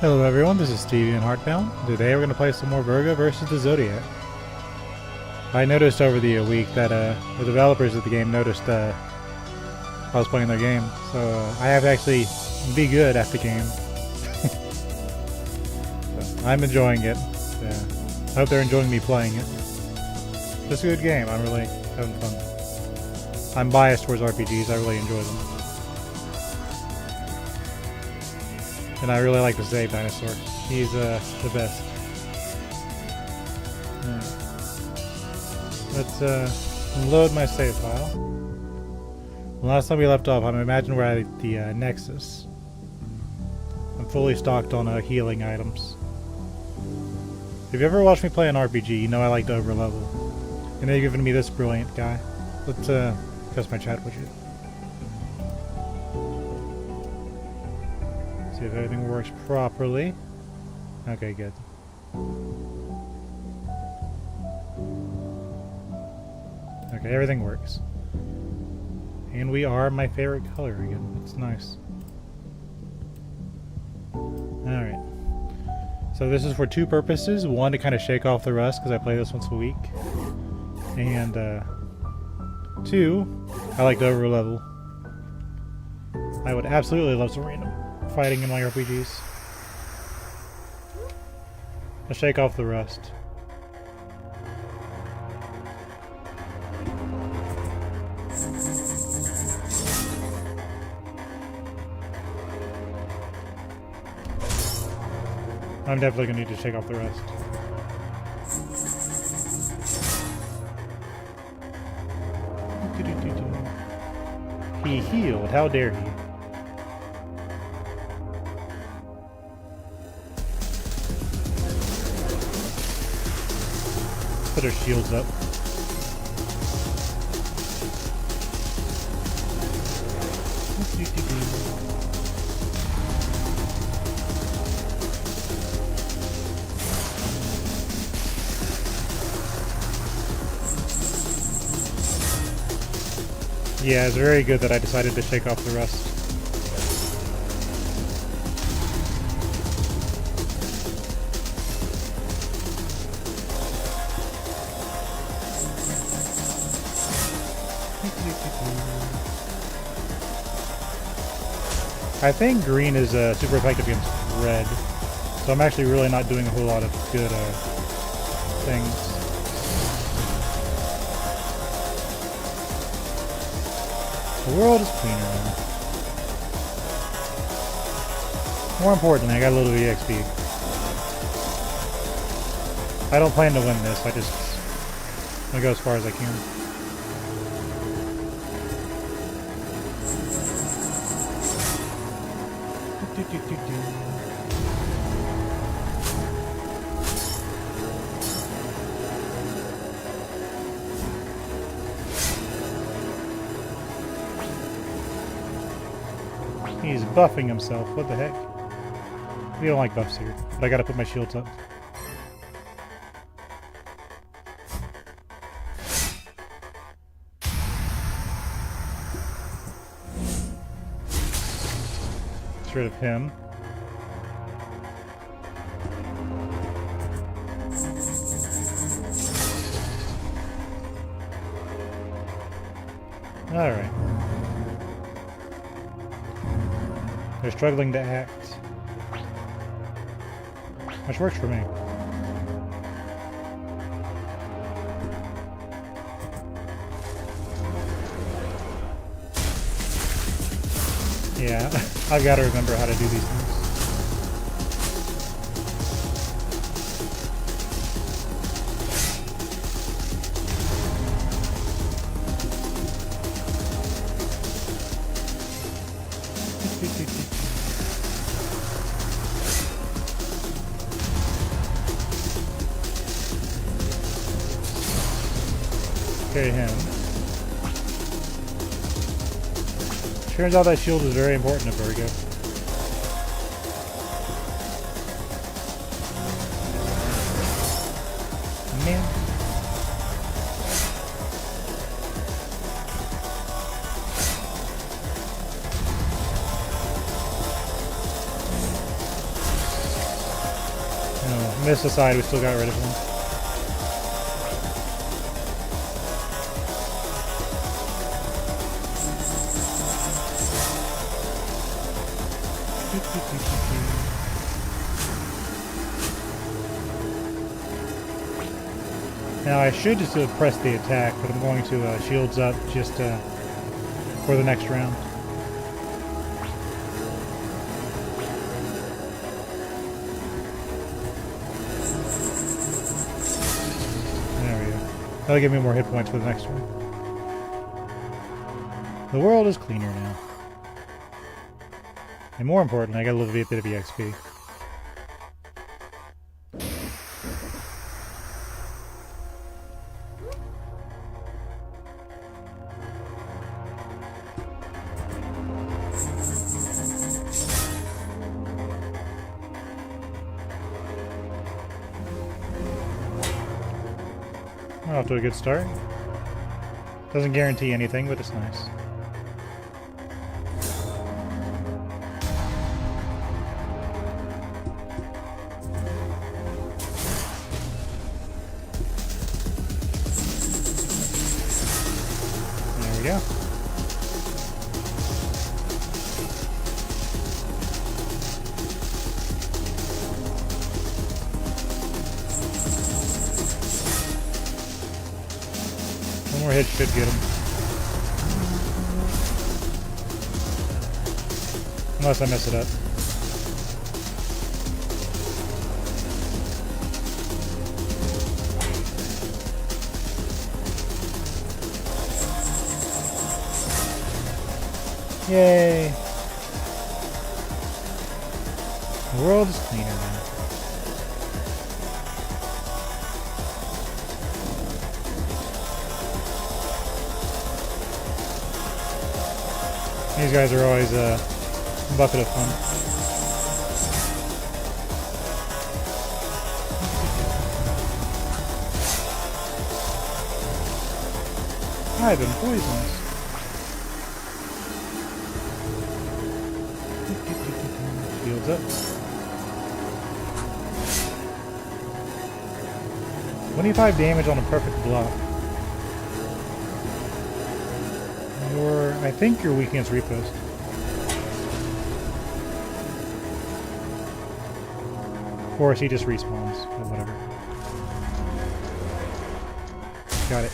Hello everyone, this is Stevie in Heartbound. Today we're going to play some more Virgo Versus the Zodiac. I noticed over the week that the developers of the game noticed I was playing their game, so I have to actually be good at the game. So, I'm enjoying it. Yeah. I hope they're enjoying me playing it. It's a good game, I'm really having fun. I'm biased towards RPGs, I really enjoy them. And I really like the Zay dinosaur. He's the best. Alright. Let's load my save file. Last time we left off, I imagine we're at the Nexus. I'm fully stocked on healing items. If you ever watched me play an RPG, you know I like to overlevel. And they've given me this brilliant guy. Let's test my chat widget. See if everything works properly. Okay, good. Okay, everything works. And we are my favorite color again. It's nice. Alright. So this is for two purposes. One, to kind of shake off the rust, because I play this once a week. And, two, I like to overlevel. I would absolutely love some random fighting in my RPGs. To shake off the rust. I'm definitely gonna need to shake off the rust. He healed, how dare he? Put our shields up. Yeah, it's very good that I decided to shake off the rust. I think green is super effective against red, so I'm actually really not doing a whole lot of good things. The world is cleaner now. More importantly, I got a little EXP. I don't plan to win this, I just want to go as far as I can. He's buffing himself. What the heck? We don't like buffs here. But I gotta put my shields up. Get rid of him. Alright. They're struggling to act. Which works for me. Yeah, I've got to remember how to do these things. Carry him. Turns out that shield is very important to Virgo. Man. Miss aside, we still got rid of one. Now I should just press the attack, but I'm going to shields up just for the next round. There we go. That'll give me more hit points for the next one. The world is cleaner now. And more importantly, I got a little bit of EXP. We're off to a good start. Doesn't guarantee anything, but it's nice. There we go. One more hit should get him. Unless I mess it up. Yay! The world is cleaner now. These guys are always a bucket of fun. I've been poisoned. Shields up. 25 damage on a perfect block. I think you're weak against repost. Of course, he just respawns, but whatever. Got it.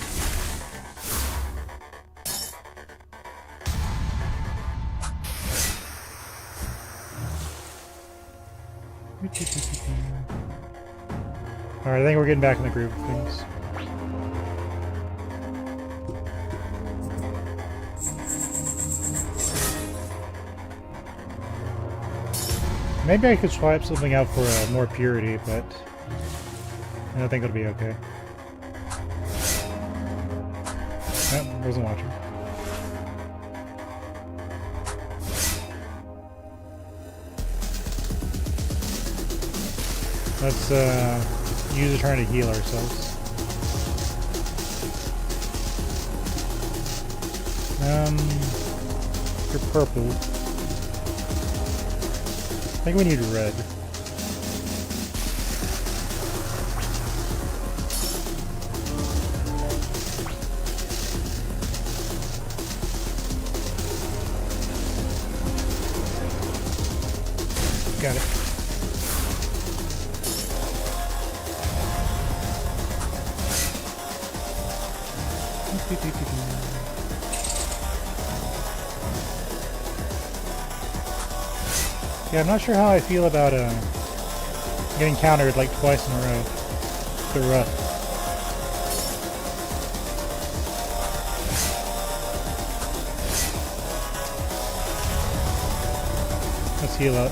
Alright, I think we're getting back in the groove of things. Maybe I could swipe something out for more purity, but I don't think it'll be okay. Nope, wasn't watching. Let's use a turn to heal ourselves. You're purple. I think we need red. Got it. Yeah, I'm not sure how I feel about getting countered like twice in a row. It's a bit rough. Let's heal up.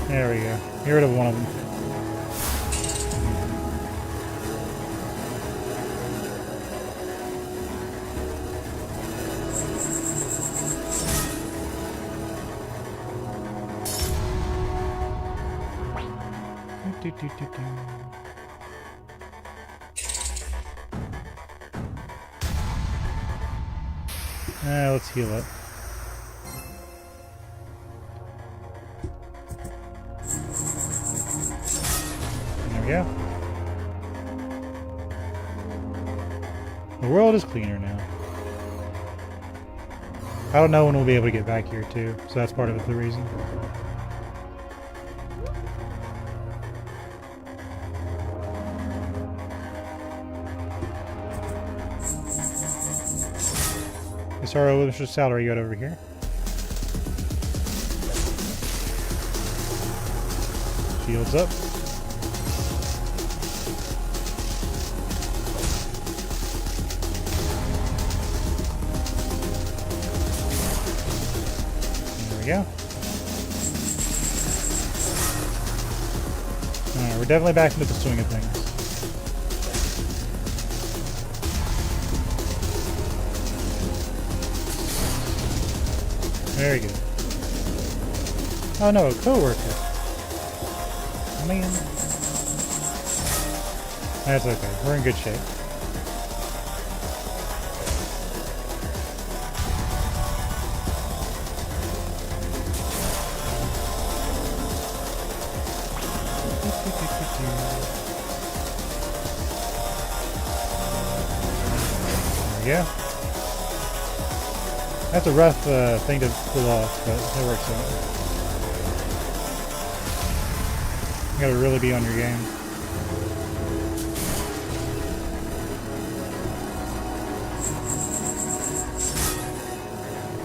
There we go. Get rid of one of them. Let's heal it. There we go. The world is cleaner now. I don't know when we'll be able to get back here too, so that's part of the reason. Sorry, Mr. Salary got over here. Shields up. There we go. Alright, we're definitely back into the swing of things. Very good. Oh no, a co-worker. Man. That's okay. We're in good shape. There we go. That's a rough thing to pull off, but it works out. You gotta really be on your game.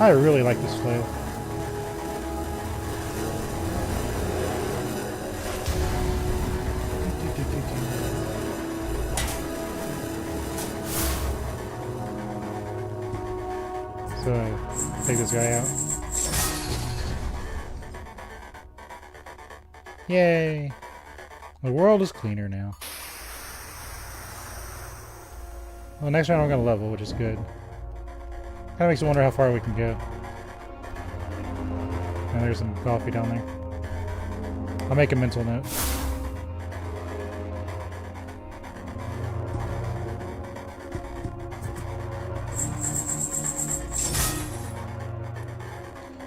I really like this flail. So, take this guy out. Yay! The world is cleaner now. Well, next round we're gonna level, which is good. Kinda makes me wonder how far we can go. And there's some coffee down there. I'll make a mental note.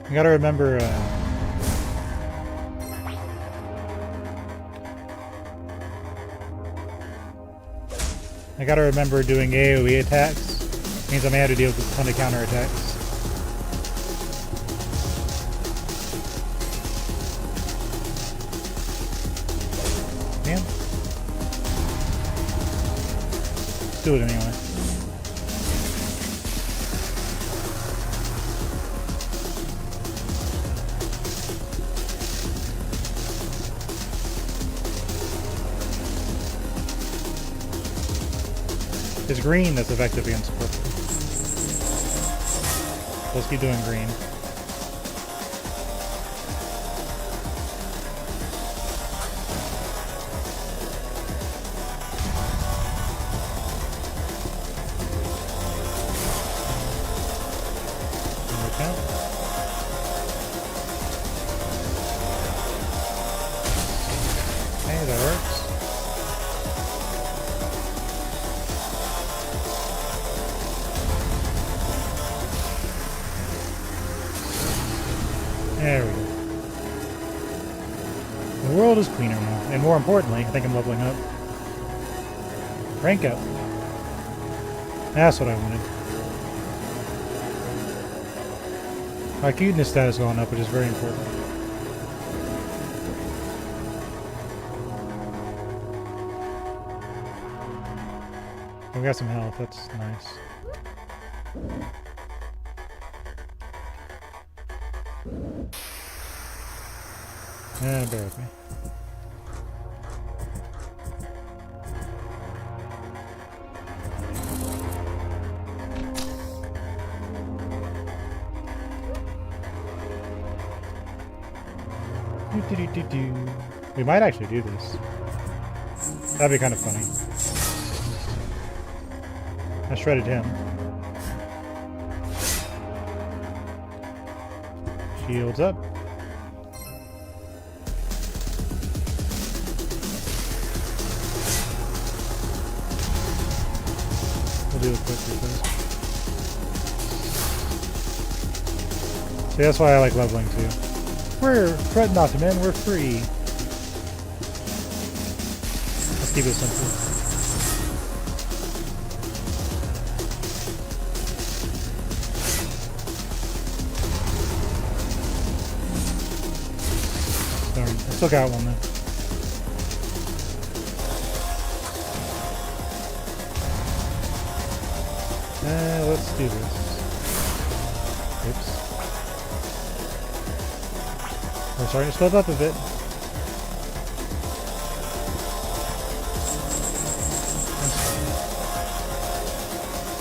You gotta remember, I gotta remember doing AoE attacks. Means I may have to deal with a ton of counter attacks. Man. Let's do it anyway. It's green that's effective against purple. Let's keep doing green. Okay, that works. There we go. The world is cleaner now. And more importantly, I think I'm leveling up. Rank up. That's what I wanted. My cuteness status going up, which is very important. We got some health, that's nice. Yeah, bear with me. We might actually do this. That'd be kind of funny. I shredded him. Shields up. We'll do it quickly first. See, that's why I like leveling too. We're fret not, men. We're free. Let's keep it simple. Darn, I still got one though. Let's do this. Oops. We're starting to slow up a bit.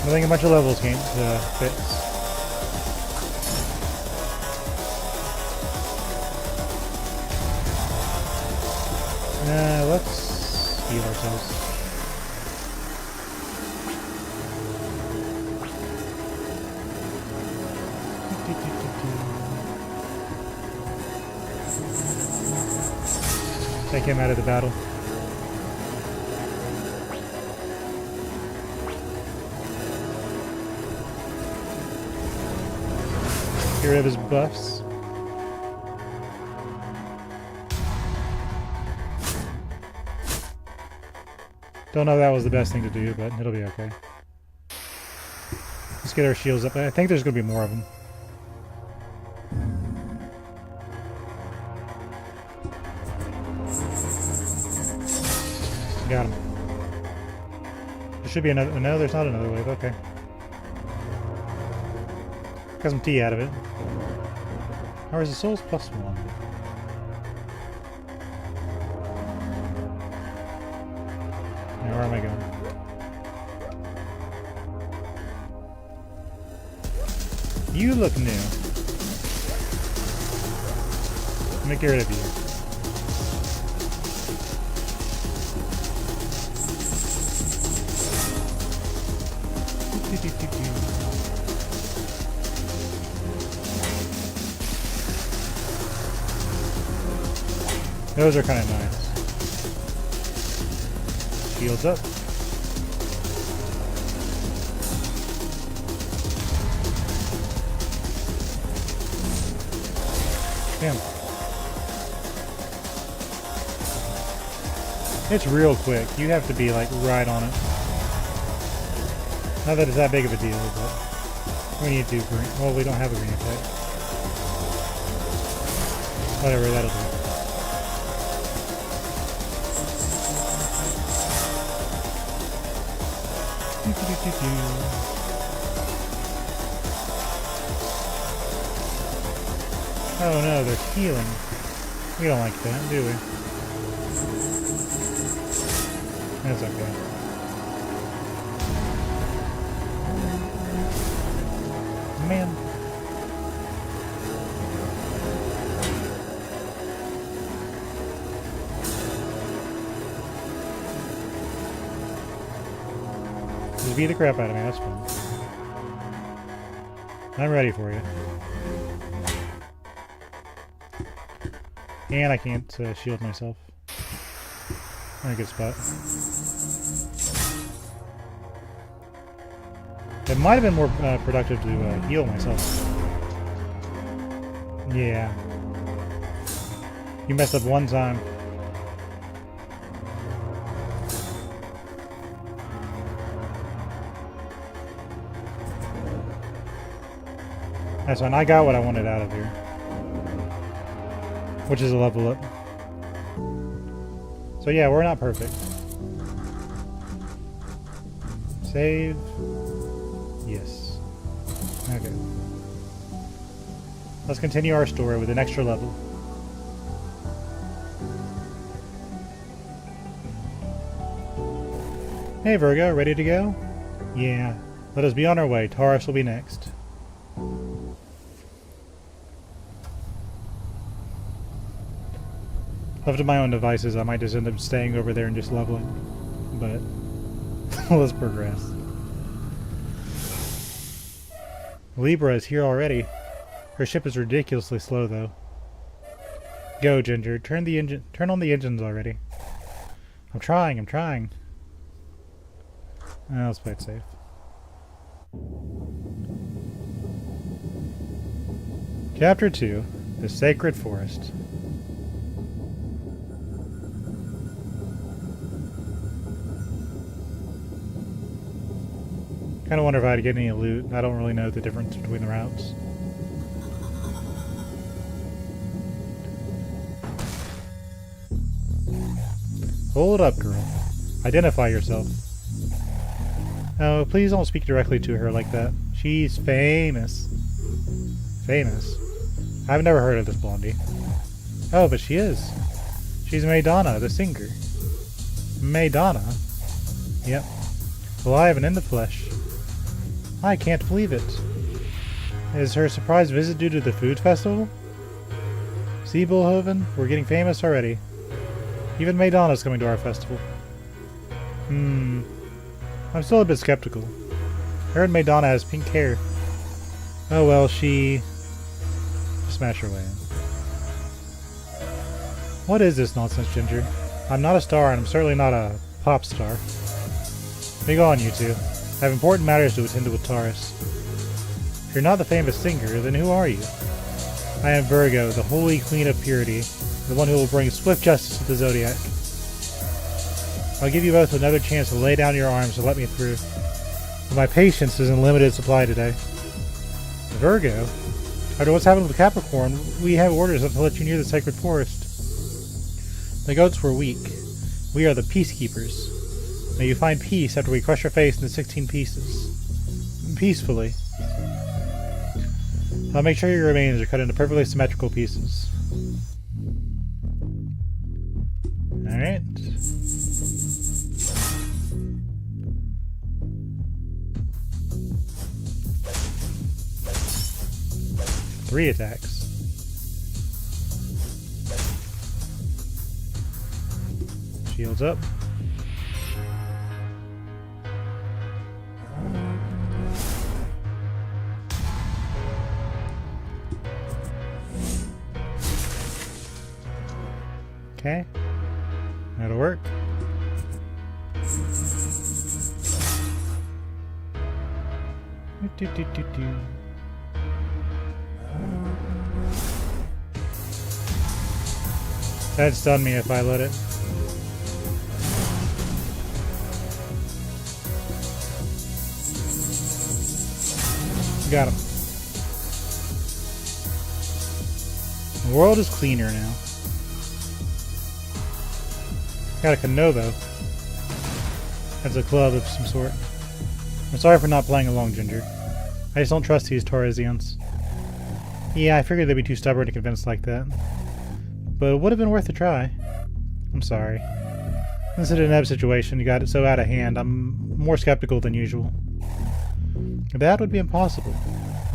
I think a bunch of levels gained fits. Let's heal ourselves. Take him out of the battle. Get rid of his buffs. Don't know if that was the best thing to do, but it'll be okay. Let's get our shields up. I think there's going to be more of them. Got him. There should be another. No, there's not another wave. Okay. Got some tea out of it. Or is the souls +1? Now, where am I going? You look new. Let me get rid of you. Those are kind of nice. Shields up. Damn. It's real quick. You have to be like right on it. Not that it's that big of a deal, but we need to do green. Well, we don't have a green effect. Whatever, that'll do. Oh no, they're healing. We don't like that, do we? That's okay. Man. Just beat the crap out of me, that's fun. I'm ready for you. And I can't shield myself. In a good spot. It might have been more productive to heal myself. Yeah. You messed up one time. That's fine. I got what I wanted out of here. Which is a level up. So yeah, we're not perfect. Save. Yes. Okay. Let's continue our story with an extra level. Hey Virgo, ready to go? Yeah. Let us be on our way. Taurus will be next. Left to my own devices, I might just end up staying over there and just leveling. But let's progress. Libra is here already. Her ship is ridiculously slow though. Go, Ginger. Turn on the engines already. I'm trying. Let's play it safe. Chapter 2, The Sacred Forest. Kinda wonder if I'd get any loot. I don't really know the difference between the routes. Hold up, girl. Identify yourself. Oh, please don't speak directly to her like that. She's famous. Famous? I've never heard of this blondie. Oh, but she is. She's Madonna, the singer. Madonna? Yep. Alive and in the flesh. I can't believe it. Is her surprise visit due to the food festival? See, Bullhoven? We're getting famous already. Even Madonna's coming to our festival. I'm still a bit skeptical. I heard Madonna has pink hair. Oh well, she... Smash her way in. What is this nonsense, Ginger? I'm not a star, and I'm certainly not a pop star. Be gone, you two. I have important matters to attend to with Taurus. If you're not the famous singer, then who are you? I am Virgo, the holy queen of purity, the one who will bring swift justice to the Zodiac. I'll give you both another chance to lay down your arms and let me through. But my patience is in limited supply today. Virgo? After what's happened with Capricorn, we have orders not to let you near the sacred forest. The goats were weak. We are the peacekeepers. May you find peace after we crush your face into 16 pieces. Peacefully. I'll make sure your remains are cut into perfectly symmetrical pieces. Alright. Three attacks. Shields up. Okay. That'll work. That'd stun me if I let it. Got him. The world is cleaner now. Got a Canovo. That's a club of some sort. I'm sorry for not playing along, Ginger. I just don't trust these Taurusians. Yeah, I figured they'd be too stubborn to convince like that. But it would have been worth a try. I'm sorry. This is an ebb situation. You got it so out of hand. I'm more skeptical than usual. That would be impossible.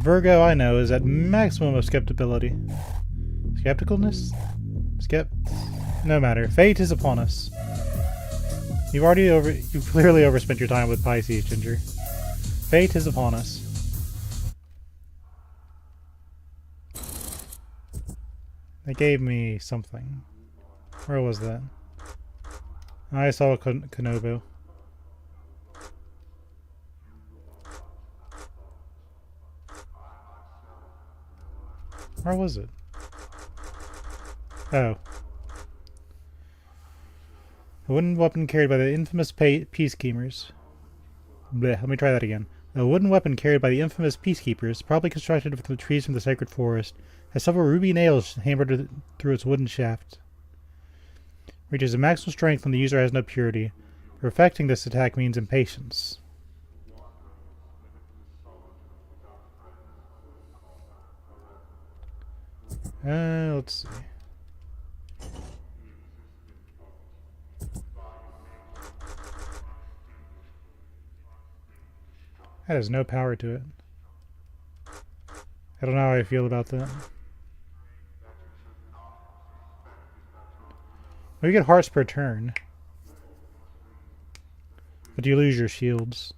Virgo, I know, is at maximum of skeptibility. Skepticalness? No matter. Fate is upon us. You've clearly overspent your time with Pisces, Ginger. Fate is upon us. They gave me something. Where was that? I saw a Canovo. Where was it? Oh. A wooden weapon carried by the infamous peacekeepers. Blech, let me try that again. A wooden weapon carried by the infamous peacekeepers, probably constructed from the trees from the sacred forest, has several ruby nails hammered through its wooden shaft. Reaches a maximum strength when the user has no purity. Perfecting this attack means impatience. Let's see. That has no power to it. I don't know how I feel about that. We get hearts per turn. But you lose your shields.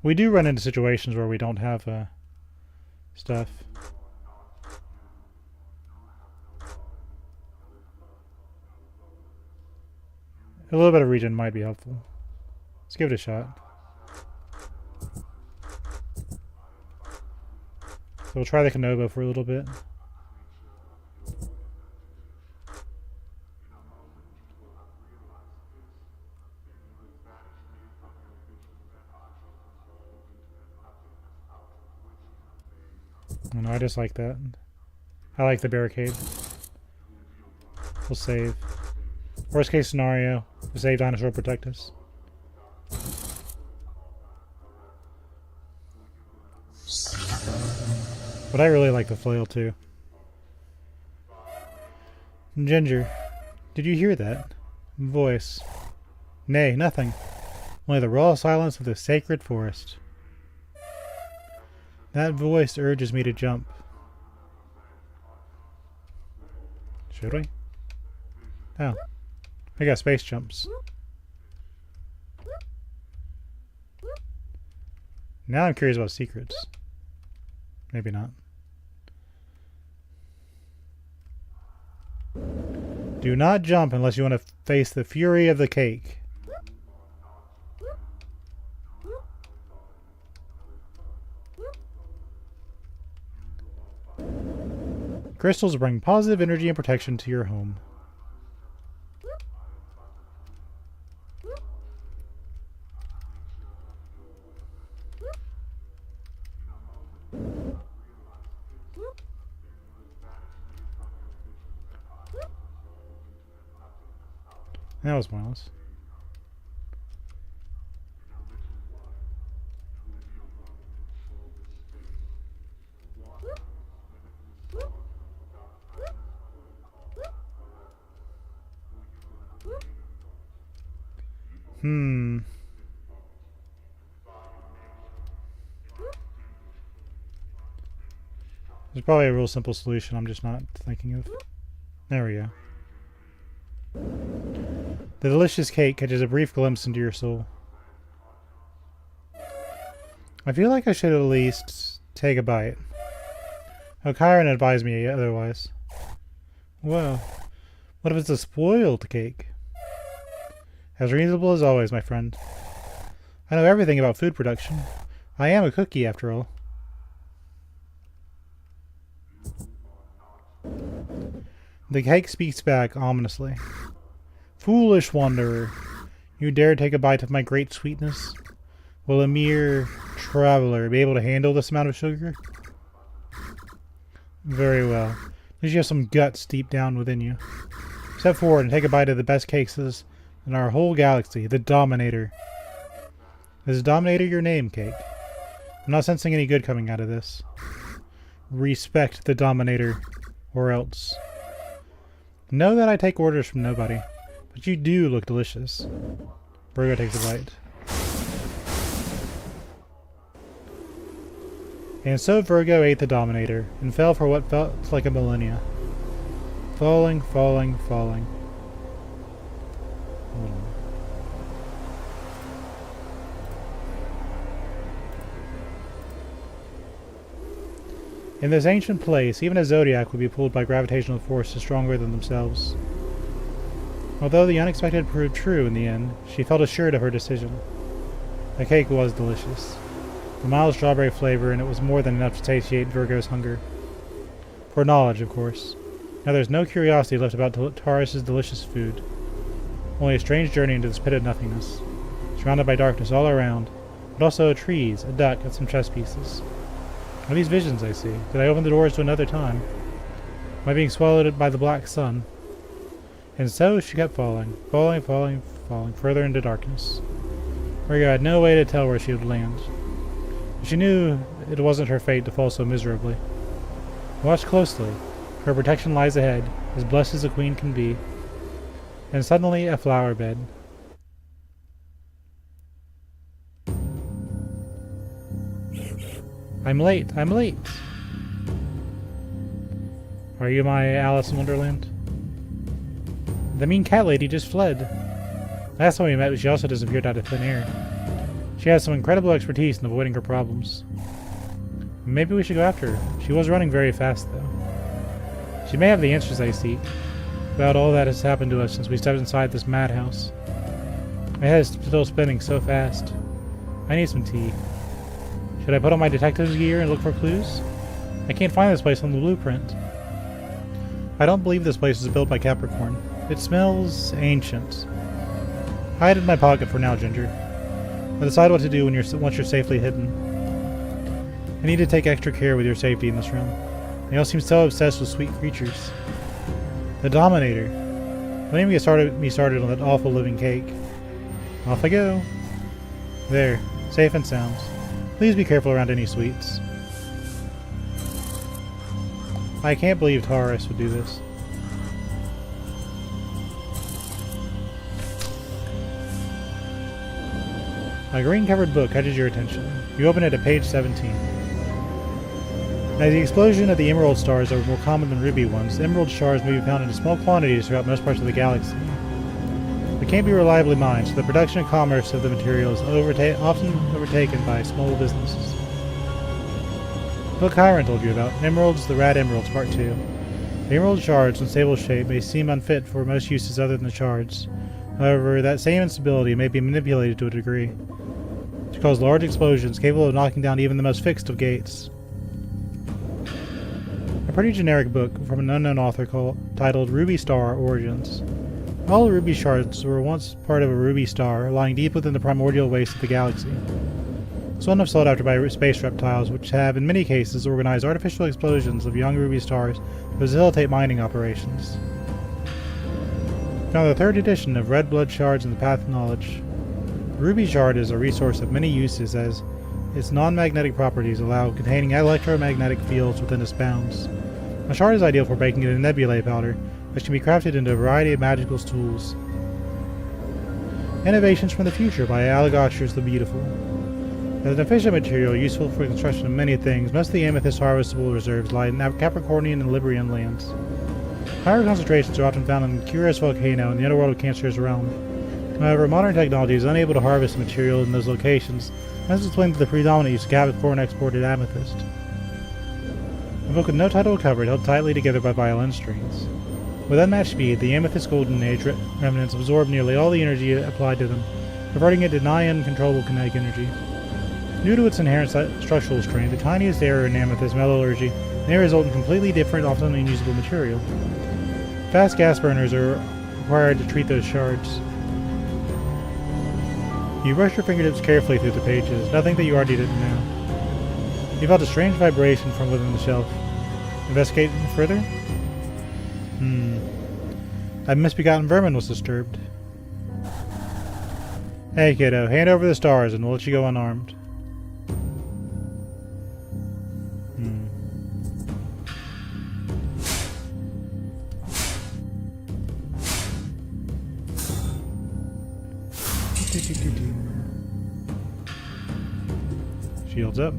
We do run into situations where we don't have stuff. A little bit of regen might be helpful. Let's give it a shot. So we'll try the Konobo for a little bit. Oh no, I just like that. I like the barricade. We'll save. Worst case scenario, the save dinosaur protect us. But I really like the flail too. Ginger, did you hear that? Voice. Nay, nothing. Only the raw silence of the sacred forest. That voice urges me to jump. Should we? Oh. I got space jumps. Now I'm curious about secrets. Maybe not. Do not jump unless you want to face the fury of the cake. Crystals bring positive energy and protection to your home. That was pointless. There's probably a real simple solution I'm just not thinking of. There we go. The delicious cake catches a brief glimpse into your soul. I feel like I should at least take a bite. Oh, Chiron advised me otherwise. Well, what if it's a spoiled cake? As reasonable as always, my friend. I know everything about food production. I am a cookie, after all. The cake speaks back ominously. Foolish wanderer, you dare take a bite of my great sweetness? Will a mere traveler be able to handle this amount of sugar? Very well. At least you have some guts deep down within you. Step forward and take a bite of the best cakes in our whole galaxy, the Dominator. Is Dominator your name, Cake? I'm not sensing any good coming out of this. Respect the Dominator, or else. Know that I take orders from nobody, but you do look delicious. Virgo takes a bite. And so Virgo ate the Dominator, and fell for what felt like a millennia. Falling, falling, falling. Hold on. In this ancient place, even a zodiac would be pulled by gravitational forces stronger than themselves. Although the unexpected proved true in the end, she felt assured of her decision. The cake was delicious. The mild strawberry flavor, and it was more than enough to satiate Virgo's hunger. For knowledge, of course. Now there's no curiosity left about Taurus' delicious food. Only a strange journey into this pit of nothingness, surrounded by darkness all around, but also trees, a duck, and some chess pieces. What are these visions I see? Did I open the doors to another time? Am I being swallowed by the black sun? And so she kept falling, falling, falling, falling, further into darkness. Virgo had no way to tell where she would land. But she knew it wasn't her fate to fall so miserably. Watch closely. Her protection lies ahead, as blessed as a queen can be. And suddenly a flower bed. I'm late, I'm late! Are you my Alice in Wonderland? The mean cat lady just fled. Last time we met, she also disappeared out of thin air. She has some incredible expertise in avoiding her problems. Maybe we should go after her. She was running very fast, though. She may have the answers I seek, about all that has happened to us since we stepped inside this madhouse. My head is still spinning so fast. I need some tea. Should I put on my detective's gear and look for clues? I can't find this place on the blueprint. I don't believe this place was built by Capricorn. It smells ancient. Hide it in my pocket for now, Ginger. I'll decide what to do when once you're safely hidden. I need to take extra care with your safety in this room. They all seem so obsessed with sweet creatures. The Dominator. Don't even get me started on that awful living cake. Off I go. There, safe and sound. Please be careful around any sweets. I can't believe Taurus would do this. A green-covered book catches your attention. You open it at page 17. Now, the explosion of the emerald stars are more common than ruby ones. Emerald shards may be found in small quantities throughout most parts of the galaxy. They can't be reliably mined, so the production and commerce of the material is often overtaken by small businesses. Book Chiron told you about. Emeralds, the Rat Emeralds, Part 2. The emerald shards in stable shape may seem unfit for most uses other than the shards. However, that same instability may be manipulated to a degree to cause large explosions capable of knocking down even the most fixed of gates. A pretty generic book from an unknown author titled Ruby Star Origins. All ruby shards were once part of a ruby star lying deep within the primordial waste of the galaxy. It's one sought after by space reptiles, which have, in many cases, organized artificial explosions of young ruby stars to facilitate mining operations. Found the third edition of Red Blood Shards in the Path of Knowledge. The ruby shard is a resource of many uses as its non-magnetic properties allow containing electromagnetic fields within its bounds. A shard is ideal for making it a nebulae powder, which can be crafted into a variety of magical tools. Innovations from the Future by Allagashers the Beautiful. As an efficient material useful for the construction of many things, most of the amethyst harvestable reserves lie in Capricornian and Liberian lands. Higher concentrations are often found in the Curious Volcano and the underworld of Cancer's realm. However, modern technology is unable to harvest the material in those locations, and this explains the predominant use of Capricorn exported amethyst. A book with no title or cover held tightly together by violin strings. With unmatched speed, the Amethyst Golden Age remnants absorb nearly all the energy applied to them, converting it to nigh uncontrollable kinetic energy. Due to its inherent structural strength, the tiniest error in amethyst metallurgy may result in completely different, often unusable material. Fast gas burners are required to treat those shards. You brush your fingertips carefully through the pages, nothing that you already didn't know. You felt a strange vibration from within the shelf. Investigate further? A misbegotten vermin was disturbed. Hey kiddo, hand over the stars and we'll let you go unarmed. Shields up.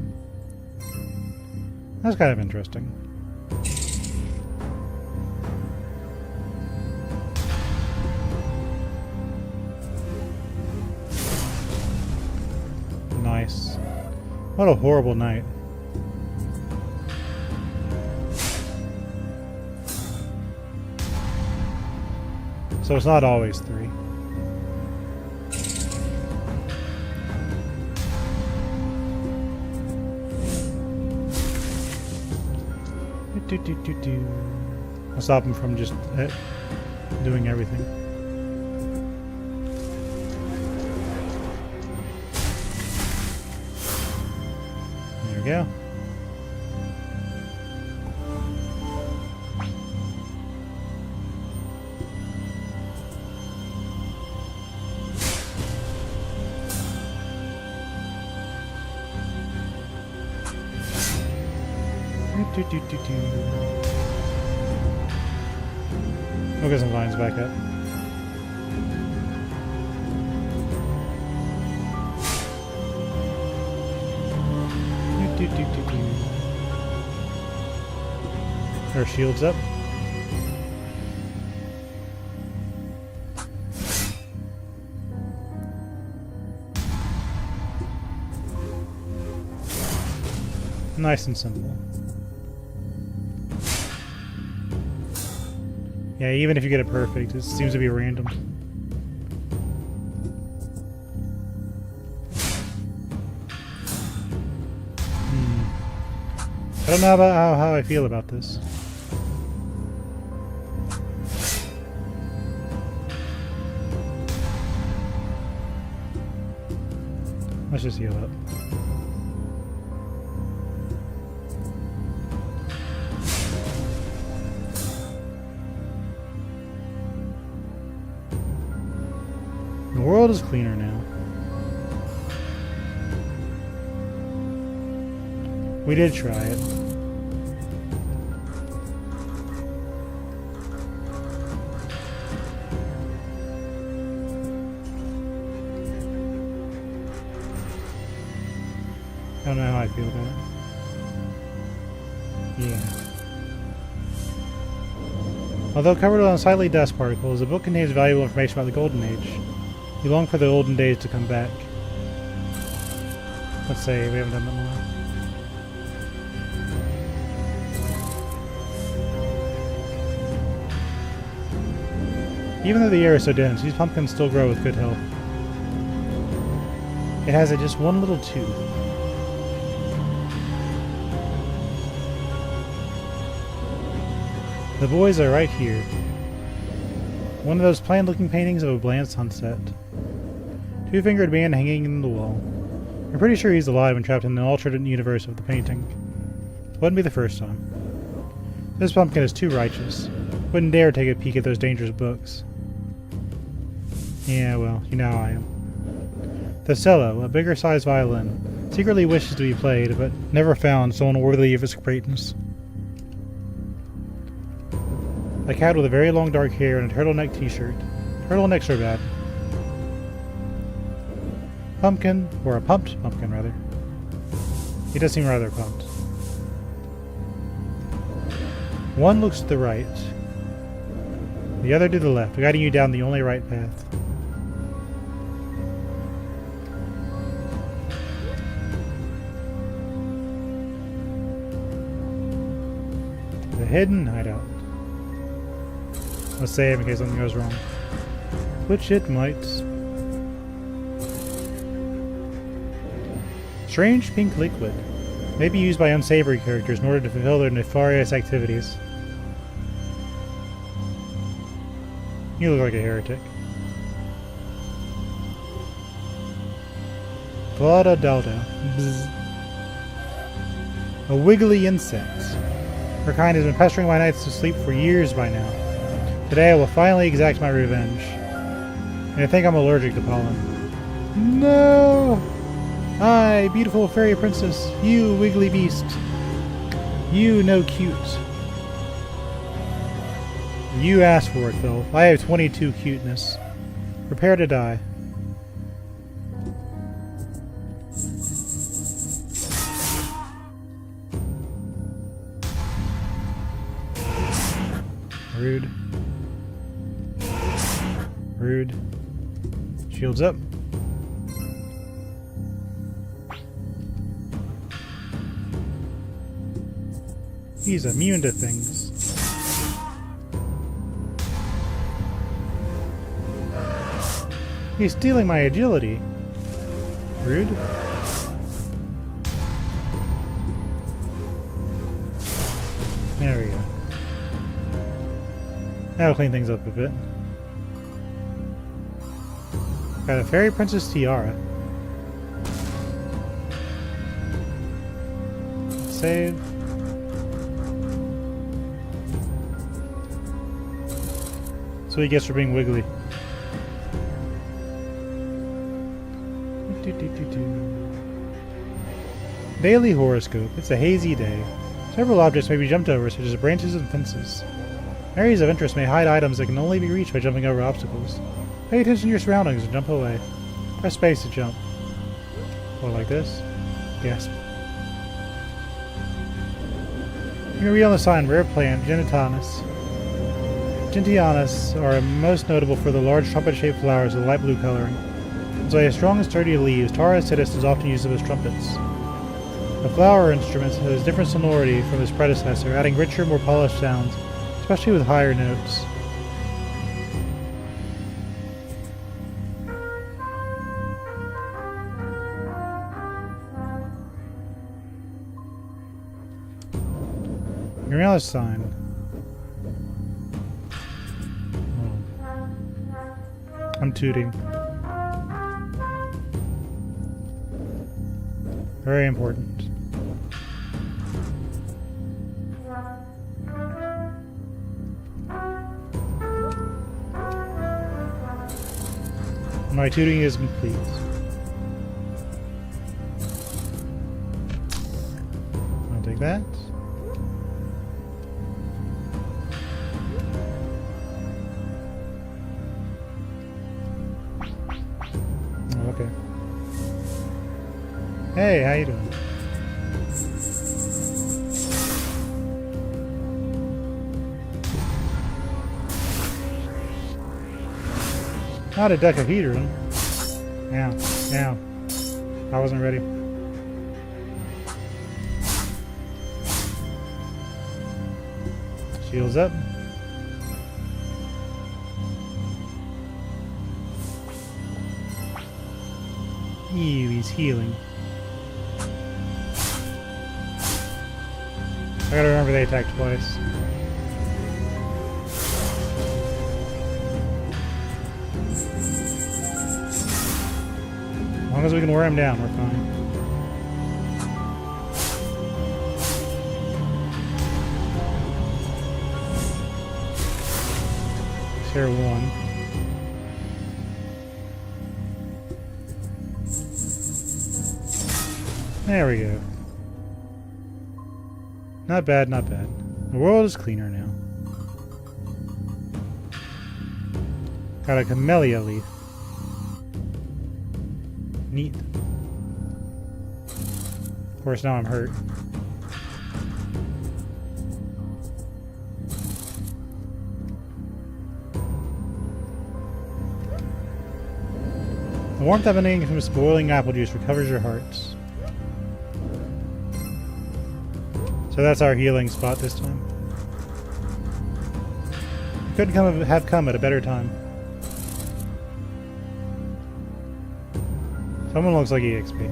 That's kind of interesting. Nice. What a horrible night. So it's not always 3. I'll stop him from just doing everything. There we go. We'll get some lines back up. Our shields up. Nice and simple. Yeah, even if you get it perfect, it seems to be random. I don't know about how I feel about this. Let's just heal up. The world is cleaner now. We did try it. I don't know how I feel about it. Yeah. Although covered on slightly dust particles, the book contains valuable information about the Golden Age. We long for the olden days to come back. Let's say we haven't done that more. Even though the air is so dense, these pumpkins still grow with good health. It has just one little tooth. The boys are right here. One of those plain-looking paintings of a bland sunset. Two-fingered man hanging in the wall. I'm pretty sure he's alive and trapped in the alternate universe of the painting. Wouldn't be the first time. This pumpkin is too righteous. Wouldn't dare take a peek at those dangerous books. Yeah, well, you know how I am. The cello, a bigger-sized violin, secretly wishes to be played, but never found someone worthy of its greatness. A cat with a very long dark hair and a turtleneck t-shirt. Turtlenecks are bad. Pumpkin, or a pumped pumpkin, rather. He does seem rather pumped. One looks to the right, the other to the left, guiding you down the only right path. The hidden hideout. Let's save in case something goes wrong. Which it might. Strange pink liquid. May be used by unsavory characters in order to fulfill their nefarious activities. You look like a heretic. Vlada Dalda. Bzz. A wiggly insect. Her kind has been pestering my nights to sleep for years by now. Today I will finally exact my revenge. And I think I'm allergic to pollen. No! I, beautiful fairy princess, you wiggly beast. You no cute. You asked for it, Phil. I have 22 cuteness. Prepare to die. Rude. Rude. Shields up. He's immune to things. He's stealing my agility. Rude. There we go. That'll clean things up a bit. Got a fairy princess tiara. Save. So he gets for being wiggly. Daily horoscope. It's a hazy day. Several objects may be jumped over, such as branches and fences. Areas of interest may hide items that can only be reached by jumping over obstacles. Pay attention to your surroundings and jump away. Press space to jump. Or like this. Gasp. You can read on the sign, rare plant, Gentianus. Gentianus are most notable for the large trumpet-shaped flowers with light blue coloring. As they have strong and sturdy leaves, Taurus is often used as trumpets. The flower instrument has different sonority from its predecessor, adding richer, more polished sounds, especially with higher notes. Uriel's sign. Oh. I'm tooting. Very important. My tooting is complete. I'll take that. Oh, okay. Hey, how you doing? Not a decahedron. Yeah, yeah. I wasn't ready. Shields up. Ew, he's healing. I gotta remember they attacked twice. As long as we can wear him down, we're fine. Share one. There we go. Not bad, not bad. The world is cleaner now. Got a camellia leaf. Neat. Of course, now I'm hurt. The warmth emanating from this boiling apple juice recovers your hearts. So that's our healing spot this time. Couldn't have come at a better time. Someone looks like EXP.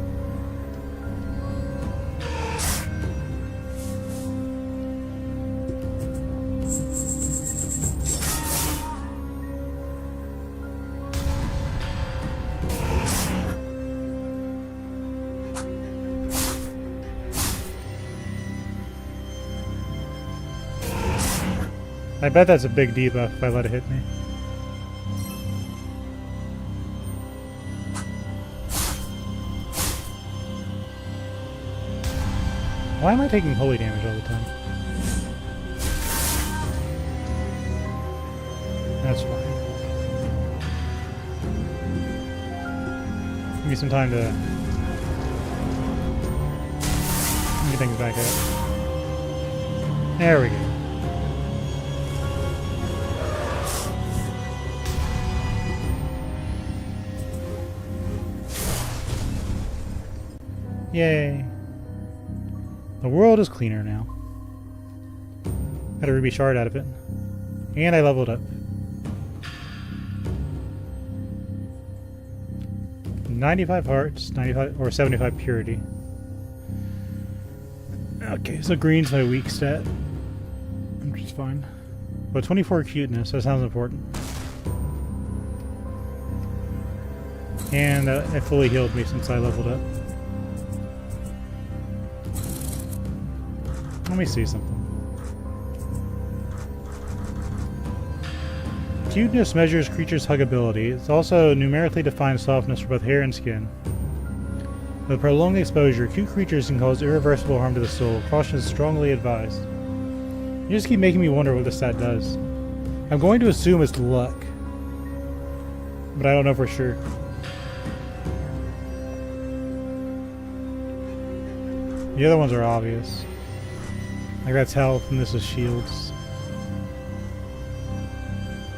I bet that's a big debuff if I let it hit me. Why am I taking holy damage all the time? That's fine. Give me some time to get things back up. There we go. Yay. The world is cleaner now. Got a ruby shard out of it. And I leveled up. 95 hearts, 95 or 75 purity. Okay, so green's my weak stat. Which is fine. But 24 cuteness, that sounds important. And it fully healed me since I leveled up. Let me see something. Cuteness measures creatures' huggability. It's also numerically defined softness for both hair and skin. With prolonged exposure, cute creatures can cause irreversible harm to the soul. Caution is strongly advised. You just keep making me wonder what this stat does. I'm going to assume it's luck, but I don't know for sure. The other ones are obvious. Like that's health and this is shields.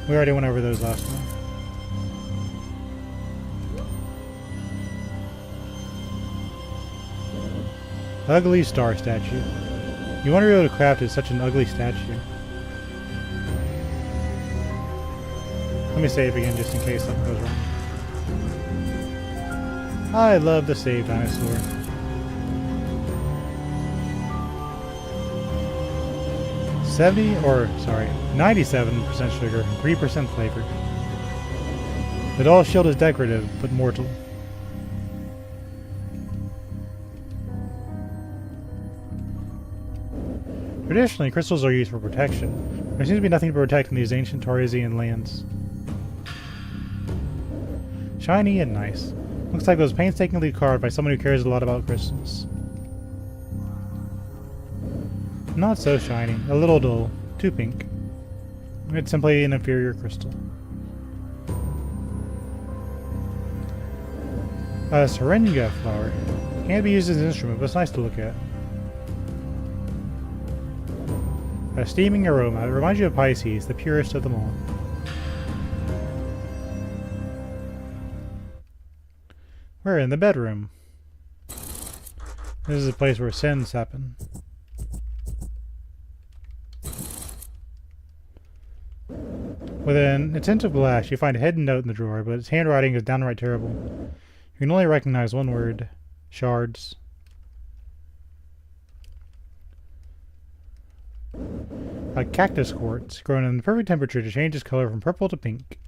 We already went over those last time. Ugly star statue. You wonder who crafted such an ugly statue. Let me save again just in case something goes wrong. I love the save dinosaur. 97% sugar and 3% flavor. The doll shield is decorative, but mortal. Traditionally, crystals are used for protection. There seems to be nothing to protect in these ancient Taurusian lands. Shiny and nice. Looks like it was painstakingly carved by someone who cares a lot about crystals. Not so shiny. A little dull. Too pink. It's simply an inferior crystal. A syringa flower. Can't be used as an instrument, but it's nice to look at. A steaming aroma. It reminds you of Pisces, the purest of them all. We're in the bedroom. This is a place where sins happen. With an attentive glass, you find a hidden note in the drawer, but its handwriting is downright terrible. You can only recognize one word. Shards. A cactus quartz, grown in the perfect temperature to change its color from purple to pink.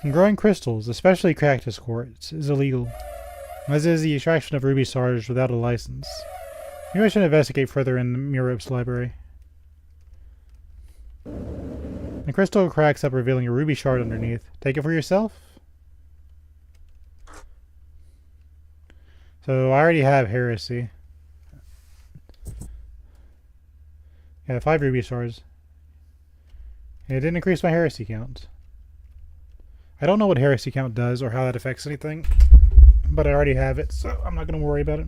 And growing crystals, especially cactus quartz, is illegal, as is the extraction of ruby stars without a license. Maybe I should investigate further in the Murup's library. The crystal cracks up, revealing a ruby shard underneath. Take it for yourself? So I already have heresy. Yeah, 5 ruby stars. It didn't increase my heresy count. I don't know what heresy count does or how that affects anything, but I already have it, so I'm not going to worry about it.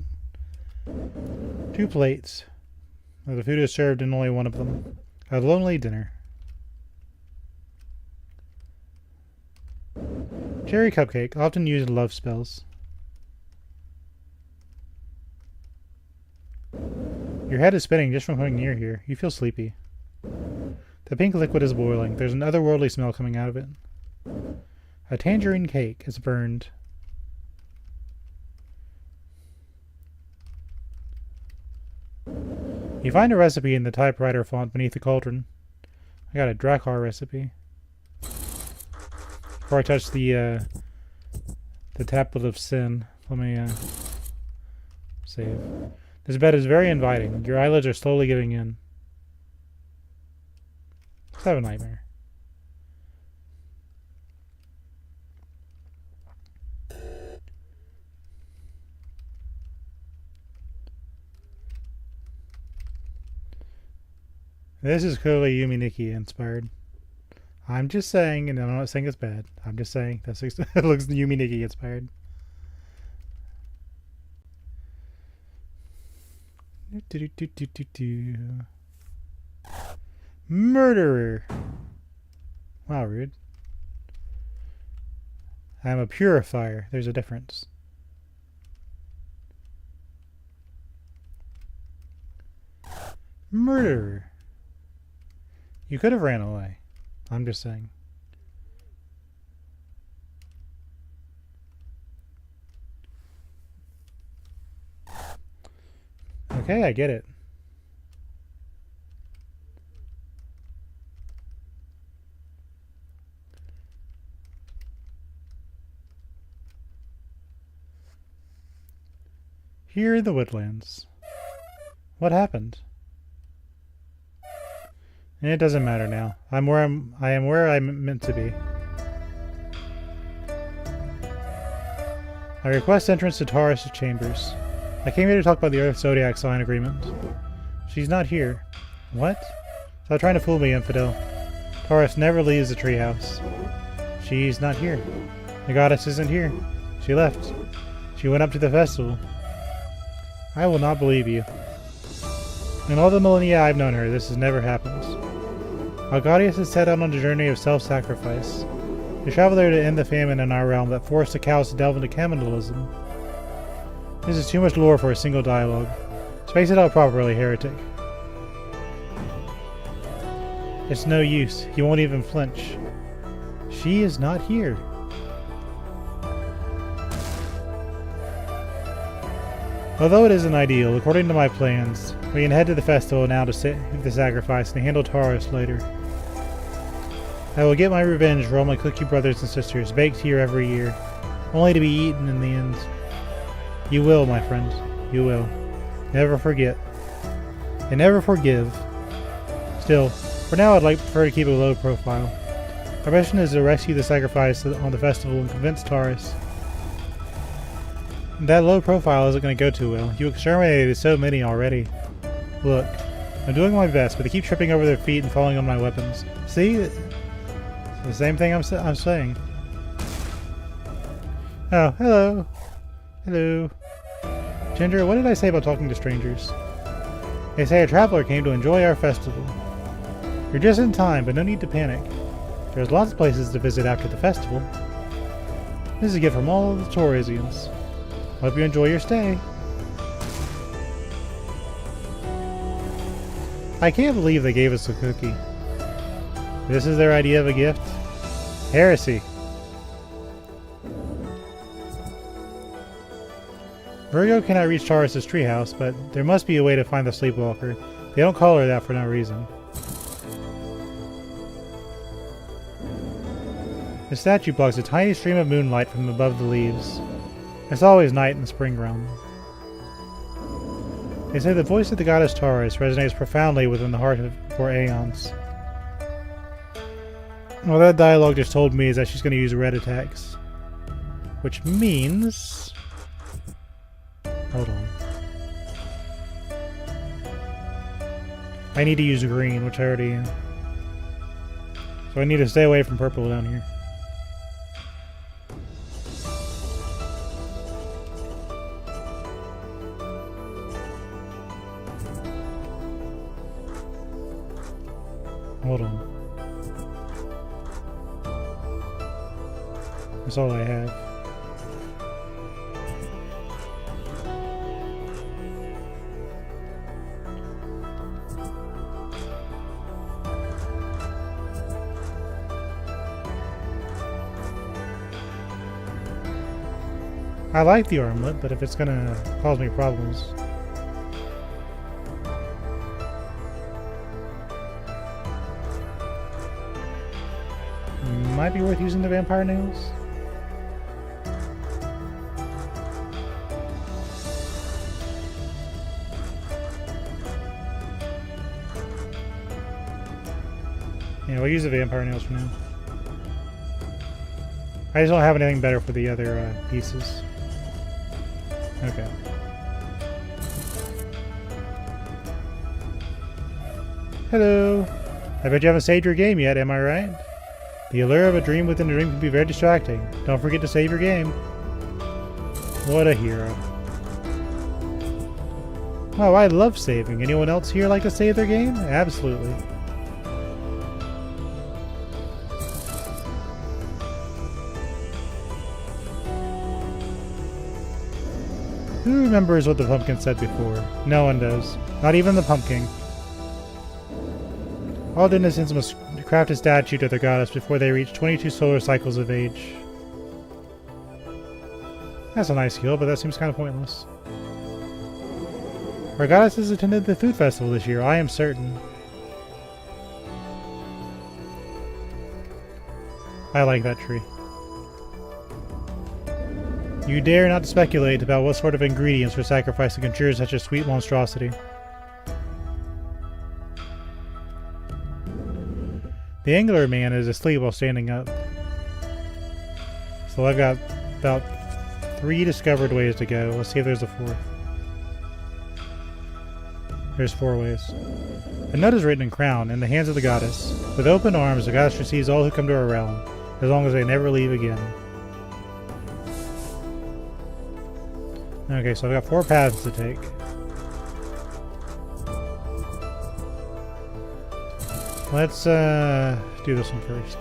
2 plates. The food is served in only one of them. A lonely dinner. Cherry cupcake, often used in love spells. Your head is spinning just from coming near here. You feel sleepy. The pink liquid is boiling. There's an otherworldly smell coming out of it. A tangerine cake is burned. You find a recipe in the typewriter font beneath the cauldron. I got a Drakkar recipe. Before I touch the tablet of sin, let me save. This bed is very inviting. Your eyelids are slowly giving in. Let's have a nightmare. This is clearly Yumi Nikki inspired. I'm just saying, and I'm not saying it's bad. I'm just saying that it looks Yumi Nikki inspired. Murderer. Wow, rude. I'm a purifier. There's a difference. Murderer. You could have ran away. I'm just saying. Okay, I get it. Here in the woodlands. What happened? It doesn't matter now. I am where I'm meant to be. I request entrance to Taurus' chambers. I came here to talk about the Earth Zodiac sign agreement. She's not here. What? Stop trying to fool me, infidel. Taurus never leaves the treehouse. She's not here. The goddess isn't here. She left. She went up to the festival. I will not believe you. In all the millennia I've known her, this has never happened. Our goddess has set out on a journey of self-sacrifice. They travel there to end the famine in our realm that forced the cows to delve into cannibalism. This is too much lore for a single dialogue. Space it out properly, heretic. It's no use. He won't even flinch. She is not here. Although it isn't ideal, according to my plans, we can head to the festival now to save the sacrifice and handle Taurus later. I will get my revenge for all my cookie brothers and sisters, baked here every year, only to be eaten in the end. You will, my friend. You will. Never forget. And never forgive. Still, for now I'd prefer to keep a low profile. Our mission is to rescue the sacrifice on the festival and convince Taurus. That low profile isn't going to go too well. You exterminated so many already. Look, I'm doing my best, but they keep tripping over their feet and falling on my weapons. See? It's the same thing I'm saying. Oh, hello. Hello. Ginger, what did I say about talking to strangers? They say a traveler came to enjoy our festival. You're just in time, but no need to panic. There's lots of places to visit after the festival. This is a gift from all of the Taurasians. Hope you enjoy your stay. I can't believe they gave us a cookie. This is their idea of a gift? Heresy. Virgo cannot reach Taurus' treehouse, but there must be a way to find the sleepwalker. They don't call her that for no reason. The statue blocks a tiny stream of moonlight from above the leaves. It's always night in the spring realm. They say the voice of the goddess Taurus resonates profoundly within the heart for aeons. What that dialogue just told me is that she's going to use red attacks. Which means... Hold on. I need to use green, which I already am. So I need to stay away from purple down here. Hold on. That's all I have. I like the armlet, but if it's gonna cause me problems... Might be worth using the vampire nails. Yeah, we'll use the vampire nails for now. I just don't have anything better for the other pieces. Okay. Hello. I bet you haven't saved your game yet, am I right? The allure of a dream within a dream can be very distracting. Don't forget to save your game. What a hero. Oh, I love saving. Anyone else here like to save their game? Absolutely. Who remembers what the pumpkin said before? No one does. Not even the pumpkin. All denizens must craft a statue to their goddess before they reach 22 solar cycles of age. That's a nice skill, but that seems kind of pointless. Our goddess has attended the food festival this year, I am certain. I like that tree. You dare not speculate about what sort of ingredients were sacrificed to conjure such a sweet monstrosity. The Angler Man is asleep while standing up. So I've got about 3 discovered ways to go. Let's see if there's a 4th. There's 4 ways. A note is written in crown, in the hands of the goddess. With open arms, the goddess receives all who come to her realm, as long as they never leave again. Okay, so I've got 4 paths to take. Let's do this one first.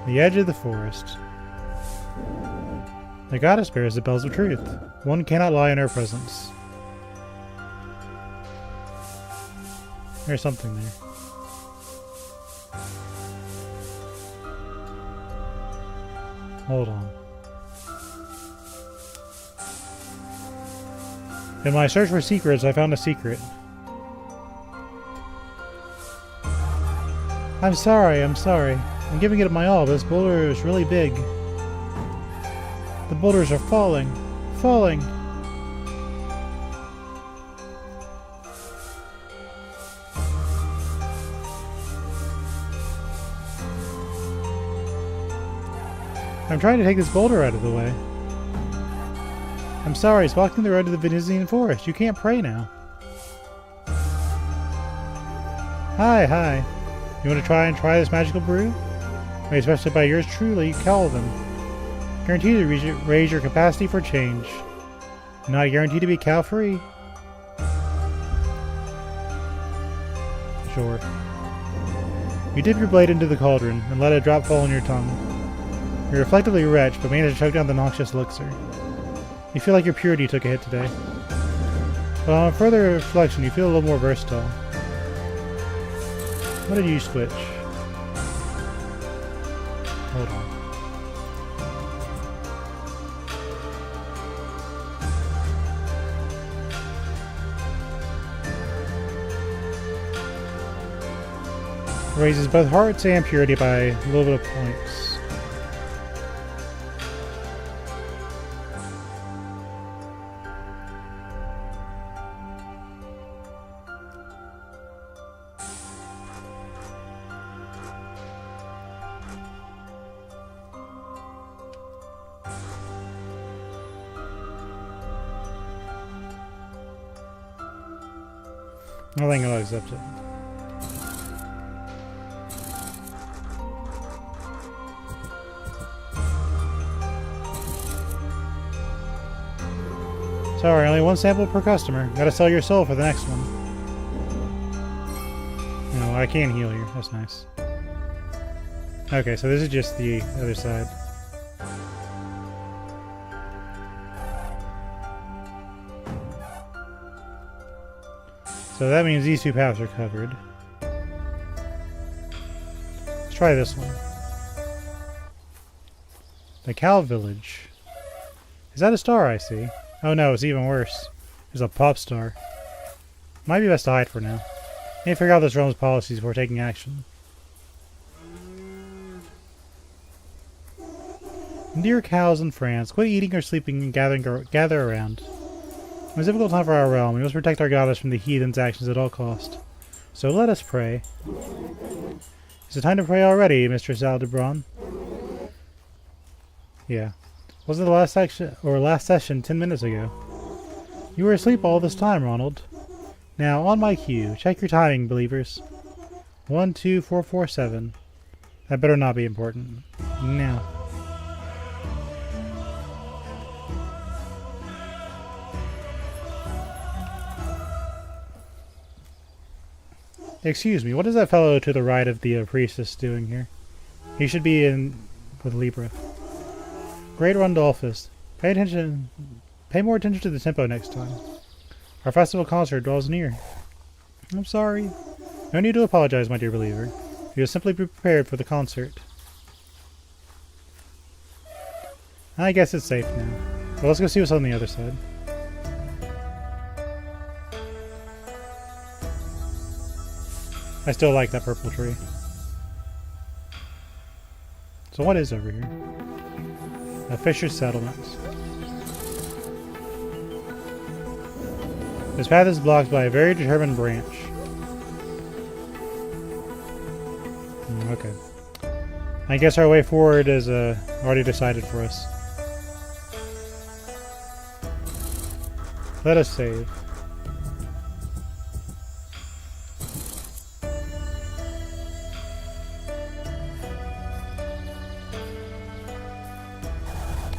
The edge of the forest. The goddess bears the bells of truth. One cannot lie in her presence. There's something there. Hold on. In my search for secrets, I found a secret. I'm sorry. I'm giving it my all, but this boulder is really big. The boulders are falling. I'm trying to take this boulder out of the way. I'm sorry, it's blocking the road to the Venusian forest. You can't pray now. Hi. You want to try this magical brew? Made especially by yours truly, Calvin. Guaranteed to raise your capacity for change. Not guaranteed to be cow-free. Sure. You dip your blade into the cauldron and let a drop fall on your tongue. You're reflectively wretched, but manage to choke down the noxious elixir. You feel like your purity took a hit today. But on further reflection, you feel a little more versatile. What did you switch? Hold on. Raises both hearts and purity by a little bit of points. I think I'll accept it. Sorry, only one sample per customer. Gotta sell your soul for the next one. No, I can heal you. That's nice. Okay, so this is just the other side. So that means these two paths are covered. Let's try this one. The Cow Village. Is that a star I see? Oh no, it's even worse. There's a pop star. Might be best to hide for now. Need to figure out this realm's policies before taking action. Dear cows in France, quit eating or sleeping and gather around. It's a difficult time for our realm. We must protect our goddess from the heathen's actions at all cost. So let us pray. Is it time to pray already, Mistress Aldebaran? Yeah. Wasn't the last session 10 minutes ago? You were asleep all this time, Ronald. Now, on my cue, check your timing, believers. 12447. That better not be important. Now. Excuse me, what is that fellow to the right of the priestess doing here? He should be in with Libra. Great Rundolphus. Pay more attention to the tempo next time. Our festival concert draws near. I'm sorry. No need to apologize, my dear believer. You will simply be prepared for the concert. I guess it's safe now. But let's go see what's on the other side. I still like that purple tree. So what is over here? A fisher's settlement. This path is blocked by a very determined branch. Okay. I guess our way forward is already decided for us. Let us save.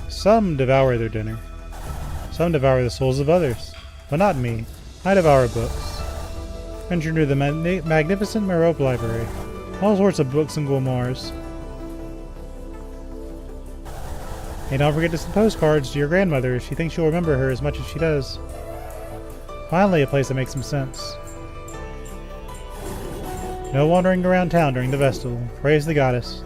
Some devour their dinner. Some devour the souls of others. But not me. I devour books. Venture into the magnificent Merope Library. All sorts of books and grimoires. And don't forget to send postcards to your grandmother if she thinks you'll remember her as much as she does. Finally, a place that makes some sense. No wandering around town during the festival. Praise the goddess.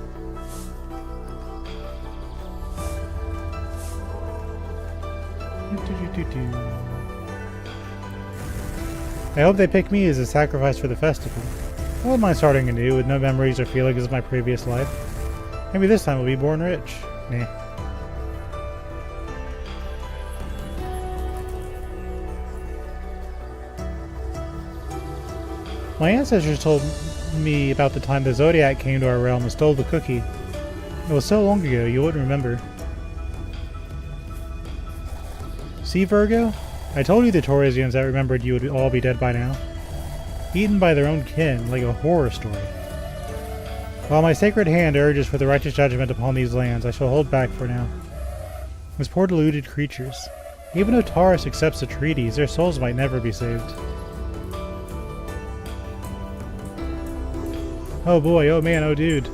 I hope they pick me as a sacrifice for the festival. I wouldn't mind starting anew with no memories or feelings of my previous life. Maybe this time we'll be born rich. Nah. My ancestors told me about the time the Zodiac came to our realm and stole the cookie. It was so long ago, you wouldn't remember. See, Virgo? I told you the Taurusians that remembered you would all be dead by now. Eaten by their own kin, like a horror story. While my sacred hand urges for the righteous judgment upon these lands, I shall hold back for now. Those poor deluded creatures. Even though Taurus accepts the treaties, their souls might never be saved. Oh boy, oh man, oh dude.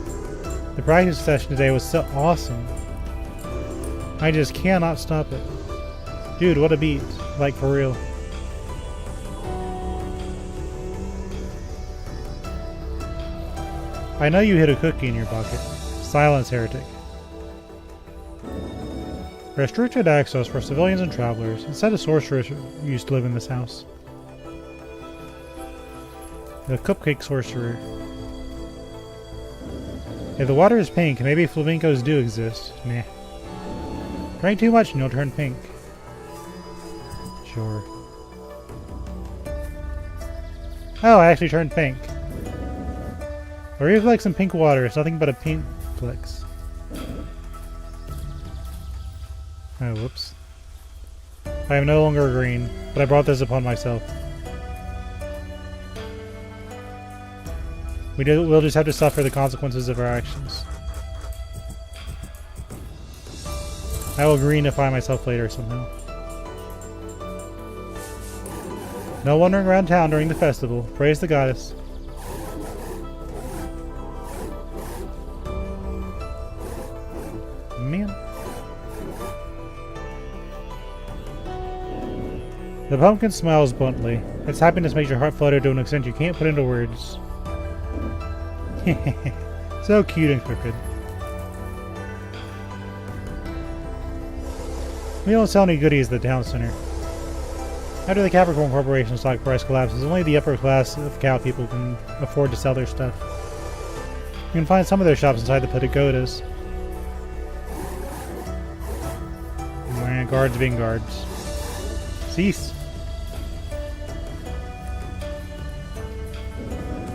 The practice session today was so awesome. I just cannot stop it. Dude, what a beat. Like, for real. I know you hid a cookie in your pocket. Silence, heretic. Restricted access for civilians and travelers. Instead of sorcerers used to live in this house. The cupcake sorcerer. If the water is pink, maybe flamingos do exist. Meh. Drink too much and you'll turn pink. Sure. Oh, I actually turned pink. A reflex in pink water is nothing but a pink flex. Oh, whoops. I am no longer green, but I brought this upon myself. We'll just have to suffer the consequences of our actions. I will greenify myself later somehow. No wandering around town during the festival. Praise the goddess. Man. The pumpkin smiles bluntly. Its happiness makes your heart flutter to an extent you can't put into words. So cute and crooked. We don't sell any goodies at the town center. After the Capricorn Corporation stock price collapses, only the upper class of cow people can afford to sell their stuff. You can find some of their shops inside the pagodas. Guards being guards. Cease.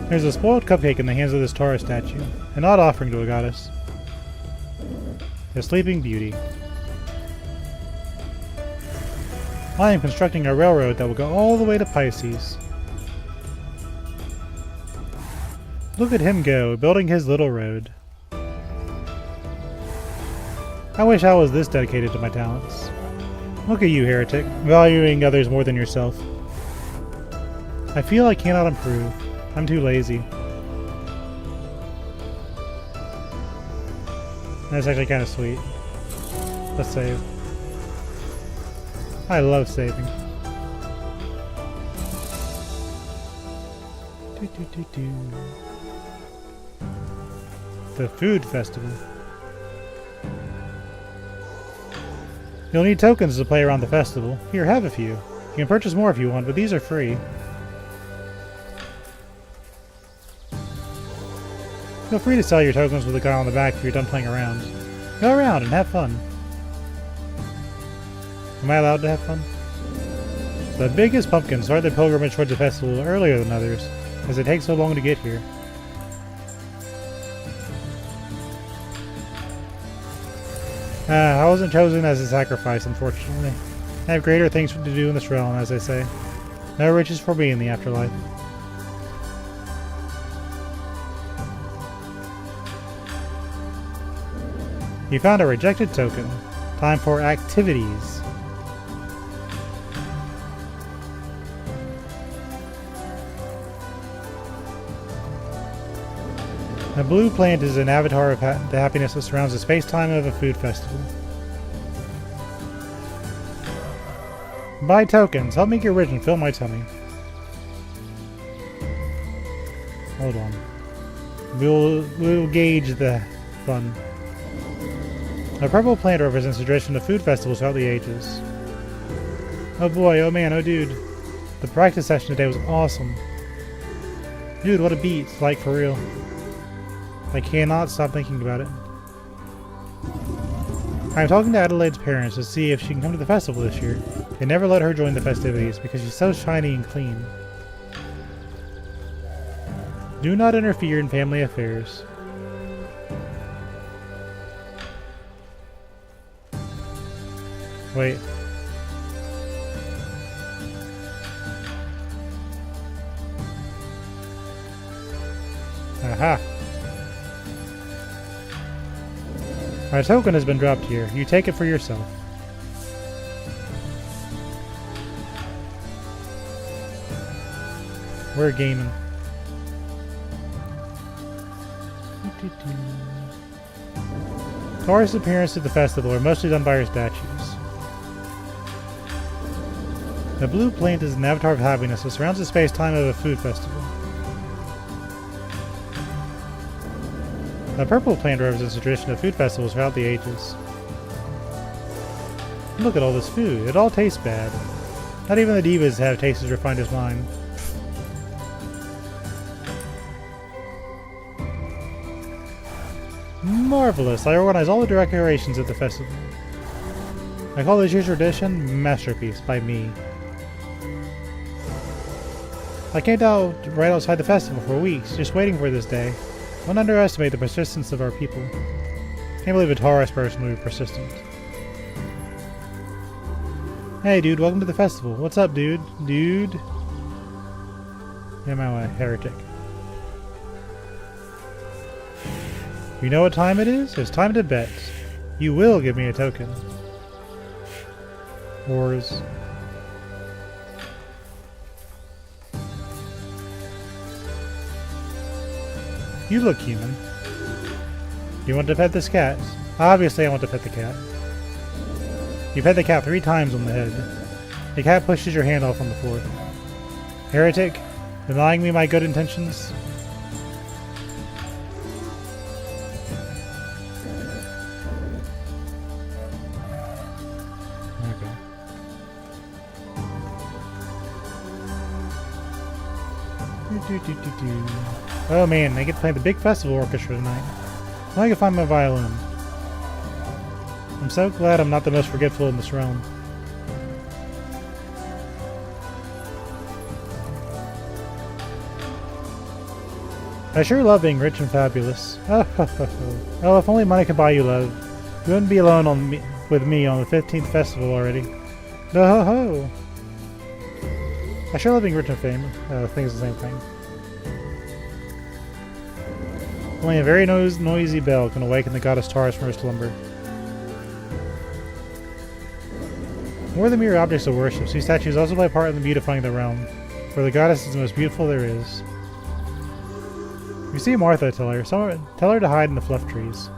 There's a spoiled cupcake in the hands of this Taurus statue, an odd offering to a goddess. The Sleeping Beauty. I am constructing a railroad that will go all the way to Pisces. Look at him go, building his little road. I wish I was this dedicated to my talents. Look at you, heretic, valuing others more than yourself. I feel I cannot improve. I'm too lazy. That's actually kind of sweet. Let's save. I love saving. The food festival. You'll need tokens to play around the festival. Here, have a few. You can purchase more if you want, but these are free. Feel free to sell your tokens with the guy on the back if you're done playing around. Go around and have fun. Am I allowed to have fun? The biggest pumpkins start their pilgrimage towards the festival earlier than others, as it takes so long to get here. I wasn't chosen as a sacrifice, unfortunately. I have greater things to do in this realm, as they say. No riches for me in the afterlife. You found a rejected token. Time for activities. A blue plant is an avatar of the happiness that surrounds the space-time of a food festival. Buy tokens. Help me get rich and fill my tummy. Hold on. We'll gauge the fun. A purple plant represents the tradition of food festivals throughout the ages. Oh boy, oh man, oh dude. The practice session today was awesome. Dude, what a beat. Like, for real. I cannot stop thinking about it. I'm talking to Adelaide's parents to see if she can come to the festival this year. They never let her join the festivities because she's so shiny and clean. Do not interfere in family affairs. Wait. Aha. My token has been dropped here. You take it for yourself. We're gaming. Taurus' appearance at the festival are mostly done by her statues. The blue plant is an avatar of happiness that surrounds the space-time of a food festival. The purple plant represents the tradition of food festivals throughout the ages. Look at all this food. It all tastes bad. Not even the divas have tastes as refined as mine. Marvelous! I organize all the decorations at the festival. I call this year's tradition Masterpiece by me. I camped out right outside the festival for weeks, just waiting for this day. Don't underestimate the persistence of our people. Can't believe a Taurus person would be persistent. Hey dude, welcome to the festival. What's up, dude? Dude? Am I a heretic? You know what time it is? It's time to bet. You will give me a token. Wars. You look human. You want to pet this cat? Obviously I want to pet the cat. You pet the cat 3 times on the head. The cat pushes your hand off on the floor. Heretic, denying me my good intentions? Oh man, I get to play the big festival orchestra tonight. Now I can find my violin. I'm so glad I'm not the most forgetful in this realm. I sure love being rich and fabulous. Oh, if only money could buy you love. You wouldn't be alone with me on the 15th festival already. No-ho-ho! I sure love being rich and famous. I think it's the same thing. Only a very noisy bell can awaken the goddess Taurus from her slumber. More than mere objects of worship, these statues also play a part in the beautifying the realm, for the goddess is the most beautiful there is. If you see Martha, tell her to hide in the fluff trees.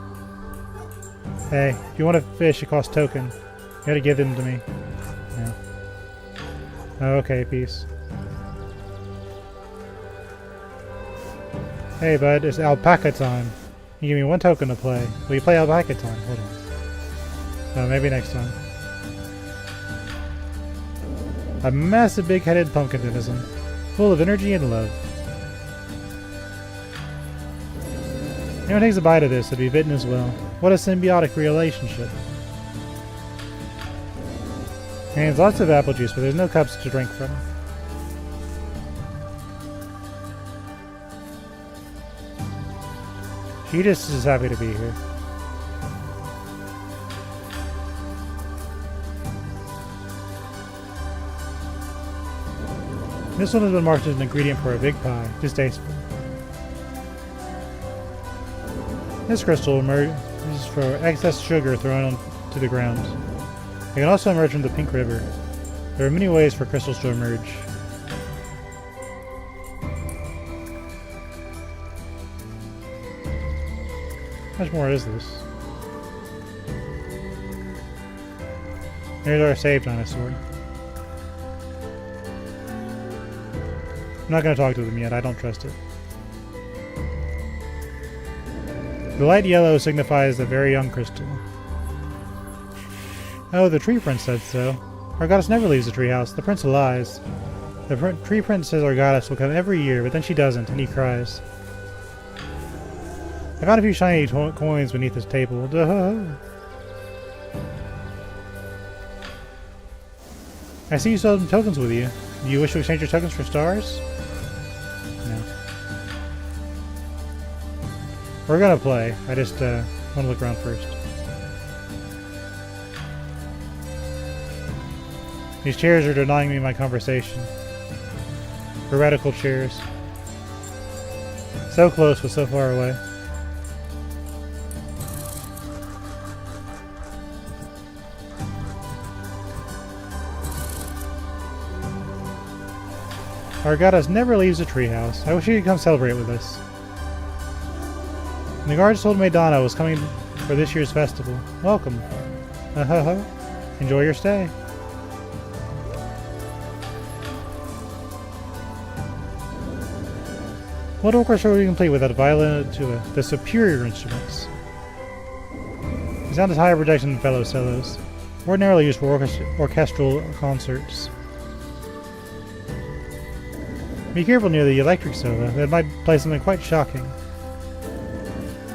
Hey, if you want a fish, it costs token. You gotta give them to me. Yeah. Oh, okay, peace. Hey bud, it's alpaca time. You give me 1 token to play. Will you play alpaca time? Hold on. Maybe next time. A massive big-headed pumpkin denizen, full of energy and love. Anyone takes a bite of this, it'd be bitten as well. What a symbiotic relationship. And there's lots of apple juice, but there's no cups to drink from. She just is happy to be here. This one has been marked as an ingredient for a big pie. Distasteful. This crystal emerges for excess sugar thrown onto the ground. It can also emerge from the pink river. There are many ways for crystals to emerge. How much more is this? There's our save dinosaur. I'm not going to talk to them yet, I don't trust it. The light yellow signifies the very young crystal. Oh, the tree prince said so. Our goddess never leaves the treehouse. The prince lies. The tree prince says our goddess will come every year, but then she doesn't, and he cries. I found a few shiny coins beneath his table. Duh. I see you still have some tokens with you. Do you wish to exchange your tokens for stars? No. We're gonna play. I just want to look around first. These chairs are denying me my conversation. Heretical chairs. So close but so far away. Our goddess never leaves the treehouse. I wish you could come celebrate with us. And the guards told Madonna was coming for this year's festival. Welcome. Enjoy your stay. What orchestra would we complete without a violin to the superior instruments? The sound is higher projection than fellow cellos, ordinarily used for orchestral concerts. Be careful near the electric solo, that might play something quite shocking.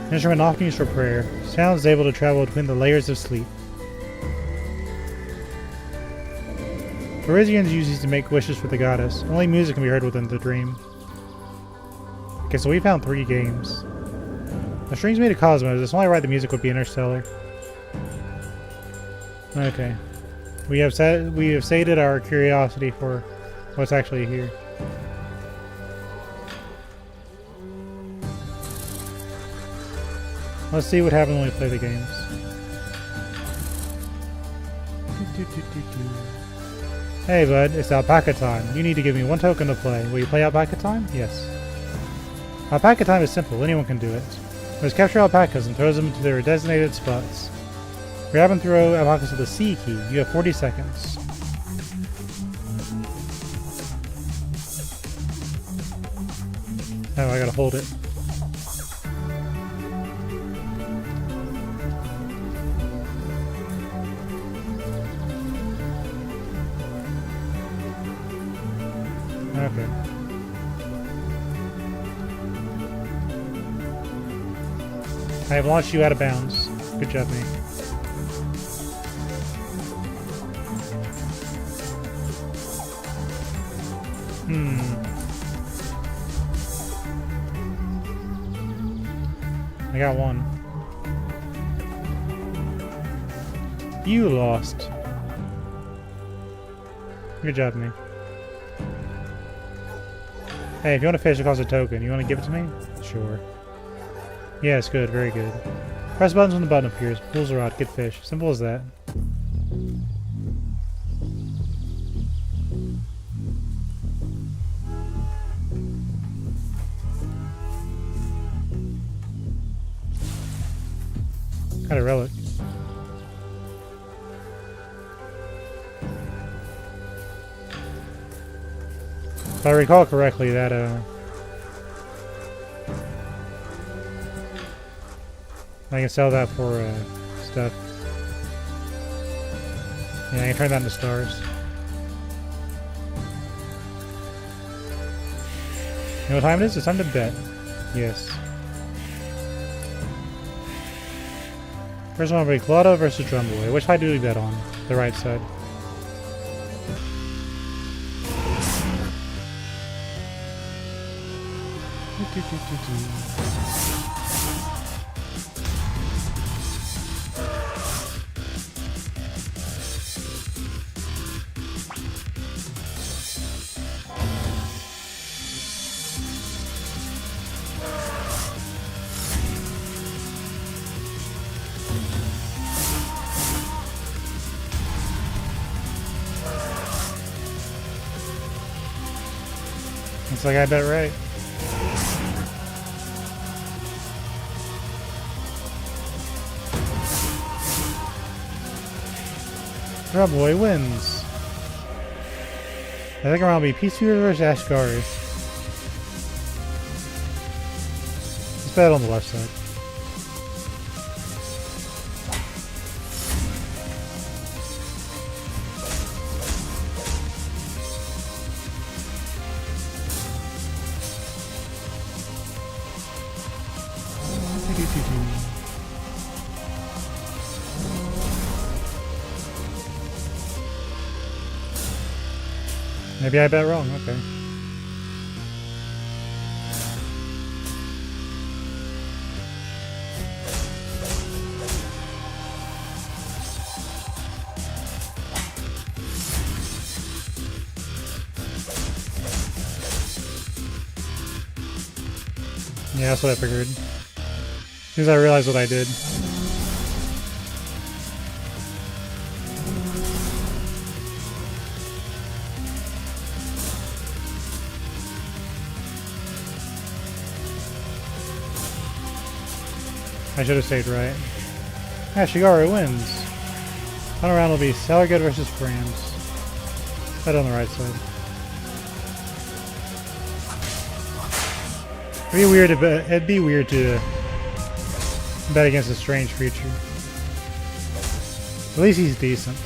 An instrument often used for prayer, sound is able to travel between the layers of sleep. Parisians use these to make wishes for the goddess. Only music can be heard within the dream. Okay, so we found 3 games. The strings made of cosmos. It's only right the music would be interstellar. Okay. We have sated our curiosity for what's actually here. Let's see what happens when we play the games. Hey bud, it's alpaca time. You need to give me 1 token to play. Will you play alpaca time? Yes. Alpaca time is simple, anyone can do it. Let's capture alpacas and throw them into their designated spots. Grab and throw alpacas with the C key. You have 40 seconds. Oh, I gotta hold it. Okay. I have launched you out of bounds. Good job, mate. I got 1. You lost. Good job, mate. Hey, if you want to fish, it costs a token. You want to give it to me? Sure. Yes, good. Very good. Press buttons when the button appears. Pulls a rod. Get fish. Simple as that. Got a relic. If I recall correctly, that I can sell that for stuff. Yeah, I can turn that into stars. You know what time it is? It's time to bet. Yes. First one will be Cloudbot versus Drumboy. Which side do we bet on? The right side. Looks like I bet right. Drumboy wins. I think around will be Peacefeeder versus Ashgari. Let's bet on the left side. Maybe I bet wrong, okay. Yeah, that's what I figured. As soon as I realized what I did. I should have stayed right. Yeah, Shigaru wins. Final round will be Salargate versus Franz. Right on the right side. It'd be weird to bet against a strange creature. At least he's decent.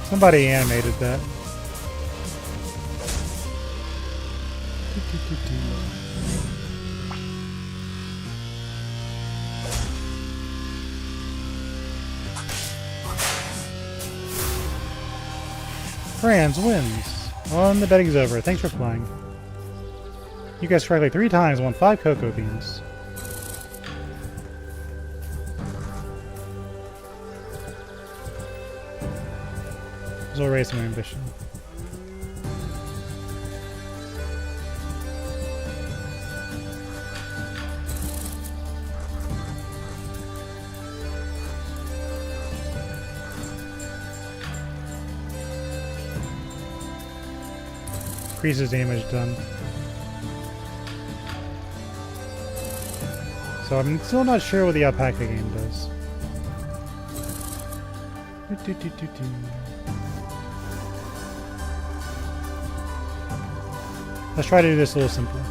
Somebody animated that. Franz wins. Well, and the betting's over. Thanks for playing. You guys correctly 3 times and won 5 cocoa beans. This will raise some ambition. Increases damage done. So I'm still not sure what the alpaca game does. Let's try to do this a little simpler.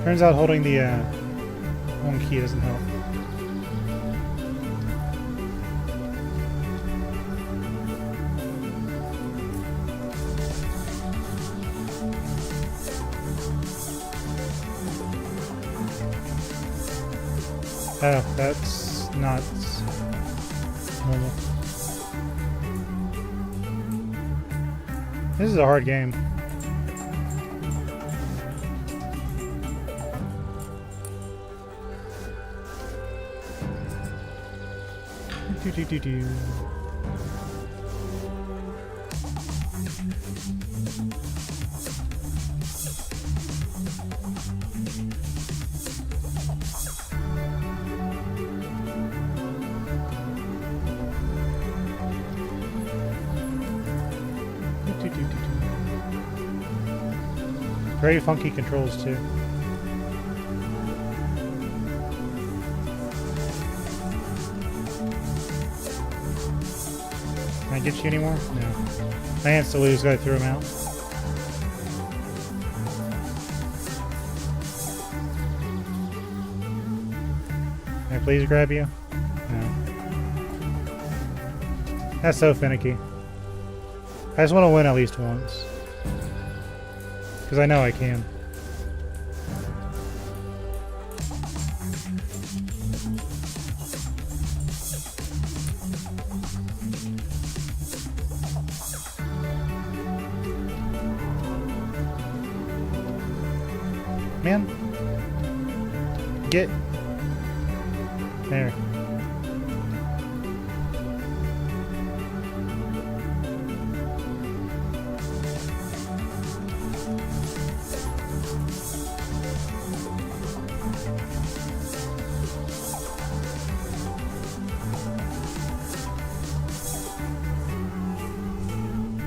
Turns out holding the one key doesn't help. Oh, that's not normal. This is a hard game. Do. Very funky controls too. Can I get you anymore? No. My hands to lose, I threw him out. Can I please grab you? No. That's so finicky. I just want to win at least once. Because I know I can. Man. Get. There.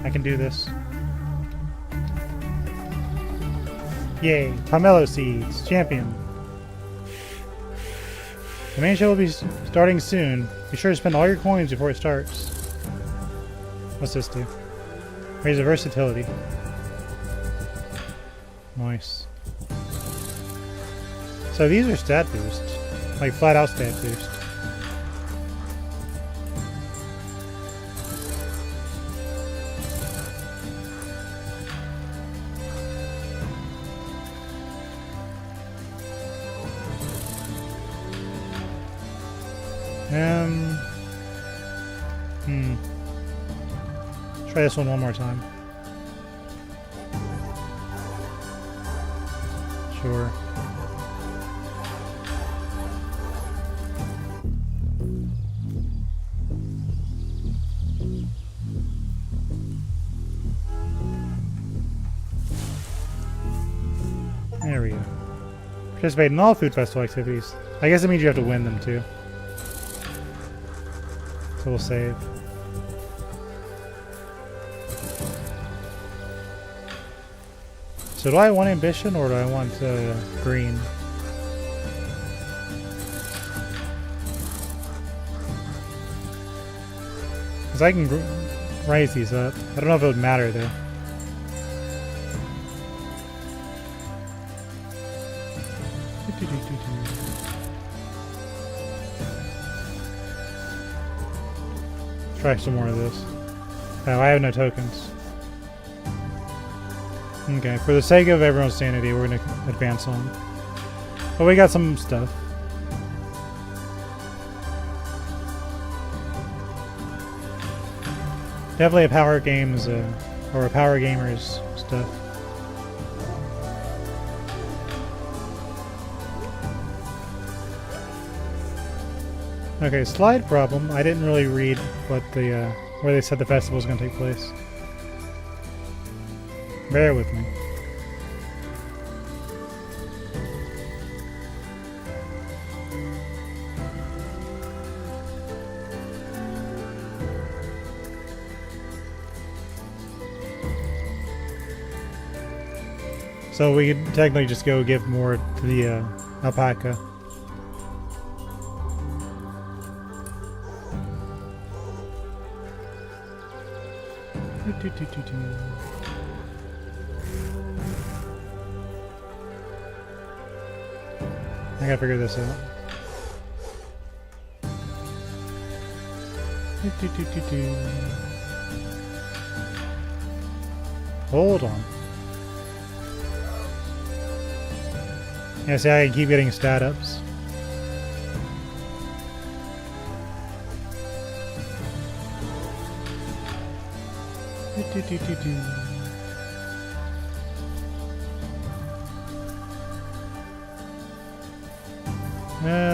I can do this. Yay, pomelo seeds, champion. The main show will be starting soon. Be sure to spend all your coins before it starts. What's this do? Raise the versatility. Nice. So these are stat boosts. Like flat out stat boost. Try this one more time. Sure. There we go. Participate in all food festival activities. I guess it means you have to win them too. So we'll save. So do I want ambition or do I want green? Because I can raise these up. I don't know if it would matter though. Try some more of this. Oh, I have no tokens. Okay, for the sake of everyone's sanity, we're going to advance on. But we got some stuff. Definitely a power games, or a power gamers stuff. Okay, slide problem. I didn't really read what the, where they said the festival was going to take place. Bear with me. So we could technically just go give more to the alpaca. I gotta figure this out. Hold on. Yeah, see, I can keep getting stat ups.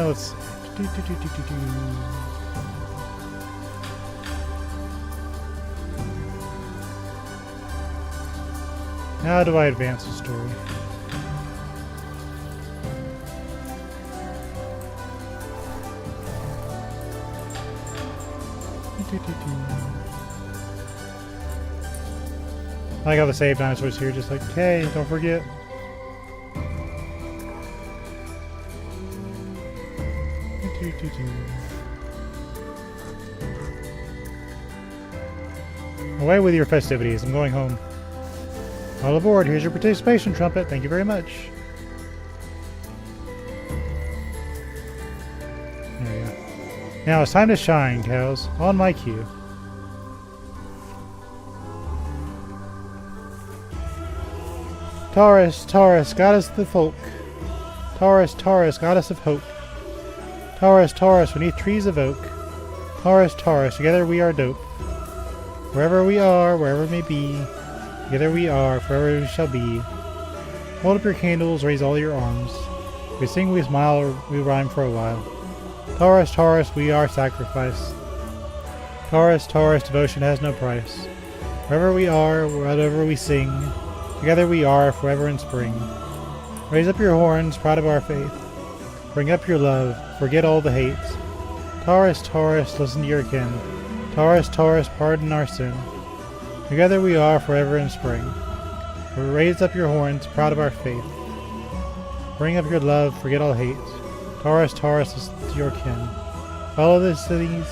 Let's see. How do I advance the story? I like how the save dinosaurs here, just like, hey, don't forget. Away with your festivities, I'm going home. All aboard, here's your participation trumpet, thank you very much. There we go. Now it's time to shine, cows, on my cue. Taurus, Taurus, goddess of the folk. Taurus, Taurus, goddess of hope. Taurus, Taurus, beneath trees of oak. Taurus, Taurus, together we are dope. Wherever we are, wherever it may be, together we are, forever we shall be. Hold up your candles, raise all your arms. We sing, we smile, we rhyme for a while. Taurus, Taurus, we are sacrifice. Taurus, Taurus, devotion has no price. Wherever we are, whatever we sing, together we are, forever in spring. Raise up your horns, proud of our faith. Bring up your love, forget all the hate. Taurus, Taurus, listen to your kin. Taurus, Taurus, pardon our sin. Together we are, forever in spring. Raise up your horns, proud of our faith. Bring up your love, forget all hate. Taurus, Taurus, listen to your kin. Follow the cities,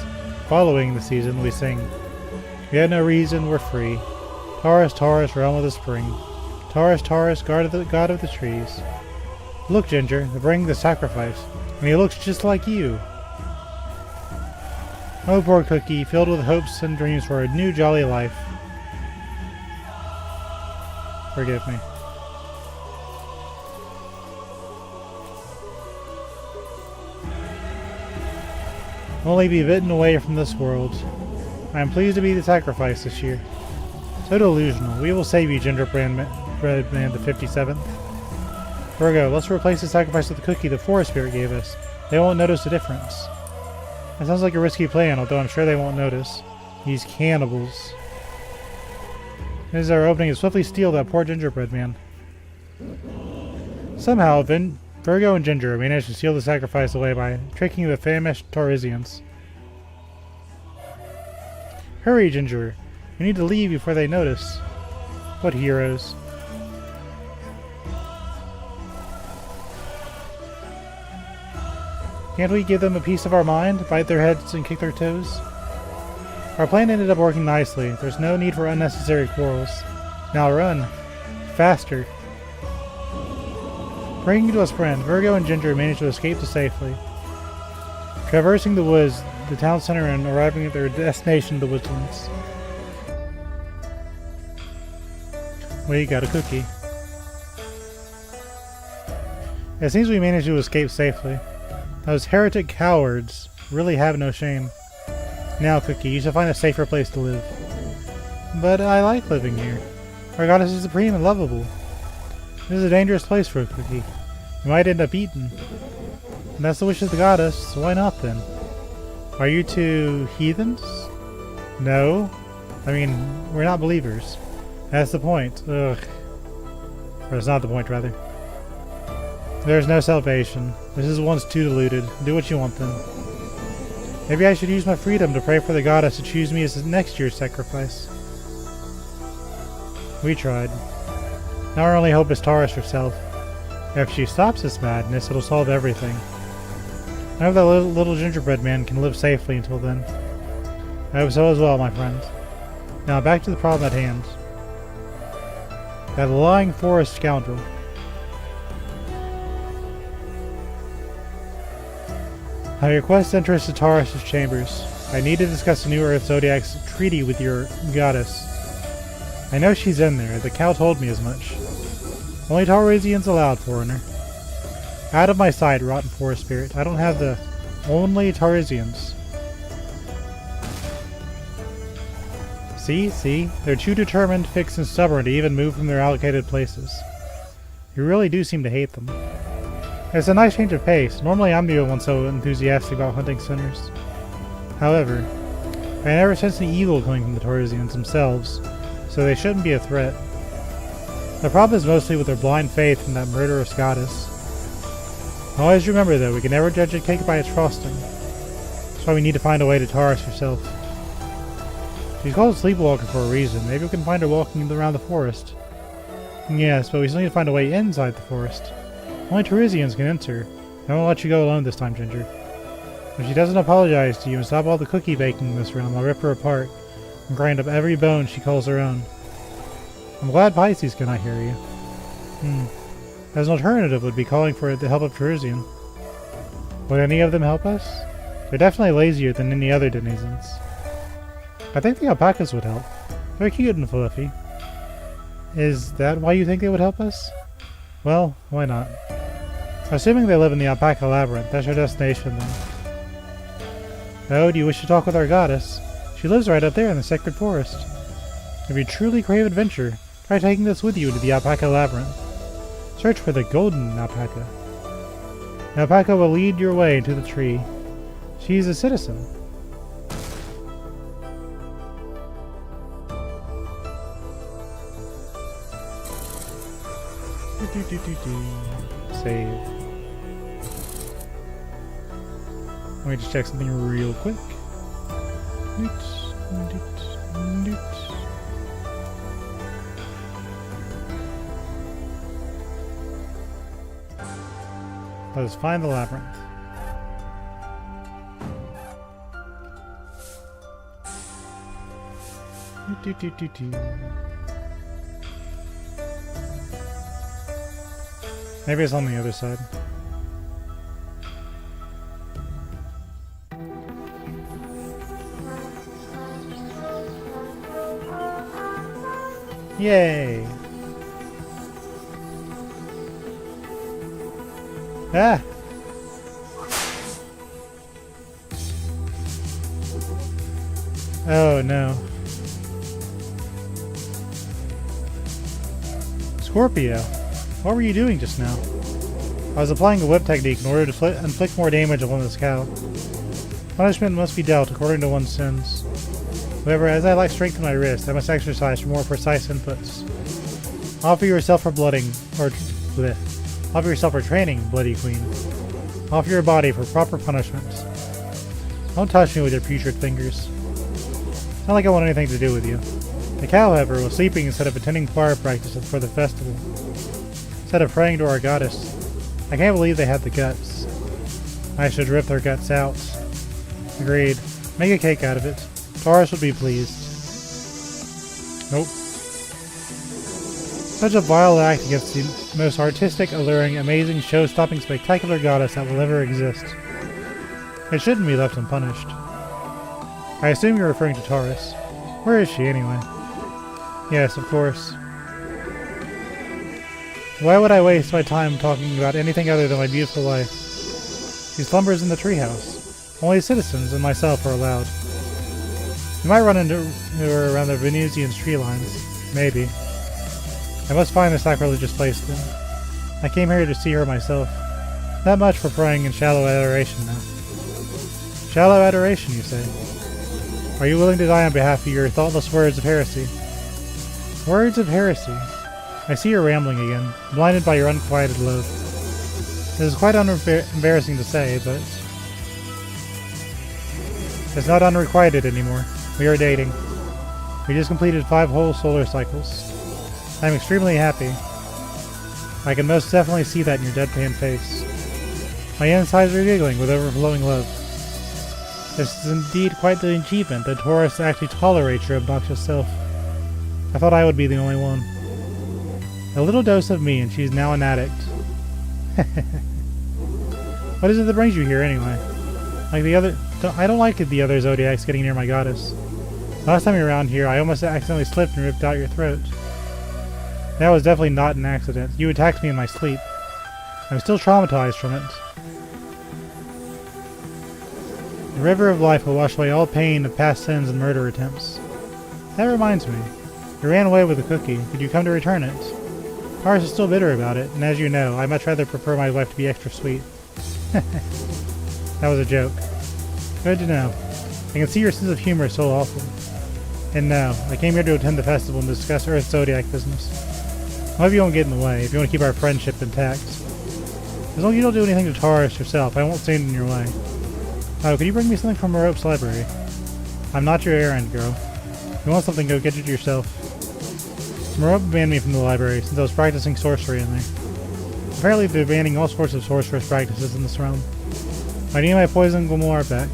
following the season, we sing. We had no reason, we're free. Taurus, Taurus, realm of the spring. Taurus, Taurus, god of the trees. Look, Ginger, they're bringing the sacrifice, and he looks just like you. Oh, poor Cookie, filled with hopes and dreams for a new jolly life. Forgive me. Only be bitten away from this world. I am pleased to be the sacrifice this year. So delusional. We will save you, Gingerbread Man the 57th. Virgo, let's replace the sacrifice with the cookie the forest spirit gave us. They won't notice the difference. That sounds like a risky plan, although I'm sure they won't notice. These cannibals. This is our opening to swiftly steal that poor gingerbread man. Somehow, Virgo and Ginger managed to steal the sacrifice away by tricking the famished Taurisians. Hurry, Ginger. We need to leave before they notice. What heroes. Can't we give them a piece of our mind, bite their heads and kick their toes? Our plan ended up working nicely. There's no need for unnecessary quarrels. Now run. Faster. Bringing to us friend, Virgo and Ginger managed to escape safely. Traversing the woods, the town center, and arriving at their destination, the woodlands. We got a cookie. It seems we managed to escape safely. Those heretic cowards really have no shame. Now, Cookie, you should find a safer place to live. But I like living here. Our goddess is supreme and lovable. This is a dangerous place for a Cookie. You might end up eaten. And that's the wish of the goddess, so why not then? Are you two heathens? No. I mean, we're not believers. That's the point. Ugh. Or it's not the point, rather. There's no salvation. This is once too deluded. Do what you want then. Maybe I should use my freedom to pray for the goddess to choose me as next year's sacrifice. We tried. Now our only hope is Taurus herself. If she stops this madness, it'll solve everything. I hope that little gingerbread man can live safely until then. I hope so as well, my friends. Now back to the problem at hand. That lying forest scoundrel. I request entrance to Taurus' chambers. I need to discuss the new Earth Zodiac's treaty with your goddess. I know she's in there. The cow told me as much. Only Taurisians allowed, foreigner. Out of my sight, rotten forest spirit. I don't have the only Taurisians. See? They're too determined, fixed, and stubborn to even move from their allocated places. You really do seem to hate them. It's a nice change of pace. Normally I'm the one so enthusiastic about hunting sinners. However, I never sense any evil coming from the Taurisians themselves, so they shouldn't be a threat. The problem is mostly with their blind faith in that murderous goddess. Always remember though, we can never judge a cake by its frosting. That's why we need to find a way to Taurus herself. She's called sleepwalking for a reason. Maybe we can find her walking around the forest. Yes, but we still need to find a way inside the forest. Only Taurisians can enter. I won't let you go alone this time, Ginger. If she doesn't apologize to you and stop all the cookie baking in this realm, I'll rip her apart and grind up every bone she calls her own. I'm glad Pisces cannot hear you. As an alternative would be calling for the help of Taurisian. Would any of them help us? They're definitely lazier than any other denizens. I think the alpacas would help. They're cute and fluffy. Is that why you think they would help us? Well, why not? Assuming they live in the alpaca labyrinth, that's our destination then. Oh, do you wish to talk with our goddess? She lives right up there in the sacred forest. If you truly crave adventure, try taking this with you into the alpaca labyrinth. Search for the golden alpaca. The alpaca will lead your way to the tree. She's a citizen. Save. Let me just check something real quick. Let us find the labyrinth. Maybe it's on the other side. Yay! Ah! Oh no. Scorpio, what were you doing just now? I was applying a whip technique in order to inflict more damage upon this cow. Punishment must be dealt according to one's sins. However, as I lack strength in my wrist, I must exercise for more precise inputs. Offer yourself for blooding, or bleh. Offer yourself for training, Bloody Queen. Offer your body for proper punishment. Don't touch me with your putrid fingers. It's not like I want anything to do with you. The cow, however, was sleeping instead of attending choir practice for the festival. Instead of praying to our goddess. I can't believe they had the guts. I should rip their guts out. Agreed. Make a cake out of it. Taurus would be pleased. Nope. Such a vile act against the most artistic, alluring, amazing, show-stopping, spectacular goddess that will ever exist. It shouldn't be left unpunished. I assume you're referring to Taurus. Where is she, anyway? Yes, of course. Why would I waste my time talking about anything other than my beautiful life? She slumbers in the treehouse. Only citizens and myself are allowed. You might run into her around the Venusian's tree lines. Maybe. I must find the sacrilegious place then. I came here to see her myself. That much for praying in shallow adoration now. Shallow adoration, you say? Are you willing to die on behalf of your thoughtless words of heresy? Words of heresy. I see you're rambling again, blinded by your unquieted love. This is quite embarrassing to say, but it's not unrequited anymore. We are dating. We just completed 5 whole solar cycles. I'm extremely happy. I can most definitely see that in your deadpan face. My insides are giggling with overflowing love. This is indeed quite the achievement that Taurus actually tolerates your obnoxious self. I thought I would be the only one. A little dose of me and she's now an addict. What is it that brings you here anyway? I don't like the other Zodiacs getting near my goddess. Last time you were around here, I almost accidentally slipped and ripped out your throat. That was definitely not an accident. You attacked me in my sleep. I'm still traumatized from it. The river of life will wash away all pain of past sins and murder attempts. That reminds me. You ran away with the cookie. Could you come to return it? Taurus is still bitter about it, and as you know, I much rather prefer my wife to be extra sweet. That was a joke. Good to know. I can see your sense of humor is so awful. And now, I came here to attend the festival and discuss Earth Zodiac business. I hope you won't get in the way, if you want to keep our friendship intact. As long as you don't do anything to Taurus yourself, I won't stand in your way. Oh, could you bring me something from Marope's library? I'm not your errand girl. If you want something, go get it yourself. Marope banned me from the library since I was practicing sorcery in there. Apparently they're banning all sorts of sorceress practices in this realm. I need my poison grimoire back.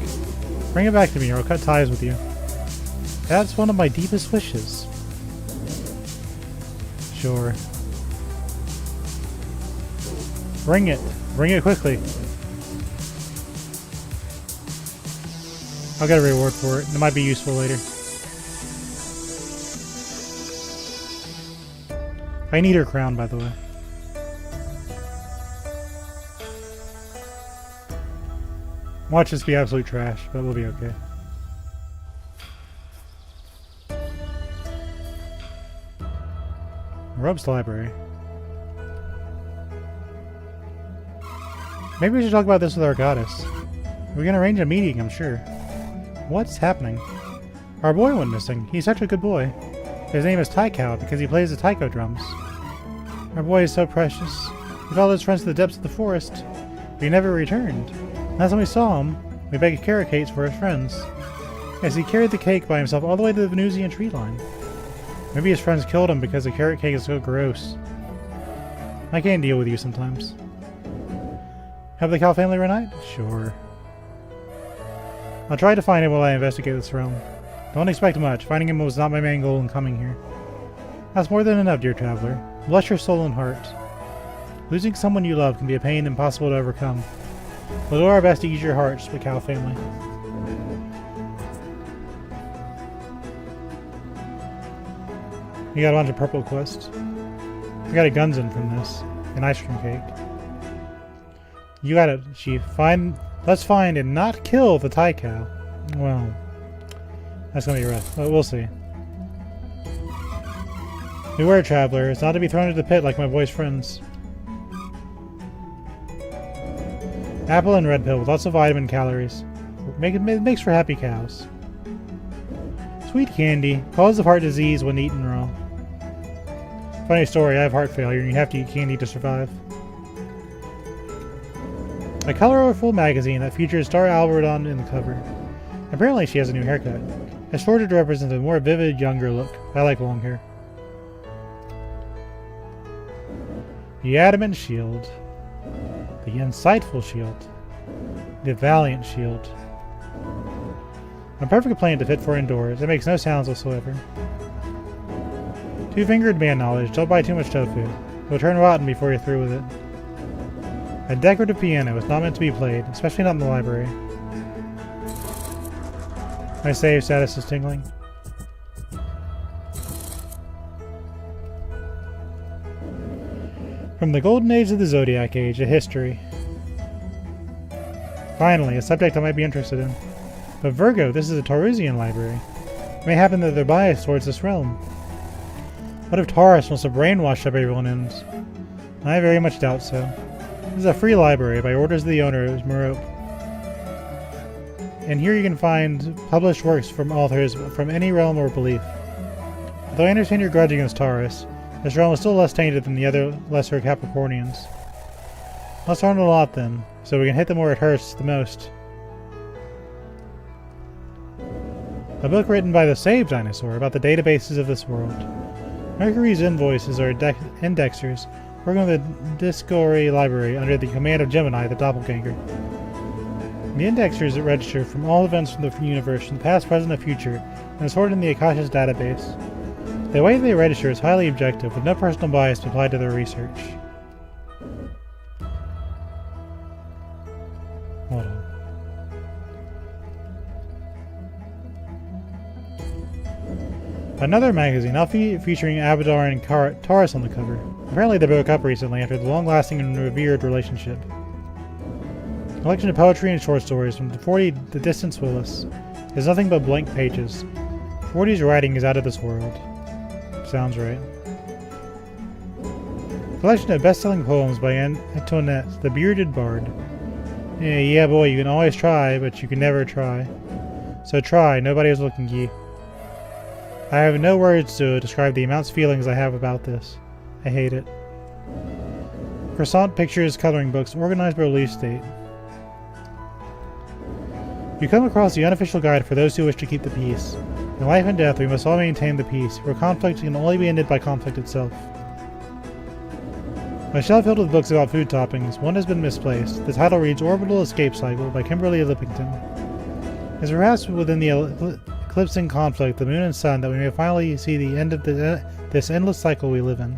Bring it back to me or I'll cut ties with you. That's one of my deepest wishes. Sure. Bring it. Bring it quickly. I'll get a reward for it. It might be useful later. I need her crown, by the way. Watch this be absolute trash, but we'll be okay. Rope's library. Maybe we should talk about this with our goddess. We're gonna arrange a meeting, I'm sure. What's happening? Our boy went missing. He's such a good boy. His name is Taiko because he plays the taiko drums. Our boy is so precious. He followed his friends to the depths of the forest, but he never returned. Last time we saw him, we baked carrot cakes for his friends. Yes, he carried the cake by himself all the way to the Venusian tree line. Maybe his friends killed him because the carrot cake is so gross. I can't deal with you sometimes. Have the Cal family reunite? Sure. I'll try to find him while I investigate this realm. Don't expect much. Finding him was not my main goal in coming here. That's more than enough, dear traveler. Bless your soul and heart. Losing someone you love can be a pain impossible to overcome. We'll do our best to ease your hearts, the Cow family. You got a bunch of purple quests. We got a Gunzen from this. An ice cream cake. You got it, Chief. Let's find and not kill the Thai cow. Well, that's gonna be rough. But we'll see. Beware, traveler. It's not to be thrown into the pit like my boy's friends. Apple and red pill with lots of vitamin calories. It makes for happy cows. Sweet candy. Causes of heart disease when eaten raw. Funny story, I have heart failure and you have to eat candy to survive. A colorful magazine that features Star Alberton in the cover. Apparently she has a new haircut. It's sorted to represent a more vivid, younger look. I like long hair. The Adamant Shield. The Insightful Shield. The Valiant Shield. A perfect plan to fit for indoors. It makes no sounds whatsoever. Two-fingered man knowledge. Don't buy too much tofu. It'll turn rotten before you're through with it. A decorative piano is not meant to be played, especially not in the library. My save status is tingling. From the Golden Age to the Zodiac Age, a history. Finally, a subject I might be interested in. But Virgo, this is a Taurusian library. It may happen that they're biased towards this realm. What if Taurus wants to brainwash everyone in? I very much doubt so. This is a free library by orders of the owner, Merope. And here you can find published works from authors from any realm or belief. Though I understand your grudge against Taurus, this realm is still less tainted than the other lesser Capricornians. Let's learn a lot then, so we can hit them where it hurts the most. A book written by the Save Dinosaur about the databases of this world. Mercury's invoices are indexers working with the Discovery Library under the command of Gemini, the doppelganger. The indexers register from all events from the universe, from the past, present, and future, and are sorted in the Akasha's database. The way they register is highly objective, with no personal bias applied to their research. Hold on. Another magazine, now featuring Abadar and Taurus on the cover. Apparently they broke up recently after the long-lasting and revered relationship. A collection of poetry and short stories from The Distance Willis. There's nothing but blank pages. 40's writing is out of this world. Sounds right. A collection of best-selling poems by Antoinette, the Bearded Bard. Yeah, boy, you can always try, but you can never try. So try, nobody is looking at you. I have no words to describe the immense feelings I have about this. I hate it. Croissant Pictures coloring books organized by release date. You come across the unofficial guide for those who wish to keep the peace. In life and death, we must all maintain the peace, where conflict can only be ended by conflict itself. My shelf filled with books about food toppings, one has been misplaced. The title reads Orbital Escape Cycle by Kimberly Lippington. It's perhaps within the eclipsing conflict, the moon and sun, that we may finally see the end of this endless cycle we live in.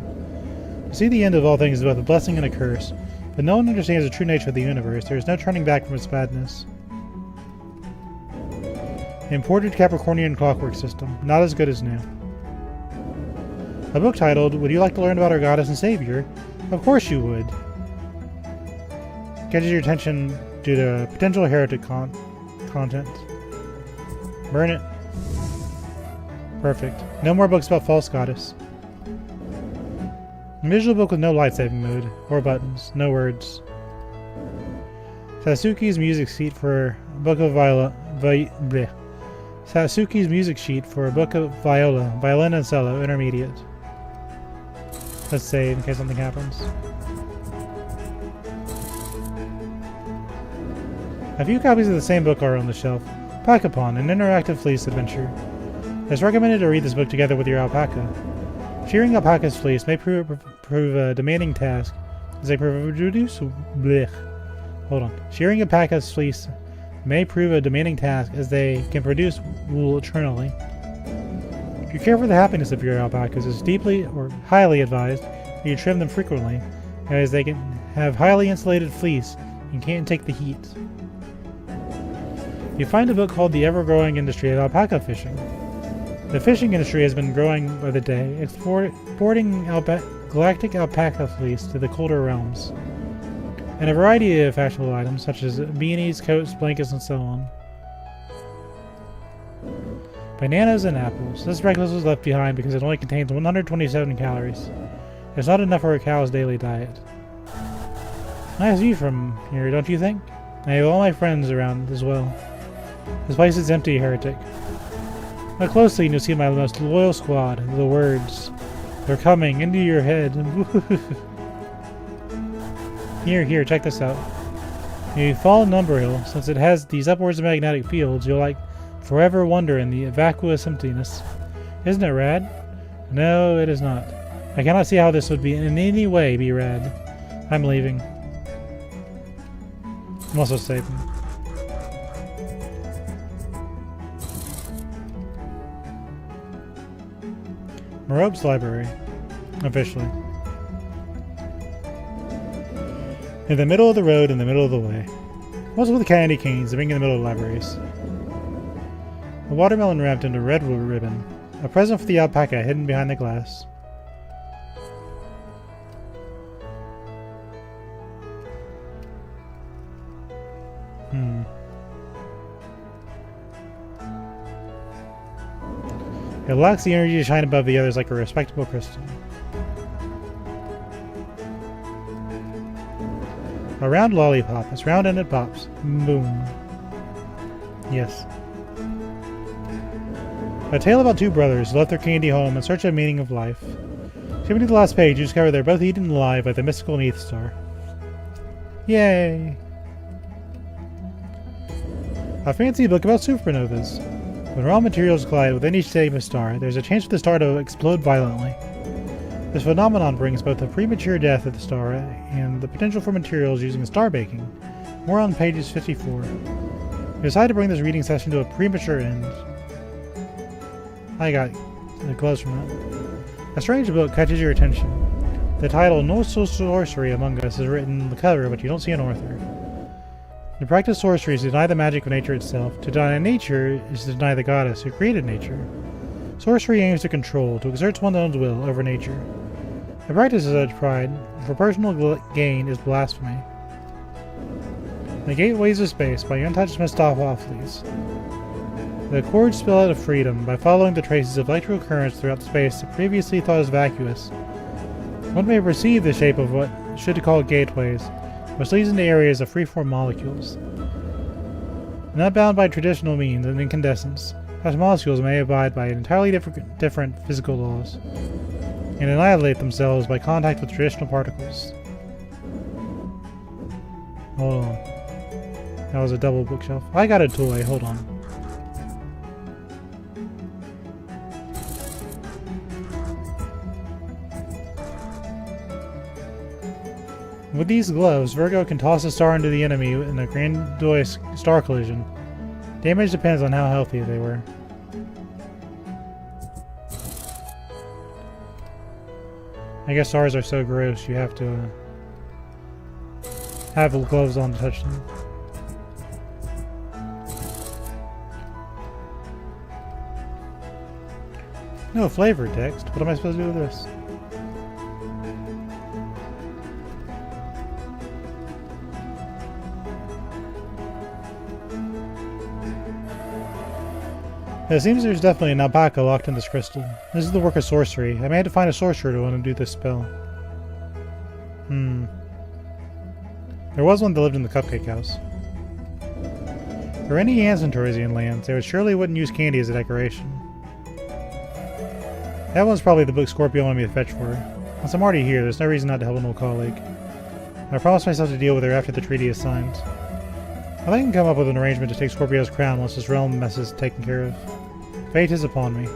To see the end of all things is both a blessing and a curse, but no one understands the true nature of the universe. There is no turning back from its madness. Imported Capricornian clockwork system, not as good as new. A book titled, Would You Like to Learn About Our Goddess and Savior? Of course you would. Catches your attention due to potential heretic content. Burn it. Perfect. No more books about false goddess. A visual book with no lightsaving mode, or buttons, no words. Sasuke's music sheet for a book of Sasuke's music sheet for a book of viola, violin and cello, intermediate. Let's save in case something happens. A few copies of the same book are on the shelf. Pakapon, an interactive fleece adventure. It's recommended to read this book together with your alpaca. Shearing alpaca's fleece may prove a demanding task, as they produce Shearing alpaca's fleece may prove a demanding task, as they can produce wool eternally. If you care for the happiness of your alpacas, it's deeply or highly advised that you trim them frequently, as they can have highly insulated fleece and can't take the heat. You find a book called The Ever-Growing Industry of Alpaca Fishing. The fishing industry has been growing by the day, exporting galactic alpaca fleece to the colder realms, and a variety of fashionable items such as beanies, coats, blankets, and so on. Bananas and apples. This breakfast was left behind because it only contains 127 calories. It's not enough for a cow's daily diet. Nice view from here, don't you think? I have all my friends around as well. This place is empty, heretic. Look closely and you'll see my most loyal squad. The words. They're coming into your head. Here, check this out. If you fall Numberhill, since it has these upwards magnetic fields, you'll forever wander in the vacuous emptiness. Isn't it rad? No, it is not. I cannot see how this would be in any way be rad. I'm leaving. I'm also saving. Merope's library. Officially. In the middle of the road, in the middle of the way. What's with the candy canes being in the middle of libraries? A watermelon wrapped into red ribbon. A present for the alpaca hidden behind the glass. It lacks the energy to shine above the others like a respectable crystal. A round lollipop. It's round and it pops. Boom. Yes. A tale about two brothers who left their candy home in search of meaning of life. Skipping to the last page, you discover they're both eaten alive by the mystical Neath Star. Yay! A fancy book about supernovas. When raw materials collide with any shape of star, there's a chance for the star to explode violently. This phenomenon brings both the premature death of the star and the potential for materials using star baking. More on pages 54. We decided to bring this reading session to a premature end. I got the gloves from that. A strange book catches your attention. The title, No Sorcery Among Us, is written on the cover, but you don't see an author. To practice sorcery is to deny the magic of nature itself. To deny nature is to deny the goddess who created nature. Sorcery aims to control, to exert one's own will over nature. The practice of such pride, for personal gain, is blasphemy. The gateways of space by untouched Mistopheles. The accords spell out of freedom by following the traces of electrical currents throughout space that previously thought as vacuous. One may perceive the shape of what should be called gateways, which leads into areas of free-form molecules. Not bound by traditional means and incandescence, such molecules may abide by entirely different physical laws, and annihilate themselves by contact with traditional particles. Hold on. That was a double bookshelf. I got a toy, hold on. With these gloves, Virgo can toss a star into the enemy in a grandiose star collision. Damage depends on how healthy they were. I guess stars are so gross you have to have gloves on to touch them. No flavor text. What am I supposed to do with this? It seems there's definitely an alpaca locked in this crystal. This is the work of sorcery. I may have to find a sorcerer to want to do this spell. There was one that lived in the Cupcake House. If there were any ants in Taurosian lands, they surely wouldn't use candy as a decoration. That one's probably the book Scorpio wanted me to fetch for her. Once I'm already here, there's no reason not to help an old colleague. I promised myself to deal with her after the treaty is signed. I think I can come up with an arrangement to take Scorpio's crown once this realm mess is taken care of. Fate is upon me.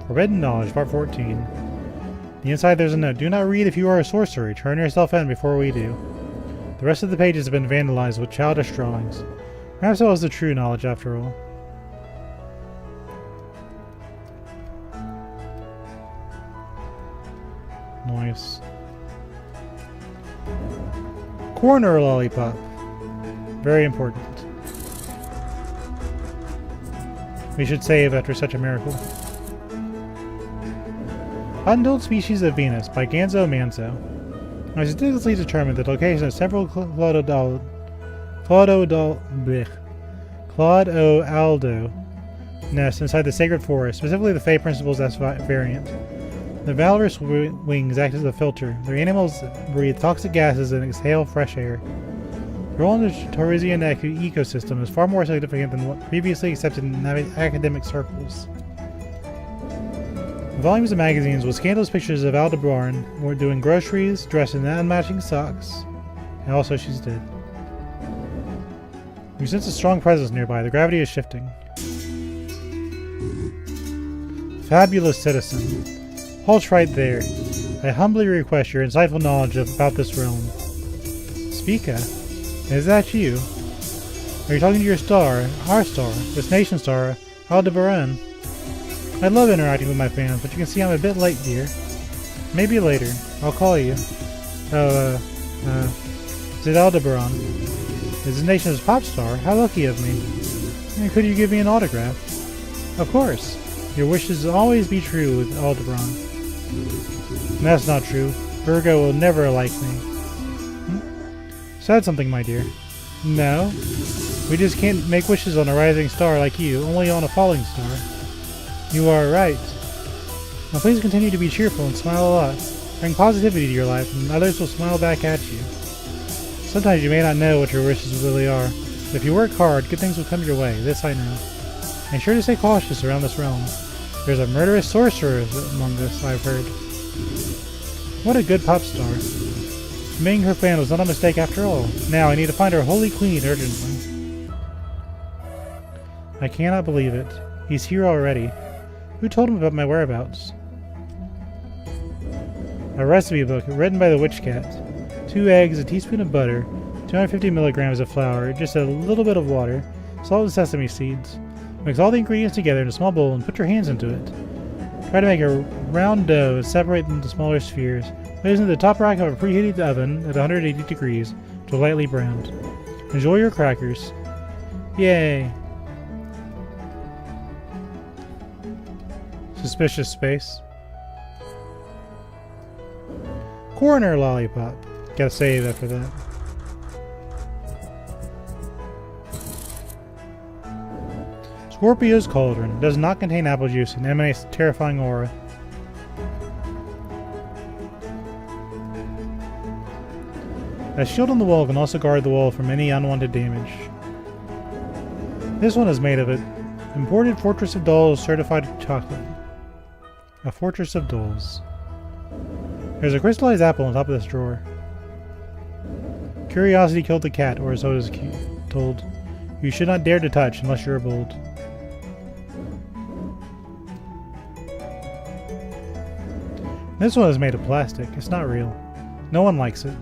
Forbidden Knowledge, Part 14. The inside there's a note. Do not read if you are a sorcerer. Turn yourself in before we do. The rest of the pages have been vandalized with childish drawings. Perhaps that was the true knowledge after all. Noise. Venus. Corner lollipop. Very important. We should save after such a miracle. Untold Species of Venus by Ganzo Manzo. I statistically determined the location of several Claudoaldo nests inside the sacred forest, specifically the Fey Principles S variant. The valorous wings act as a filter. Their animals breathe toxic gases and exhale fresh air. The role in the Taurusian ecosystem is far more significant than what previously accepted in academic circles. Volumes of magazines with scandalous pictures of Aldebaran were doing groceries, dressed in unmatching socks. And also, she's dead. You sense a strong presence nearby. The gravity is shifting. Fabulous citizen. Halt right there. I humbly request your insightful knowledge about this realm. Speaka, is that you? Are you talking to your star, our star, this nation star, Aldebaran? I love interacting with my fans, but you can see I'm a bit late, dear. Maybe later. I'll call you. Is it Aldebaran? Is the nation's pop star? How lucky of me. And could you give me an autograph? Of course. Your wishes will always be true with Aldebaran. That's not true. Virgo will never like me. Said something, my dear. No. We just can't make wishes on a rising star like you, only on a falling star. You are right. Now please continue to be cheerful and smile a lot. Bring positivity to your life, and others will smile back at you. Sometimes you may not know what your wishes really are, but if you work hard, good things will come your way. This I know. Be sure to stay cautious around this realm. There's a murderous sorcerer among us, I've heard. What a good pop star. Being her fan was not a mistake after all. Now I need to find our holy queen urgently. I cannot believe it. He's here already. Who told him about my whereabouts? A recipe book written by the witch cat. 2 eggs, a teaspoon of butter, 250 milligrams of flour, just a little bit of water, salt and sesame seeds. Mix all the ingredients together in a small bowl and put your hands into it. Try to make a round dough and separate them into smaller spheres. Place into the top rack of a preheated oven at 180 degrees to lightly browned. Enjoy your crackers. Yay! Suspicious space. Corner lollipop. Gotta save after that. Scorpio's cauldron does not contain apple juice and emanates a terrifying aura. A shield on the wall can also guard the wall from any unwanted damage. This one is made of it. Imported Fortress of Dolls certified chocolate. A Fortress of Dolls. There's a crystallized apple on top of this drawer. Curiosity killed the cat, or so it is told. You should not dare to touch unless you're bold. This one is made of plastic. It's not real. No one likes it.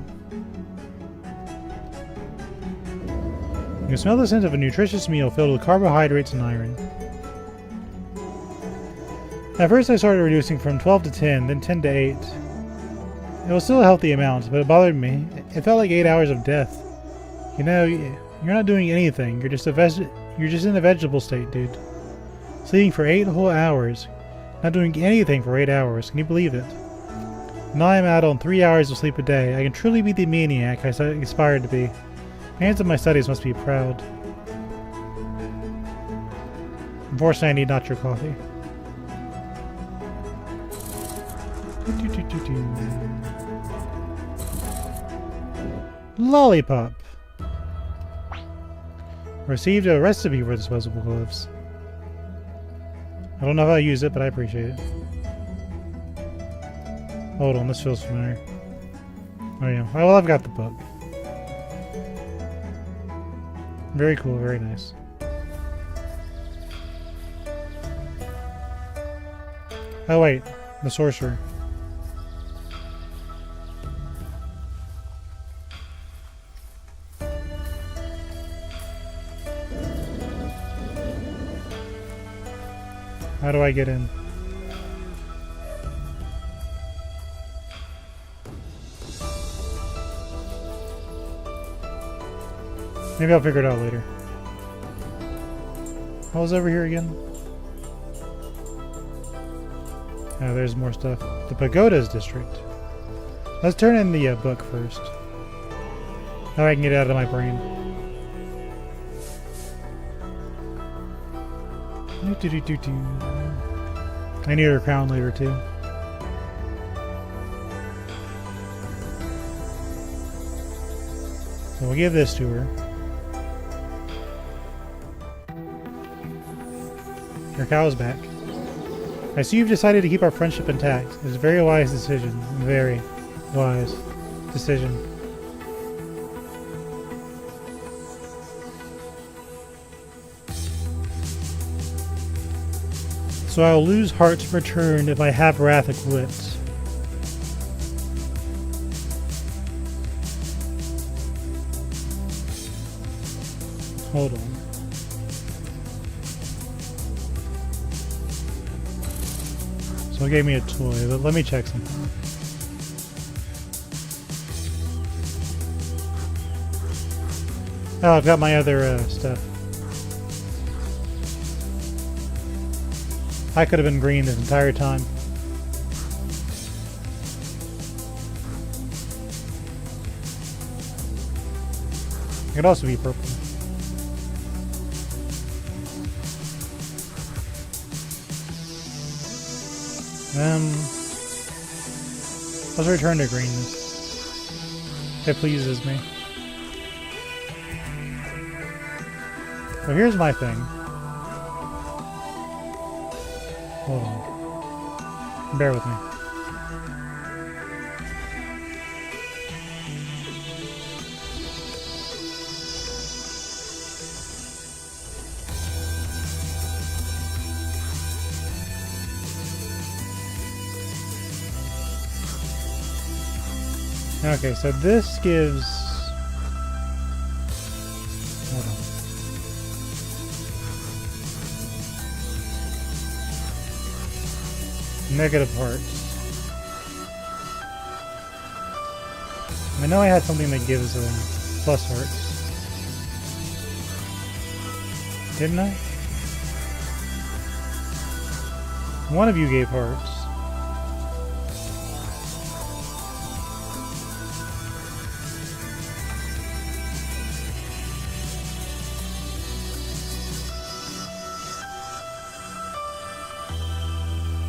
You can smell the scent of a nutritious meal filled with carbohydrates and iron. At first I started reducing from 12 to 10, then 10 to 8. It was still a healthy amount, but it bothered me. It felt like 8 hours of death. You know, you're not doing anything. You're just in a vegetable state, dude. Sleeping for 8 whole hours. Not doing anything for 8 hours. Can you believe it? Now I'm out on 3 hours of sleep a day. I can truly be the maniac I aspired to be. Fans of my studies must be proud. Unfortunately, I need not your coffee. Lollipop. Received a recipe for disposable gloves. I don't know how I use it, but I appreciate it. Hold on, this feels familiar. Oh yeah, well I've got the book. Very cool, very nice. Oh wait, the sorcerer. How do I get in? Maybe I'll figure it out later. What was over here again? Oh, there's more stuff. The Pagodas District. Let's turn in the book first. Now I can get it out of my brain. I need her crown later too. So we'll give this to her. Your cow's back. I see you've decided to keep our friendship intact. It's a very wise decision. Very wise decision. So I'll lose hearts returned if I have wrathic wits. Hold on. So it gave me a toy, but let me check something. Oh, I've got my other stuff. I could have been green this entire time. It could also be purple. Let's return to greenness. It pleases me. So here's my thing. Hold on. Bear with me. Okay, so this gives... Hold on. Negative hearts. I know I had something that gives plus hearts. Didn't I? One of you gave hearts.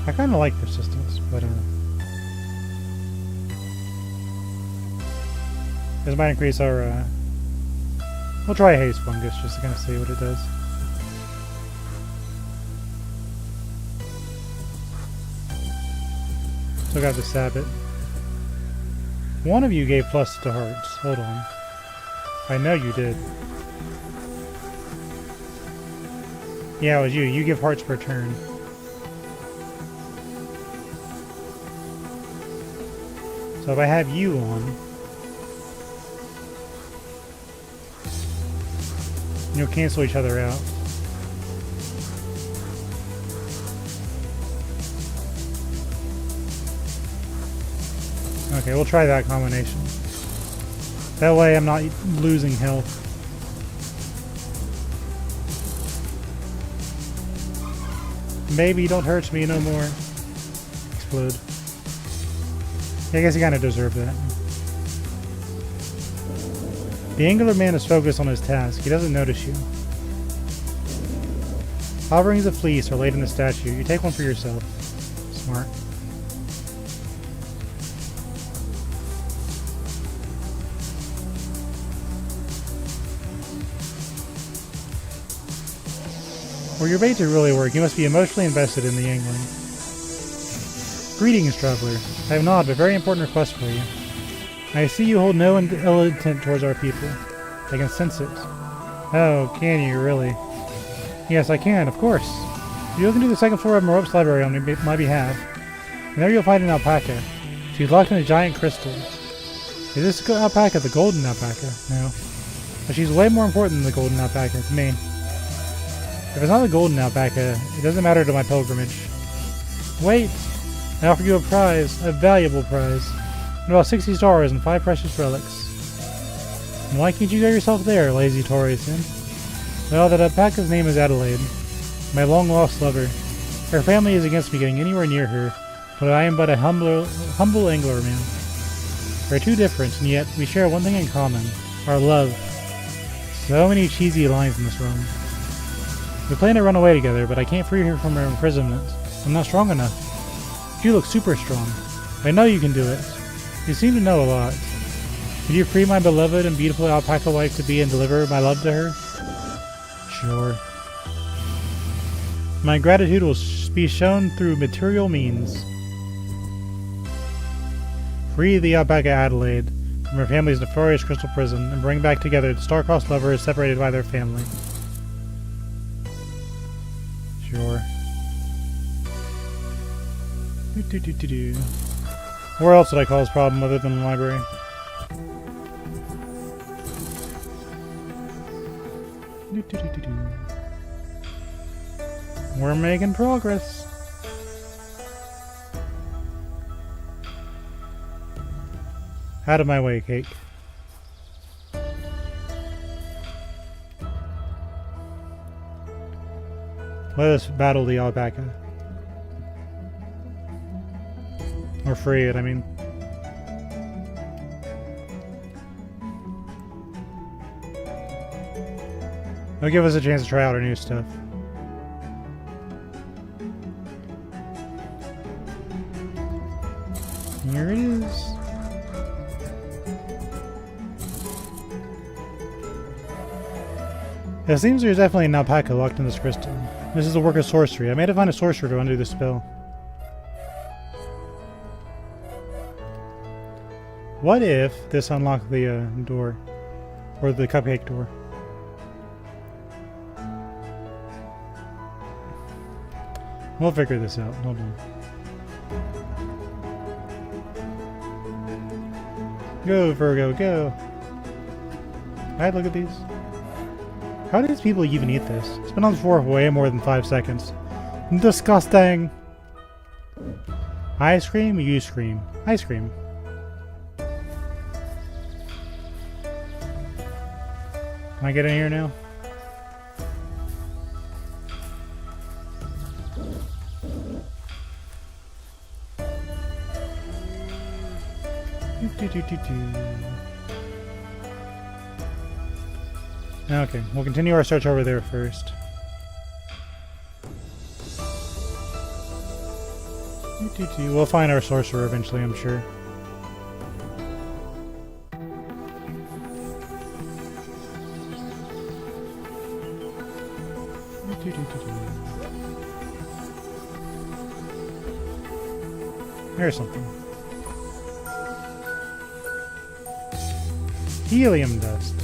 I kind of like persistence, but this might increase our, we'll try haze fungus just to kind of see what it does. Still got the sabbat. One of you gave plus to hearts. Hold on. I know you did. Yeah, it was you. You give hearts per turn. So if I have you on, you'll cancel each other out. Okay, we'll try that combination. That way I'm not losing health. Baby, don't hurt me no more. Explode. I guess he kind of deserved that. The angular man is focused on his task. He doesn't notice you. Offerings of fleece are laid in the statue. You take one for yourself. Smart. For your bait to really work, you must be emotionally invested in the angling. Greetings, traveler. I have an odd but very important request for you. I see you hold no ill intent towards our people. I can sense it. Oh, can you, really? Yes, I can, of course. You look into the second floor of Marop's library on my behalf, and there you'll find an alpaca. She's locked in a giant crystal. Is this alpaca the golden alpaca? No. But she's way more important than the golden alpaca to me. If it's not the golden alpaca, it doesn't matter to my pilgrimage. Wait! I offer you a prize, a valuable prize. And about 60 stars and 5 precious relics. Why can't you go yourself there, lazy Taurus? Well, that alpaca's name is Adelaide, my long-lost lover. Her family is against me getting anywhere near her, but I am but a humble angler man. We're too different, and yet we share one thing in common, our love. So many cheesy lines in this realm. We plan to run away together, but I can't free her from her imprisonment. I'm not strong enough. You look super strong. I know you can do it. You seem to know a lot. Could you free my beloved and beautiful alpaca wife to be and deliver my love to her? Sure. My gratitude will be shown through material means. Free the alpaca Adelaide from her family's nefarious crystal prison and bring back together the star-crossed lovers separated by their family. Sure. Where else would I call this problem other than the library? We're making progress. Out of my way, cake. Let us battle the alpaca. Or free it, I mean. It'll give us a chance to try out our new stuff. Here it is. It seems there's definitely an alpaca locked in this crystal. This is a work of sorcery. I may have to find a sorcerer to undo the spell. What if this unlocked the door? Or the cupcake door? We'll figure this out. Hold on. Go, Virgo, go! Alright, look at these. How do these people even eat this? It's been on the floor for way more than 5 seconds. Disgusting! I scream, you scream. Ice cream. Can I get in here now? Okay, we'll continue our search over there first. We'll find our sorcerer eventually, I'm sure. There's something. Helium dust.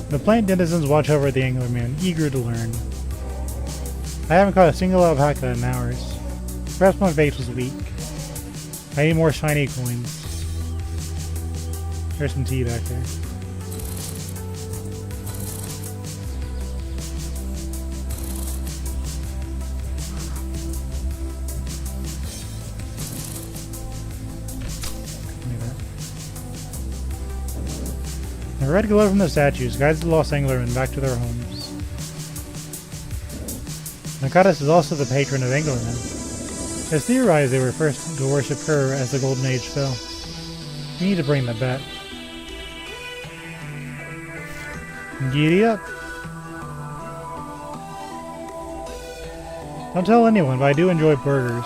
The plant denizens watch over the Anglerman, eager to learn. I haven't caught a single alpaca in hours. Perhaps my bait was weak. I need more shiny coins. There's some tea back there. The red glow from the statues guides the lost anglermen back to their homes. The goddess is also the patron of anglermen. It's theorized they were first to worship her as the Golden Age fell. We need to bring them back. Giddy up! Don't tell anyone, but I do enjoy burgers.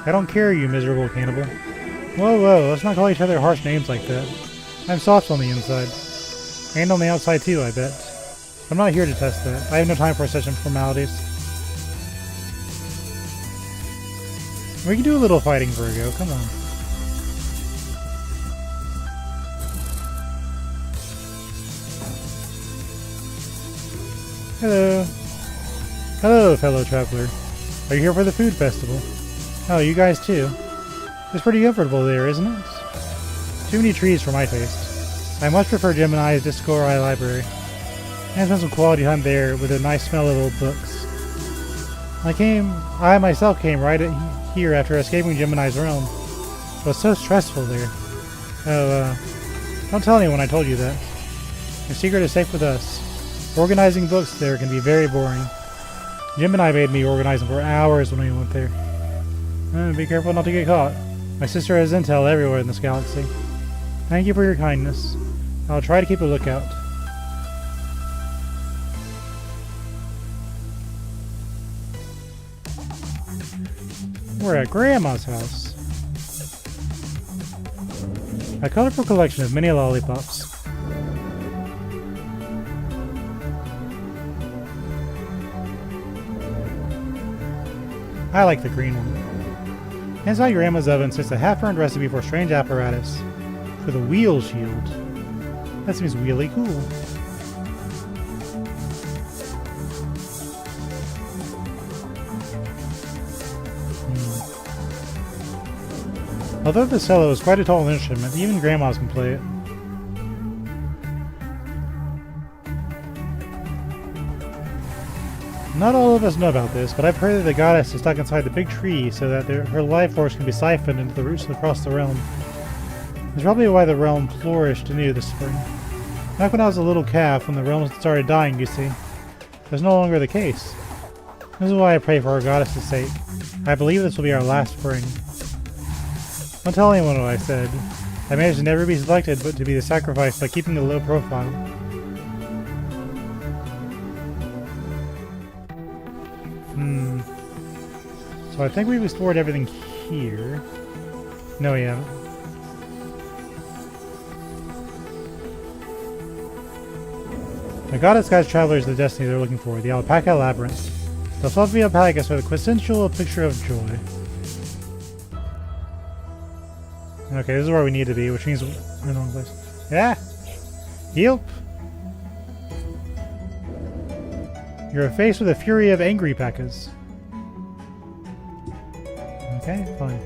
I don't care, you miserable cannibal. Whoa, whoa, let's not call each other harsh names like that. I'm soft on the inside. And on the outside too, I bet. I'm not here to test that. I have no time for such formalities. We can do a little fighting, Virgo. Come on. Hello. Hello, fellow traveler. Are you here for the food festival? Oh, you guys too. It's pretty comfortable there, isn't it? Too many trees for my taste. I much prefer Gemini's Discovery Library. And spent some quality time there with a nice smell of old books. I myself came right here after escaping Gemini's realm. It was so stressful there. Oh, don't tell anyone I told you that. Your secret is safe with us. Organizing books there can be very boring. Gemini made me organize them for hours when we went there. Be careful not to get caught. My sister has intel everywhere in this galaxy. Thank you for your kindness. I'll try to keep a lookout. We're at Grandma's house. A colorful collection of mini lollipops. I like the green one. Inside Grandma's oven sits a half-earned recipe for a strange apparatus. For the wheel shield. That seems really cool. Although the cello is quite a tall instrument, even grandmas can play it. Not all of us know about this, but I've heard that the goddess is stuck inside the big tree so that her life force can be siphoned into the roots across the realm. That's probably why the realm flourished anew this spring. Back when I was a little calf, when the realm started dying, you see, that's no longer the case. This is why I pray for our goddess's sake. I believe this will be our last spring. Don't tell anyone what I said. I managed to never be selected, but to be the sacrifice by keeping a low profile. So I think we've explored everything here. No, we haven't. The goddess guides travelers to the destiny they're looking for, the Alpaca Labyrinth. The fluffy alpacas are the quintessential picture of joy. Okay, this is where we need to be, which means we're in the wrong place. Yeah! Yelp! You're faced with a fury of angry pacas. Okay, fine.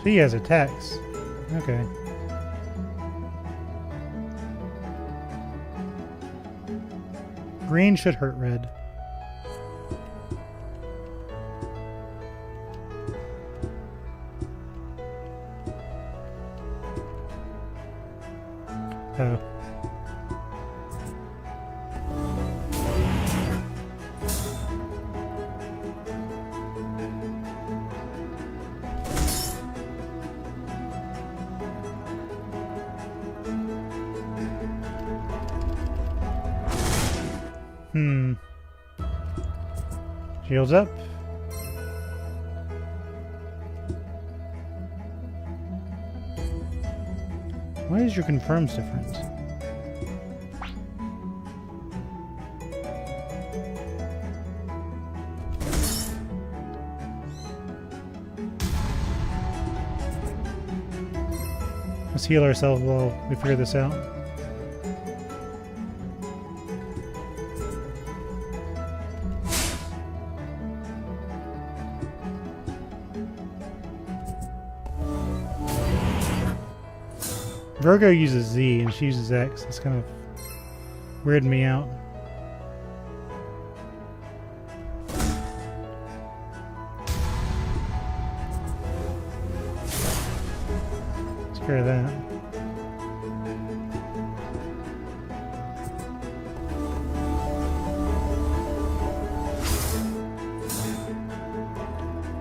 She has attacks. Okay. Green should hurt red. Oh. Shields up. Why is your confirms different? Let's heal ourselves while we figure this out. Virgo uses Z and she uses X. That's kind of weirding me out. Let's get rid of that.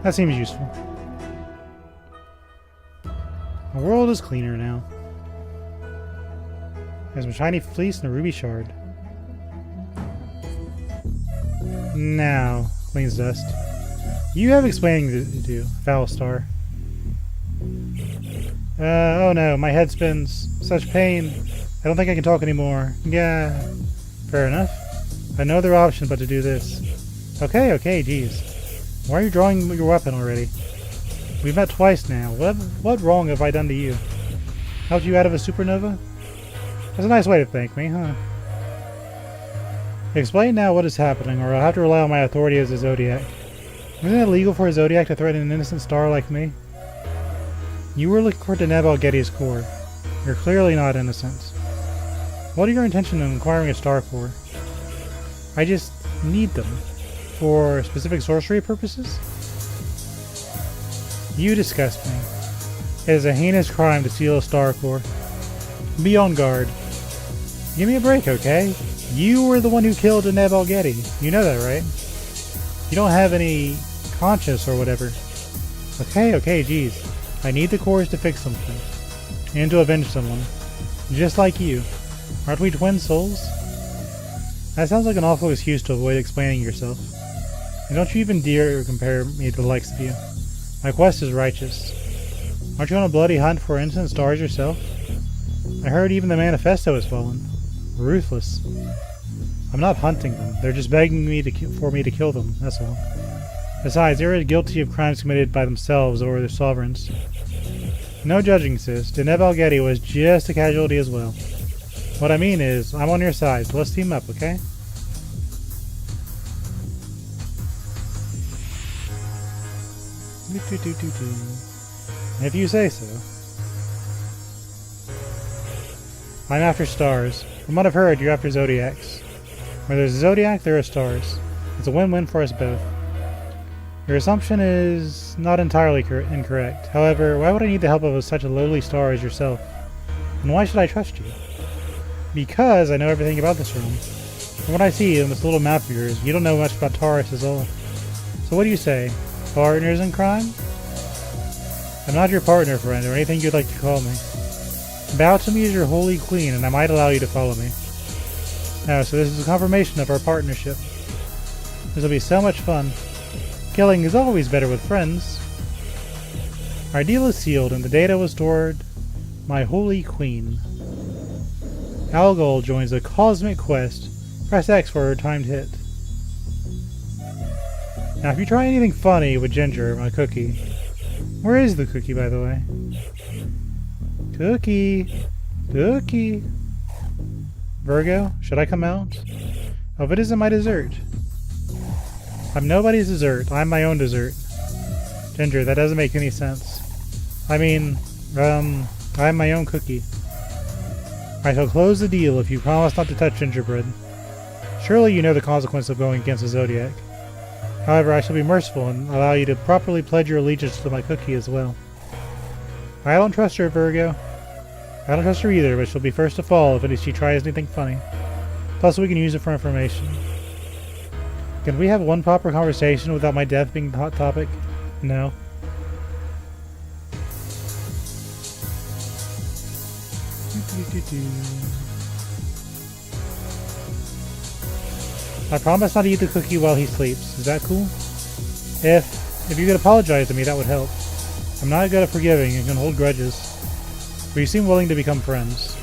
That seems useful. The world is cleaner now. There's a shiny fleece and a ruby shard. Now, cleans dust. You have explaining to do, Foul Star. Oh no, my head spins. Such pain. I don't think I can talk anymore. Yeah, fair enough. I have no other option but to do this. Okay, geez. Why are you drawing your weapon already? We've met twice now. What wrong have I done to you? Helped you out of a supernova? That's a nice way to thank me, huh? Explain now what is happening, or I'll have to rely on my authority as a Zodiac. Isn't it illegal for a Zodiac to threaten an innocent star like me? You were looking for Deneb Al-Getty's core. You're clearly not innocent. What are your intentions in acquiring a star core? I just need them. For specific sorcery purposes? You disgust me. It is a heinous crime to steal a star core. Be on guard. Give me a break, okay? You were the one who killed Deneb Al-Getty. You know that, right? You don't have any conscience or whatever. Okay, geez. I need the cores to fix something. And to avenge someone. Just like you. Aren't we twin souls? That sounds like an awful excuse to avoid explaining yourself. And don't you even dare compare me to the likes of you. My quest is righteous. Aren't you on a bloody hunt for innocent stars yourself? I heard even the manifesto has fallen. Ruthless. I'm not hunting them. They're just begging me for me to kill them, that's all. Besides, they are guilty of crimes committed by themselves or their sovereigns. No judging, sis. Deneb Al-Getty was just a casualty as well. What I mean is, I'm on your side, so let's team up, okay? If you say so. I'm after stars. From what I've heard, you're after Zodiacs. Where there's a Zodiac, there are stars. It's a win-win for us both. Your assumption is not entirely incorrect. However, why would I need the help of such a lowly star as yourself? And why should I trust you? Because I know everything about this realm. From what I see on this little map of yours, you don't know much about Taurus at all. So what do you say? Partners in crime? I'm not your partner, friend, or anything you'd like to call me. Bow to me as your holy queen, and I might allow you to follow me. Oh, so this is a confirmation of our partnership. This will be so much fun. Killing is always better with friends. Our deal is sealed, and the data was stored. My holy queen. Algol joins the cosmic quest. Press X for a timed hit. Now, if you try anything funny with Ginger, my cookie. Where is the cookie, by the way? Cookie! Cookie! Virgo, should I come out? Oh, but it isn't my dessert. I'm nobody's dessert. I'm my own dessert. Ginger, that doesn't make any sense. I mean, I'm my own cookie. I shall close the deal if you promise not to touch gingerbread. Surely you know the consequence of going against the Zodiac. However, I shall be merciful and allow you to properly pledge your allegiance to my cookie as well. I don't trust her, Virgo. I don't trust her either, but she'll be first to fall if she tries anything funny. Plus, we can use it for information. Can we have one proper conversation without my death being the hot topic? No. I promise not to eat the cookie while he sleeps. Is that cool? If you could apologize to me, that would help. I'm not good at forgiving and can hold grudges. But you seem willing to become friends.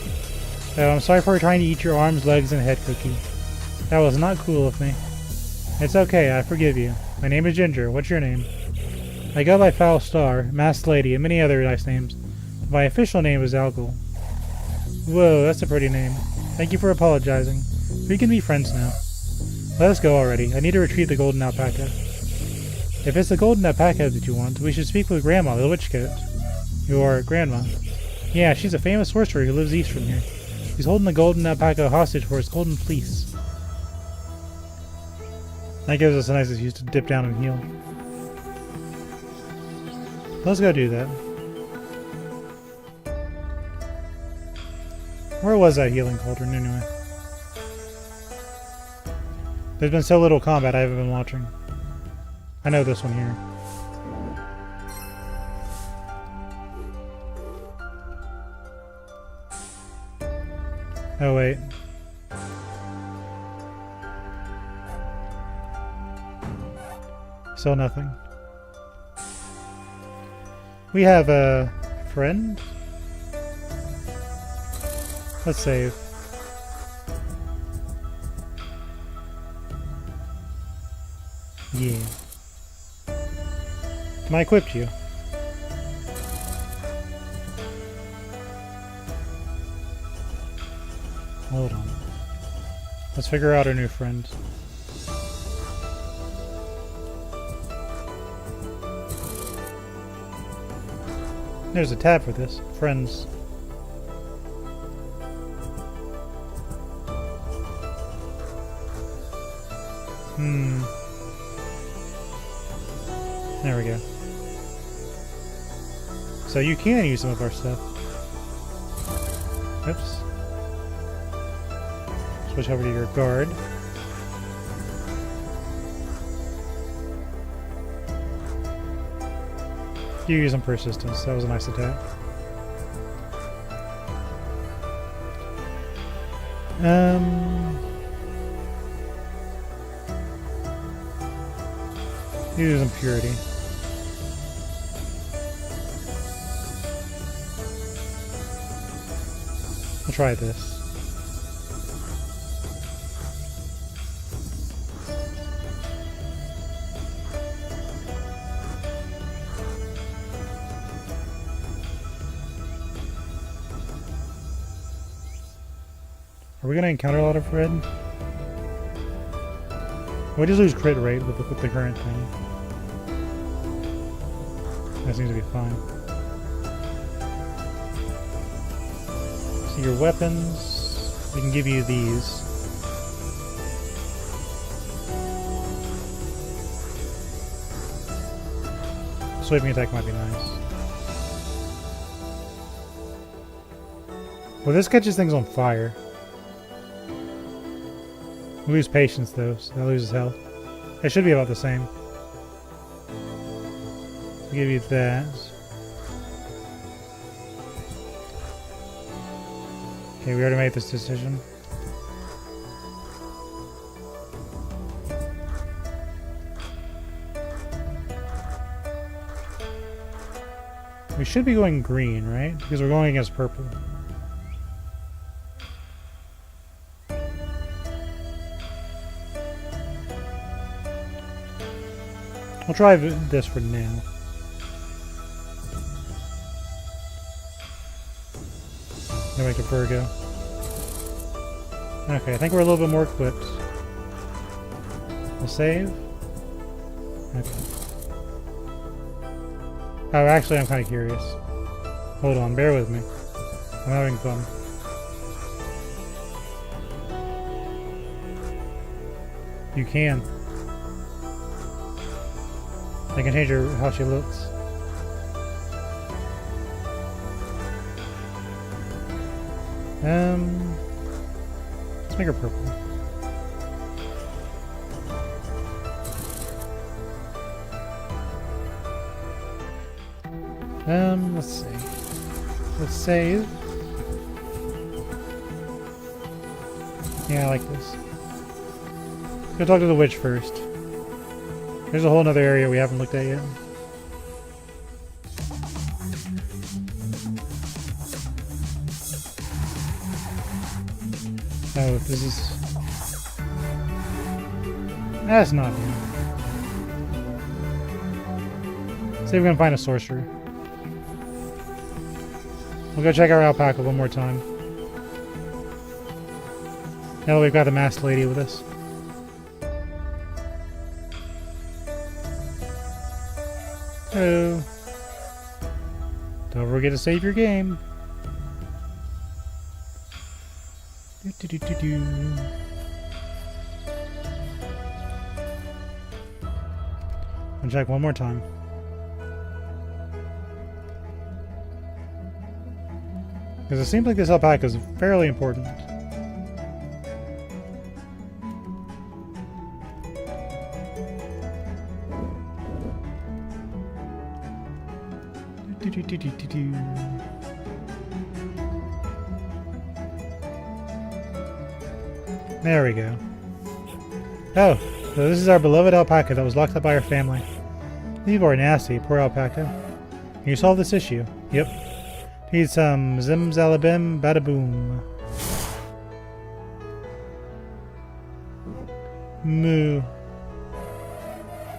I'm sorry for trying to eat your arms, legs, and head, Cookie. That was not cool of me. It's okay, I forgive you. My name is Ginger. What's your name? I go by Foul Star, Masked Lady, and many other nice names. My official name is Algol. Whoa, that's a pretty name. Thank you for apologizing. We can be friends now. Let us go already. I need to retrieve the golden alpaca. If it's the golden alpaca that you want, we should speak with Grandma, the witch goat. Your grandma. Yeah, she's a famous sorcerer who lives east from here. She's holding the golden alpaca hostage for its golden fleece. That gives us a nice excuse to dip down and heal. Let's go do that. Where was that healing cauldron anyway? There's been so little combat I haven't been watching. I know this one here. Oh wait. Still nothing. We have a friend? Let's save. Yeah. Can I equip you? Hold on. Let's figure out our new friend. There's a tab for this. Friends. There we go. So you can use some of our stuff. Oops. Switch over to your guard. You use some persistence. That was a nice attack. Use some purity. We'll try this. Are we going to encounter a lot of red? We just lose crit rate with the current thing. That seems to be fine. So your weapons, we can give you these. Sweeping attack might be nice. Well, this catches things on fire. We lose patience though, so that loses health. It should be about the same. I'll give you that. Okay, we already made this decision. We should be going green, right? Because we're going against purple. We'll try this for now. Then make a Virgo. Okay, I think we're a little bit more equipped. We'll save. Okay. Oh, actually, I'm kind of curious. Hold on, bear with me. I'm having fun. You can. I can change her how she looks. Let's make her purple. Let's see. Let's save. Yeah, I like this. Go talk to the witch first. There's a whole other area we haven't looked at yet. Oh, this is... That's not new. See if we can find a sorcerer. We'll go check our alpaca one more time. Now that we've got the masked lady with us. Oh. Don't forget to save your game. I'll check one more time. Because it seems like this alpaca is fairly important. There we go. Oh, so this is our beloved alpaca that was locked up by our family. These people are nasty, poor alpaca. Can you solve this issue? Yep. Need some zimzalabim badaboom. Moo.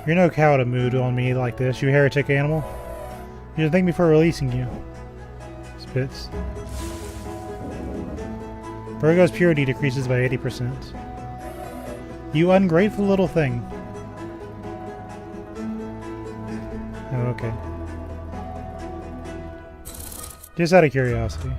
You're no cow to moo on me like this, you heretic animal. You should thank me for releasing you. Spits. Virgo's purity decreases by 80%. You ungrateful little thing. Oh, okay. Just out of curiosity.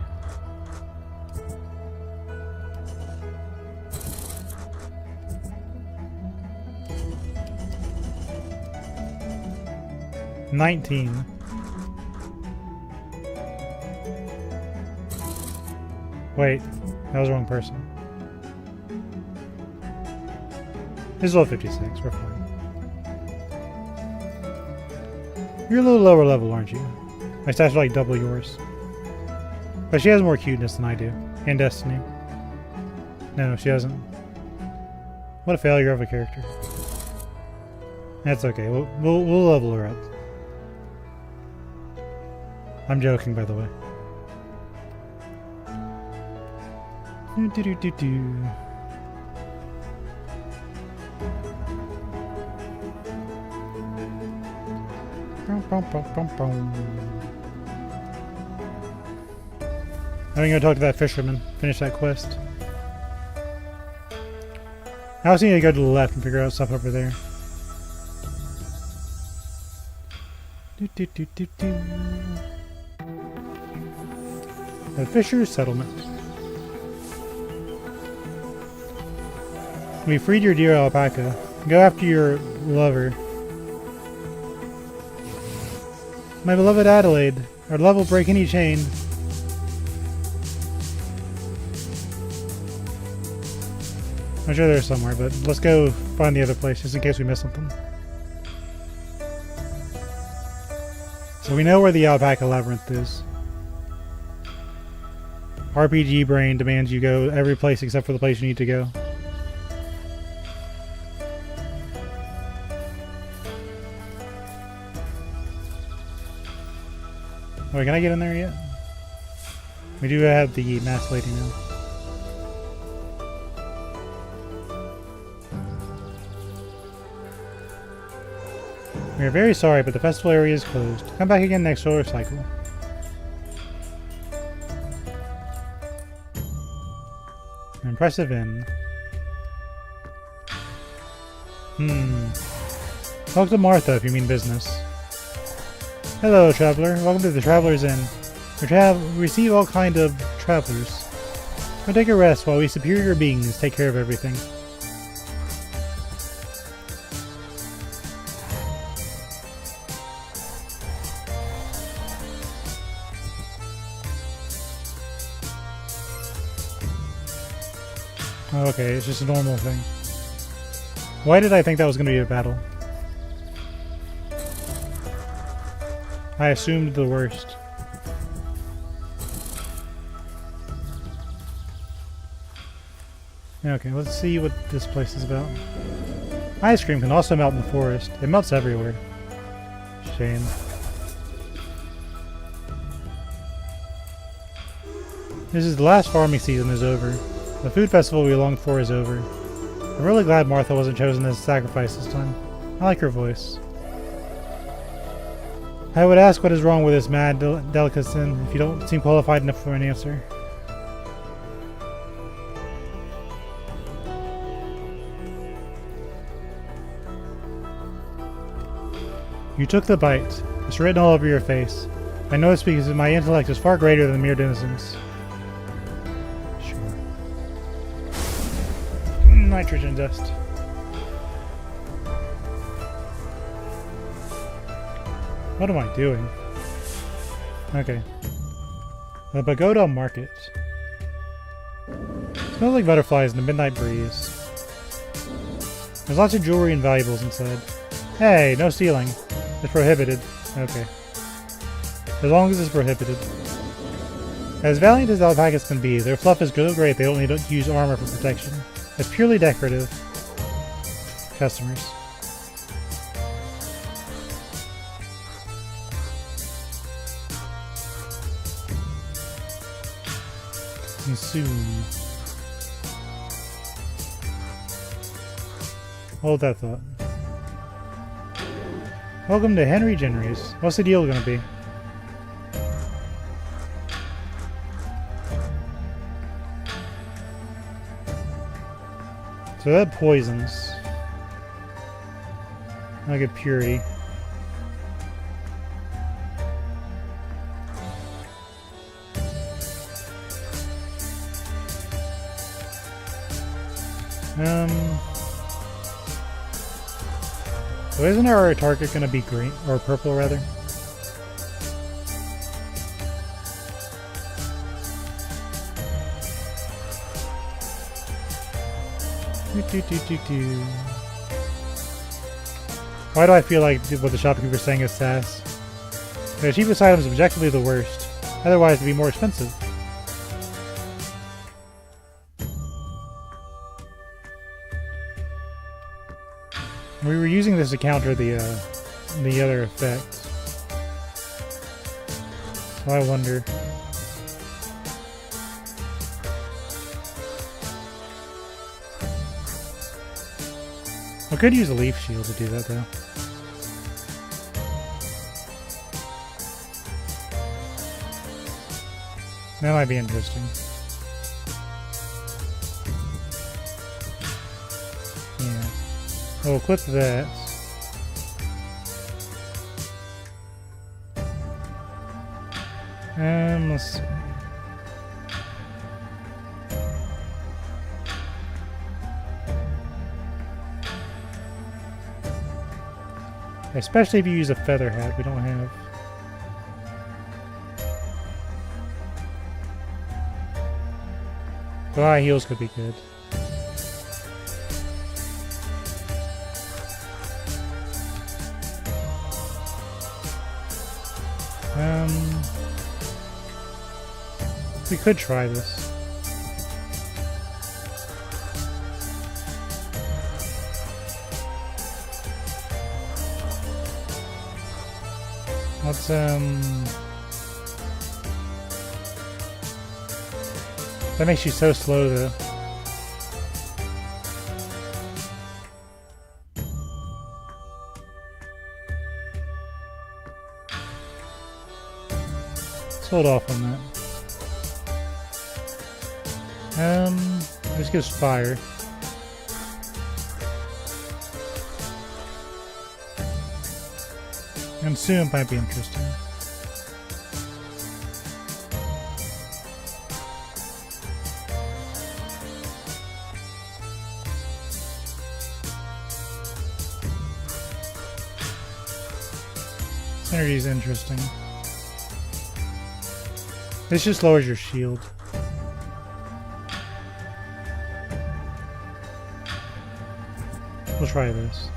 $19. Wait, that was the wrong person. This is level 56, we're fine. You're a little lower level, aren't you? My stats are like double yours. But she has more cuteness than I do. And destiny. No, she doesn't. What a failure of a character. That's okay, we'll level her up. I'm joking, by the way. Do. I'm gonna go talk to that fisherman, finish that quest. I also need to go to the left and figure out stuff over there. The Fisher's Settlement. We freed your dear alpaca. Go after your lover. My beloved Adelaide. Our love will break any chain. I'm sure there's somewhere, but let's go find the other place just in case we miss something. So we know where the alpaca labyrinth is. RPG brain demands you go every place except for the place you need to go. Wait, can I get in there yet? We do have the masked lady now. We are very sorry, but the festival area is closed. Come back again next solar cycle. An impressive inn. Talk to Martha if you mean business. Hello, traveler. Welcome to the Traveler's Inn. We receive all kind of travelers. Go take a rest while we superior beings take care of everything. Oh, okay, it's just a normal thing. Why did I think that was going to be a battle? I assumed the worst. Okay, let's see what this place is about. Ice cream can also melt in the forest. It melts everywhere. Shame. This is the last farming season is over. The food festival we longed for is over. I'm really glad Martha wasn't chosen as a sacrifice this time. I like her voice. I would ask what is wrong with this mad delicatessen if you don't seem qualified enough for an answer. You took the bite. It's written all over your face. I know it's because my intellect is far greater than mere denizens. Sure. Nitrogen dust. What am I doing? Okay. The Pagoda Market. Smells like butterflies in the midnight breeze. There's lots of jewelry and valuables inside. Hey, no stealing. It's prohibited. Okay. As long as it's prohibited. As valiant as alpacas can be, their fluff is so great they don't need to use armor for protection. It's purely decorative. Customers. Consume. Hold that thought. Welcome to Henry Jenry's. What's the deal gonna be? So that poisons. I get purity. So isn't our target going to be green or purple rather? Why do I feel like what the shopkeeper's saying is sass? The cheapest item is objectively the worst. Otherwise it'd be more expensive. We were using this to counter the other effect. So I wonder. I could use a leaf shield to do that though. That might be interesting. Yeah. We'll equip that. Let's see. Especially if you use a feather hat, we don't have. So high heels could be good. We could try this. Let's that makes you so slow though. Let's hold off on that. This gives fire. And soon might be interesting. This energy is interesting. This just lowers your shield. We'll try this.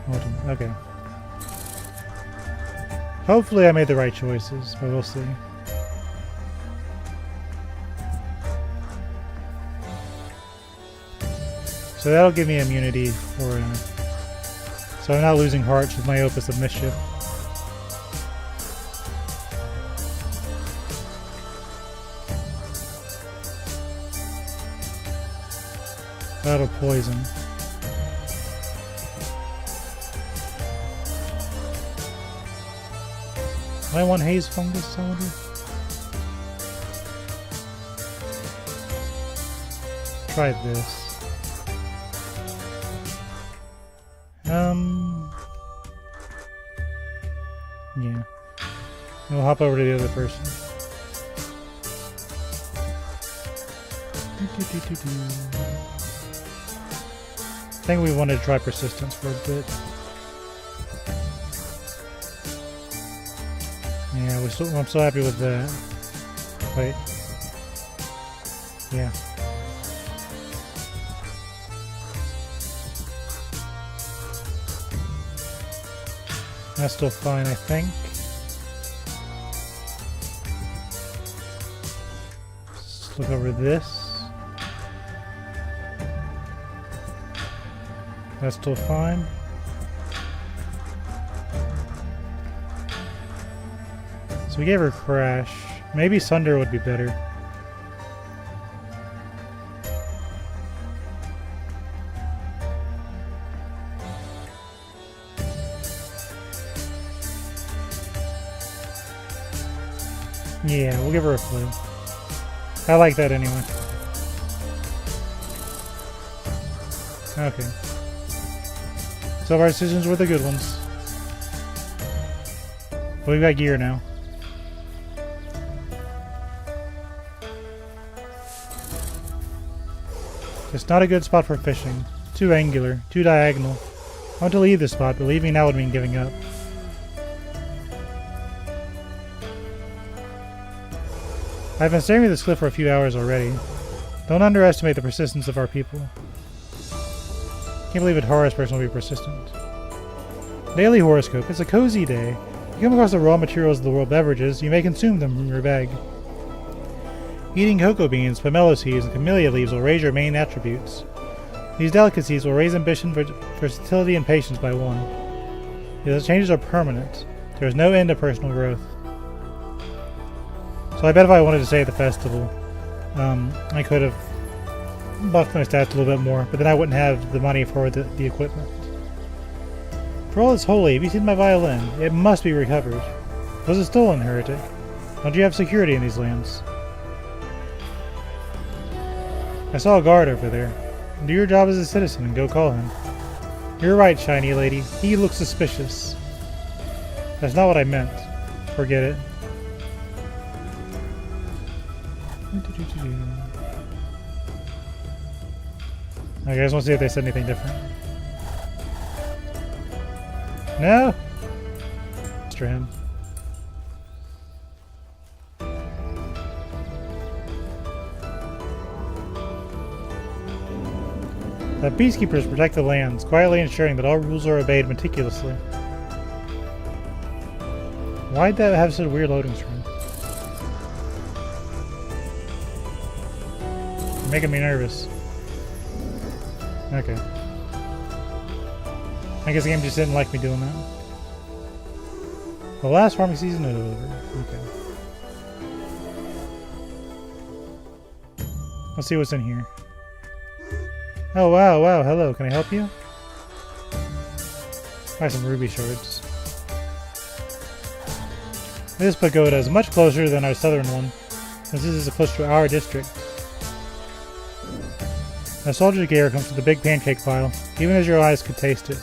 Hold on. Okay. Hopefully I made the right choices, but we'll see. So that'll give me immunity for so I'm not losing hearts with my Opus of Mischief. That'll poison. I want haze fungus, I wonder. Try this. Yeah. We'll hop over to the other person. I think we wanted to try persistence for a bit. Yeah, I'm so happy with that. Wait. Yeah. That's still fine, I think. Let's look over this. That's still fine. So we gave her Crash. Maybe Sunder would be better. Yeah, we'll give her a Flu. I like that anyway. Okay. So our decisions were the good ones. But we've got gear now. It's not a good spot for fishing. Too angular, too diagonal. I want to leave this spot, but leaving now would mean giving up. I've been staring at this cliff for a few hours already. Don't underestimate the persistence of our people. Can't believe a Taurus person will be persistent. Daily horoscope. It's a cozy day. You come across the raw materials of the world beverages, you may consume them from your bag. Eating cocoa beans, pomelo seeds, and camellia leaves will raise your main attributes. These delicacies will raise ambition, versatility, and patience by one. These changes are permanent. There is no end to personal growth. So I bet if I wanted to stay at the festival, I could have buffed my stats a little bit more, but then I wouldn't have the money for the equipment. For all it's holy, have you seen my violin? It must be recovered. Was it stolen, heretic? Don't you have security in these lands? I saw a guard over there. Do your job as a citizen and go call him. You're right, shiny lady. He looks suspicious. That's not what I meant. Forget it. I guys want to see if they said anything different. No? Mr. him. The peacekeepers protect the lands, quietly ensuring that all rules are obeyed meticulously. Why'd that have such a weird loading screen? You're making me nervous. Okay. I guess the game just didn't like me doing that. The last farming season is over. Okay. Let's see what's in here. Oh wow, wow, hello, can I help you? Buy some ruby shards. This pagoda is much closer than our southern one, since this is close to our district. A soldier's gear comes to the big pancake pile, even as your eyes could taste it.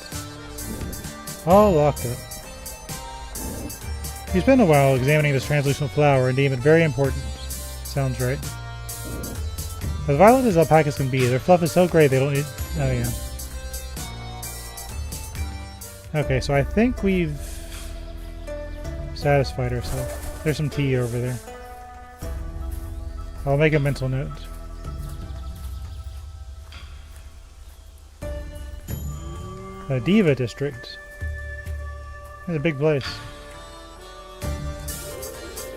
All locked up. You spend a while examining this translucent flower and deem it very important. Sounds right. As violent as alpacas can be, their fluff is so great they don't need... Oh yeah. Okay, so I think we've satisfied ourselves. There's some tea over there. I'll make a mental note. The Diva District. It's a big place.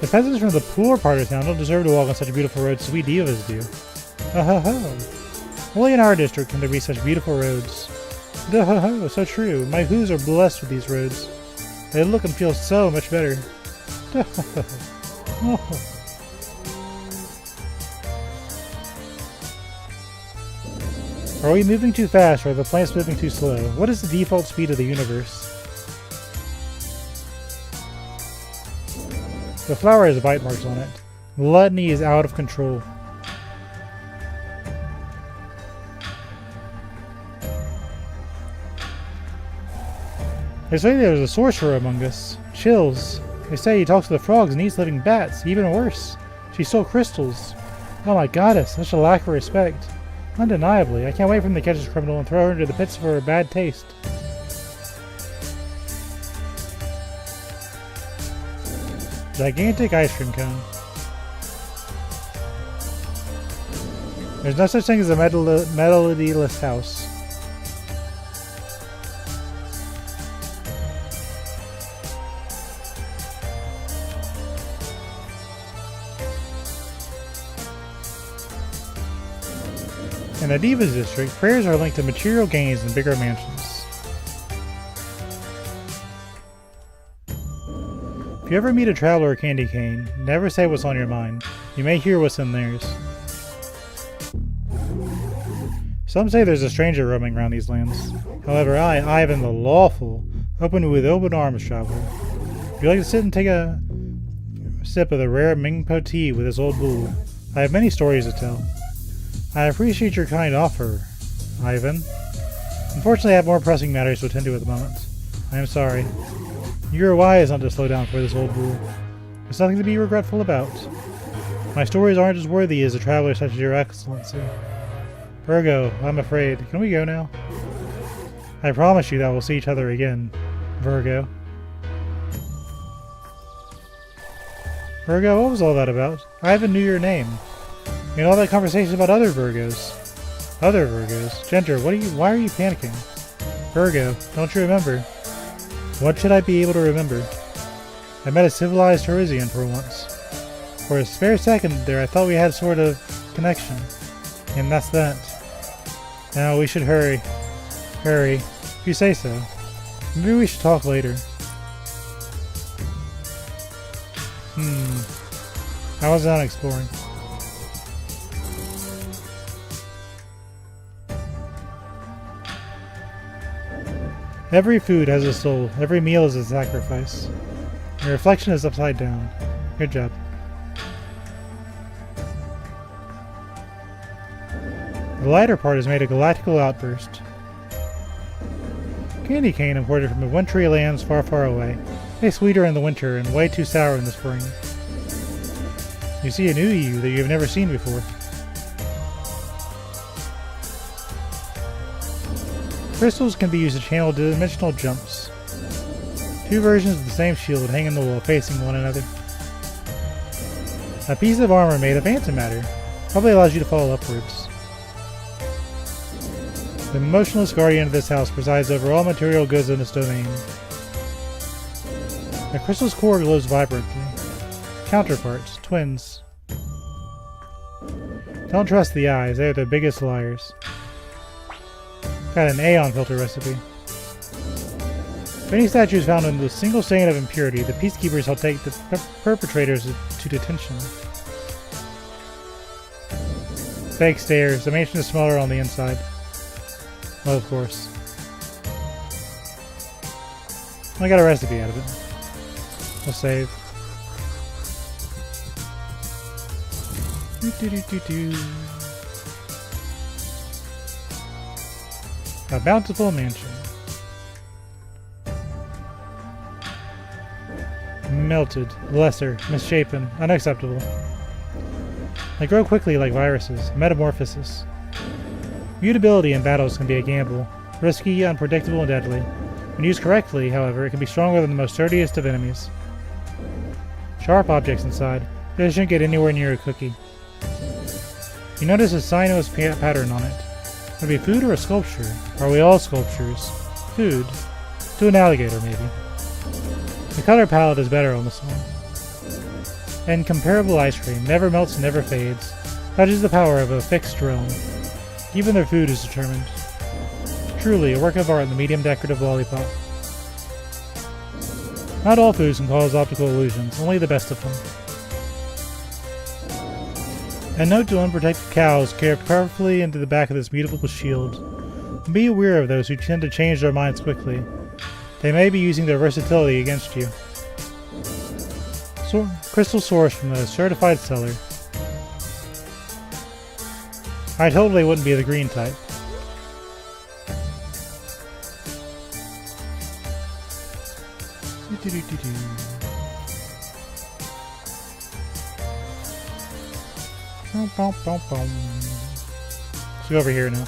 The peasants from the poor part of town don't deserve to walk on such beautiful roads as we divas do. Ho ho ho! Only in our district can there be such beautiful roads. Ho ho ho! So true. My hooves are blessed with these roads. They look and feel so much better. Are we moving too fast or are the plants moving too slow? What is the default speed of the universe? The flower has bite marks on it. Gluttony is out of control. They say there's a sorcerer among us. Chills. They say he talks to the frogs and eats living bats. Even worse. She stole crystals. Oh my goddess, such a lack of respect. Undeniably. I can't wait for him to catch this criminal and throw her into the pits for her bad taste. Gigantic ice cream cone. There's no such thing as a melodyless house. In the Divas District, prayers are linked to material gains and bigger mansions. If you ever meet a traveler or candy cane, never say what's on your mind. You may hear what's in theirs. Some say there's a stranger roaming around these lands. However, I, Ivan the Lawful, open with open arms traveler. If you like to sit and take a sip of the rare Mingpo tea with this old bull, I have many stories to tell. I appreciate your kind offer, Ivan. Unfortunately, I have more pressing matters to attend to at the moment. I am sorry. You are wise not to slow down for this old fool. There's nothing to be regretful about. My stories aren't as worthy as a traveler such as your excellency. Virgo, I'm afraid. Can we go now? I promise you that we'll see each other again, Virgo. Virgo, what was all that about? I even knew your name. You know all that conversation about other Virgos. Other Virgos? Ginger, why are you panicking? Virgo, don't you remember? What should I be able to remember? I met a civilized Taurosian for once. For a spare second there, I thought we had sort of connection. And that's that. Now we should hurry. Hurry. If you say so. Maybe we should talk later. I was out exploring. Every food has a soul. Every meal is a sacrifice. Your reflection is upside down. Good job. The lighter part is made a galactical outburst. Candy cane imported from the wintry lands far, far away. Way sweeter in the winter and way too sour in the spring. You see a new you that you have never seen before. Crystals can be used to channel dimensional jumps. Two versions of the same shield hang in the wall facing one another. A piece of armor made of antimatter probably allows you to fall upwards. The emotionless guardian of this house presides over all material goods in this domain. The crystal's core glows vibrantly. Counterparts, twins. Don't trust the eyes, they are the biggest liars. Got an Aeon filter recipe. If any statue is found in a single stain of impurity, the peacekeepers will take the perpetrators to detention. Fake stairs. The mansion is smaller on the inside. Well, of course. I got a recipe out of it. We'll save. A bountiful mansion. Melted, lesser, misshapen, unacceptable. They grow quickly like viruses. Metamorphosis. Mutability in battles can be a gamble. Risky, unpredictable, and deadly. When used correctly, however, it can be stronger than the most sturdiest of enemies. Sharp objects inside. This shouldn't get anywhere near a cookie. You notice a sinuous pattern on it. Would it be food or a sculpture? Are we all sculptures? Food. To an alligator, maybe. The color palette is better on this one. Incomparable ice cream. Never melts, never fades. Such is the power of a fixed realm. Even their food is determined. Truly, a work of art in the medium decorative lollipop. Not all foods can cause optical illusions, only the best of them. A note to unprotected cows carved carefully into the back of this beautiful shield. Be aware of those who tend to change their minds quickly. They may be using their versatility against you. Crystal source from a certified seller. I totally wouldn't be the green type. Let's go over here now.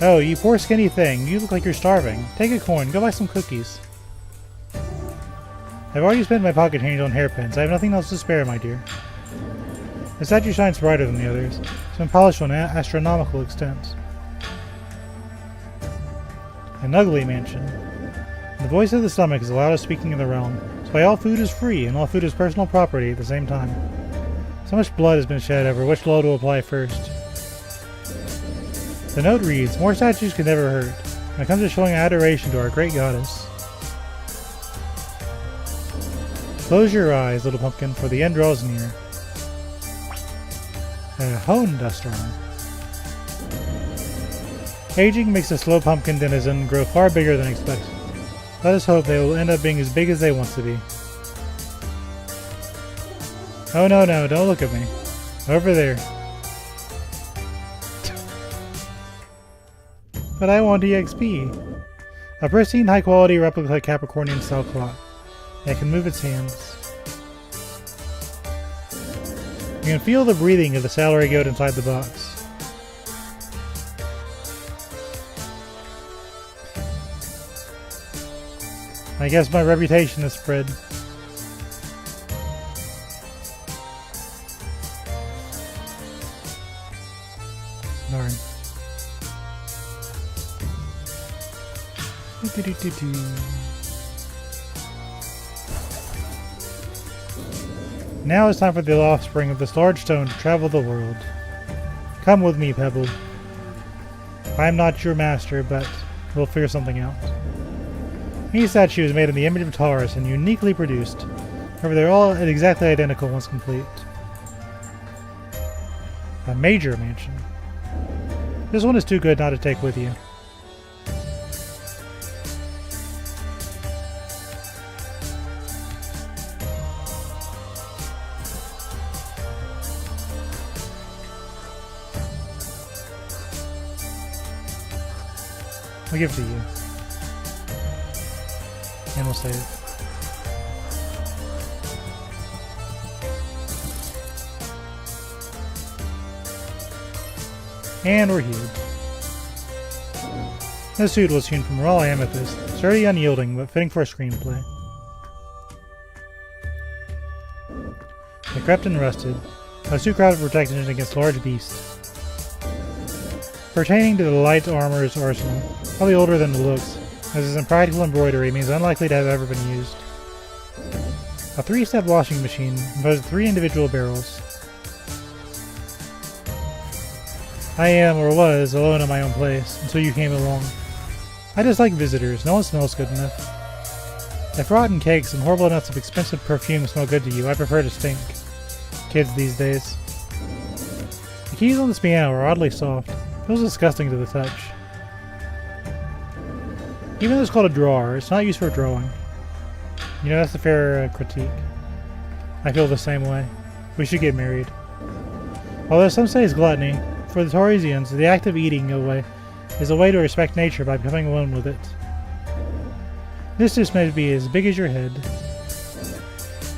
Oh, you poor skinny thing. You look like you're starving. Take a coin. Go buy some cookies. I've already spent my pocket change on hairpins. I have nothing else to spare, my dear. The statue shines brighter than the others. It's been polished to an astronomical extent. An ugly mansion. The voice of the stomach is the loudest speaking in the realm. It's why all food is free and all food is personal property at the same time. So much blood has been shed over which law to apply first. The note reads, more statues can never hurt, when it comes to showing adoration to our great goddess. Close your eyes, little pumpkin, for the end draws near. A hone dust armor. Aging makes a slow pumpkin denizen grow far bigger than expected. Let us hope they will end up being as big as they want to be. Oh no, no, don't look at me. Over there. But I want EXP. A pristine, high-quality replica Capricornian-style clock. It can move its hands. You can feel the breathing of the salary goat inside the box. I guess my reputation is spread. Darn. Now it's time for the offspring of this large stone to travel the world. Come with me, Pebble. I am not your master, but we'll figure something out. Each statue is made in the image of Taurus and uniquely produced. However, they're all exactly identical once complete. A major mansion. This one is too good not to take with you. I'll give it to you. And we'll save. And we're healed. This suit was hewn from raw amethyst, sturdy, unyielding, but fitting for a screenplay. It crept and rusted, a suit crafted for protection against large beasts. Pertaining to the light armor's arsenal, probably older than it looks, as its impractical embroidery means unlikely to have ever been used. A 3-step washing machine composed of 3 individual barrels. I am, or was, alone in my own place, until you came along. I dislike visitors, no one smells good enough. If rotten cakes and horrible nuts of expensive perfume smell good to you, I prefer to stink. Kids these days. The keys on this piano are oddly soft. Feels disgusting to the touch. Even though it's called a drawer, it's not used for drawing. You know, that's a fair critique. I feel the same way. We should get married. Although some say it's gluttony, for the Taurusians, the act of eating away is a way to respect nature by becoming one with it. This dish may be as big as your head.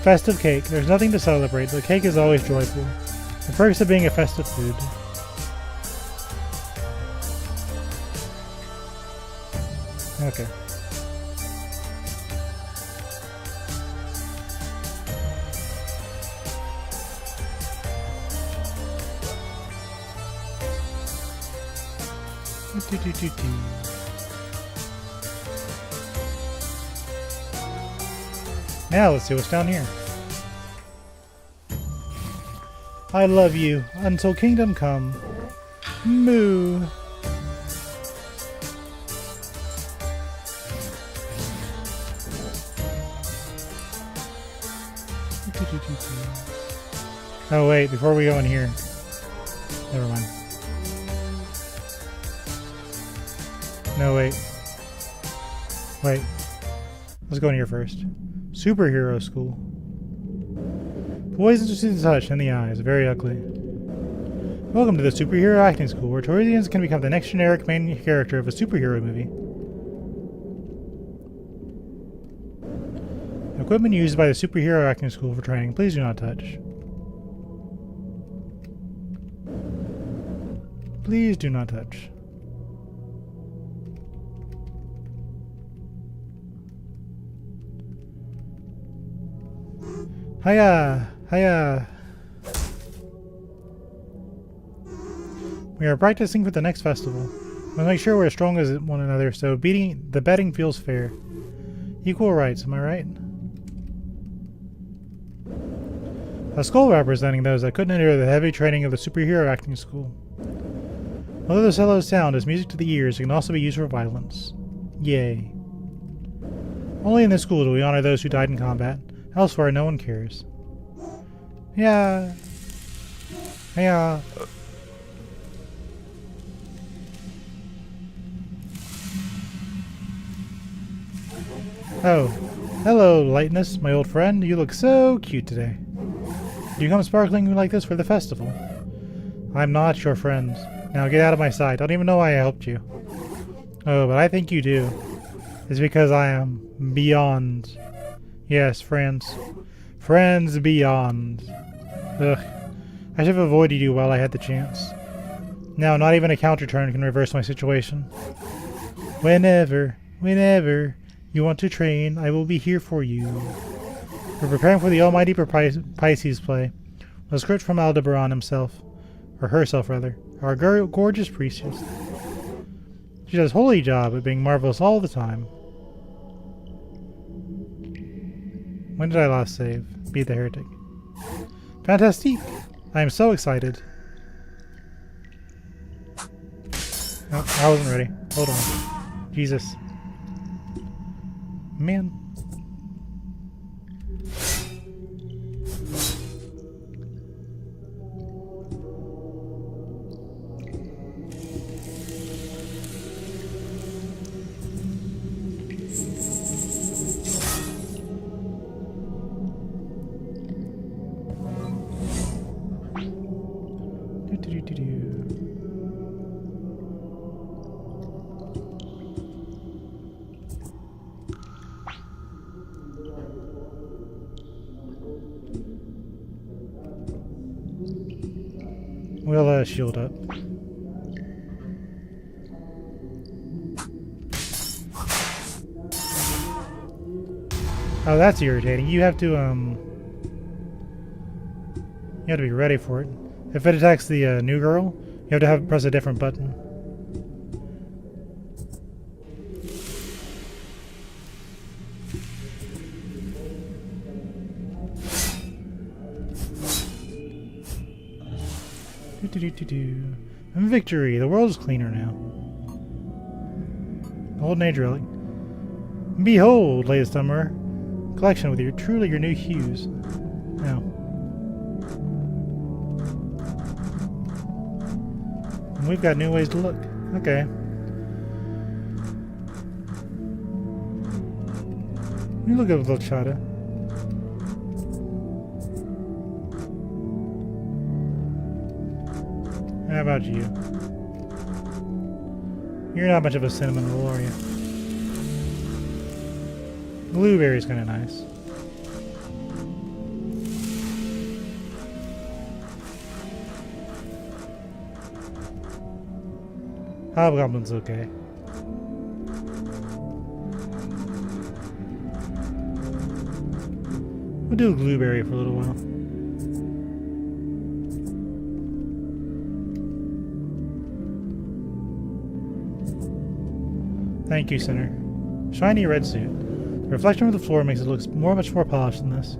Festive cake. There's nothing to celebrate, but cake is always joyful. The perks of being a festive food. Okay. Now let's see what's down here. I love you until kingdom come. Moo. Oh wait, before we go in here. Never mind. No, wait. Wait. Let's go in here first. Superhero school. Poisons to the touch and the eyes. Very ugly. Welcome to the Superhero Acting School, where Taurusians can become the next generic main character of a superhero movie. Equipment used by the Superhero Acting School for training. Please do not touch. Please do not touch. Hiya! Hiya! We are practicing for the next festival. We must make sure we're as strong as one another, so the betting feels fair. Equal rights, am I right? A skull representing those that couldn't endure the heavy training of the Superhero Acting School. Although the cello's sound is music to the ears, it can also be used for violence. Yay. Only in this school do we honor those who died in combat. Elsewhere, no one cares. Yeah. Yeah. Oh. Hello, Lightness, my old friend. You look so cute today. You come sparkling like this for the festival? I'm not your friend. Now get out of my sight. I don't even know why I helped you. Oh, but I think you do. It's because I am beyond. Yes, friends. Friends beyond. Ugh. I should have avoided you while I had the chance. Now, not even a counter turn can reverse my situation. Whenever you want to train, I will be here for you. We're preparing for the almighty Pisces play. A script from Aldebaran himself. Or herself, rather. Our gorgeous priestess. She does a holy job at being marvelous all the time. When did I last save? Beat the heretic. Fantastique! I am so excited. Oh, I wasn't ready. Hold on. Jesus. Man. We'll shield up. Oh, that's irritating. You have to be ready for it. If it attacks the new girl, you have to press a different button. And victory! The world is cleaner now. Golden Age relic. Behold, latest summer collection with truly your new hues. Now. And we've got new ways to look. Okay. You look good, little chata. How about you? You're not much of a cinnamon roll, are you? Blueberry's kind of nice. Hobgoblin's okay. We'll do a blueberry for a little while. Thank you, Sinner. Shiny red suit. The reflection of the floor makes it look much more polished than this.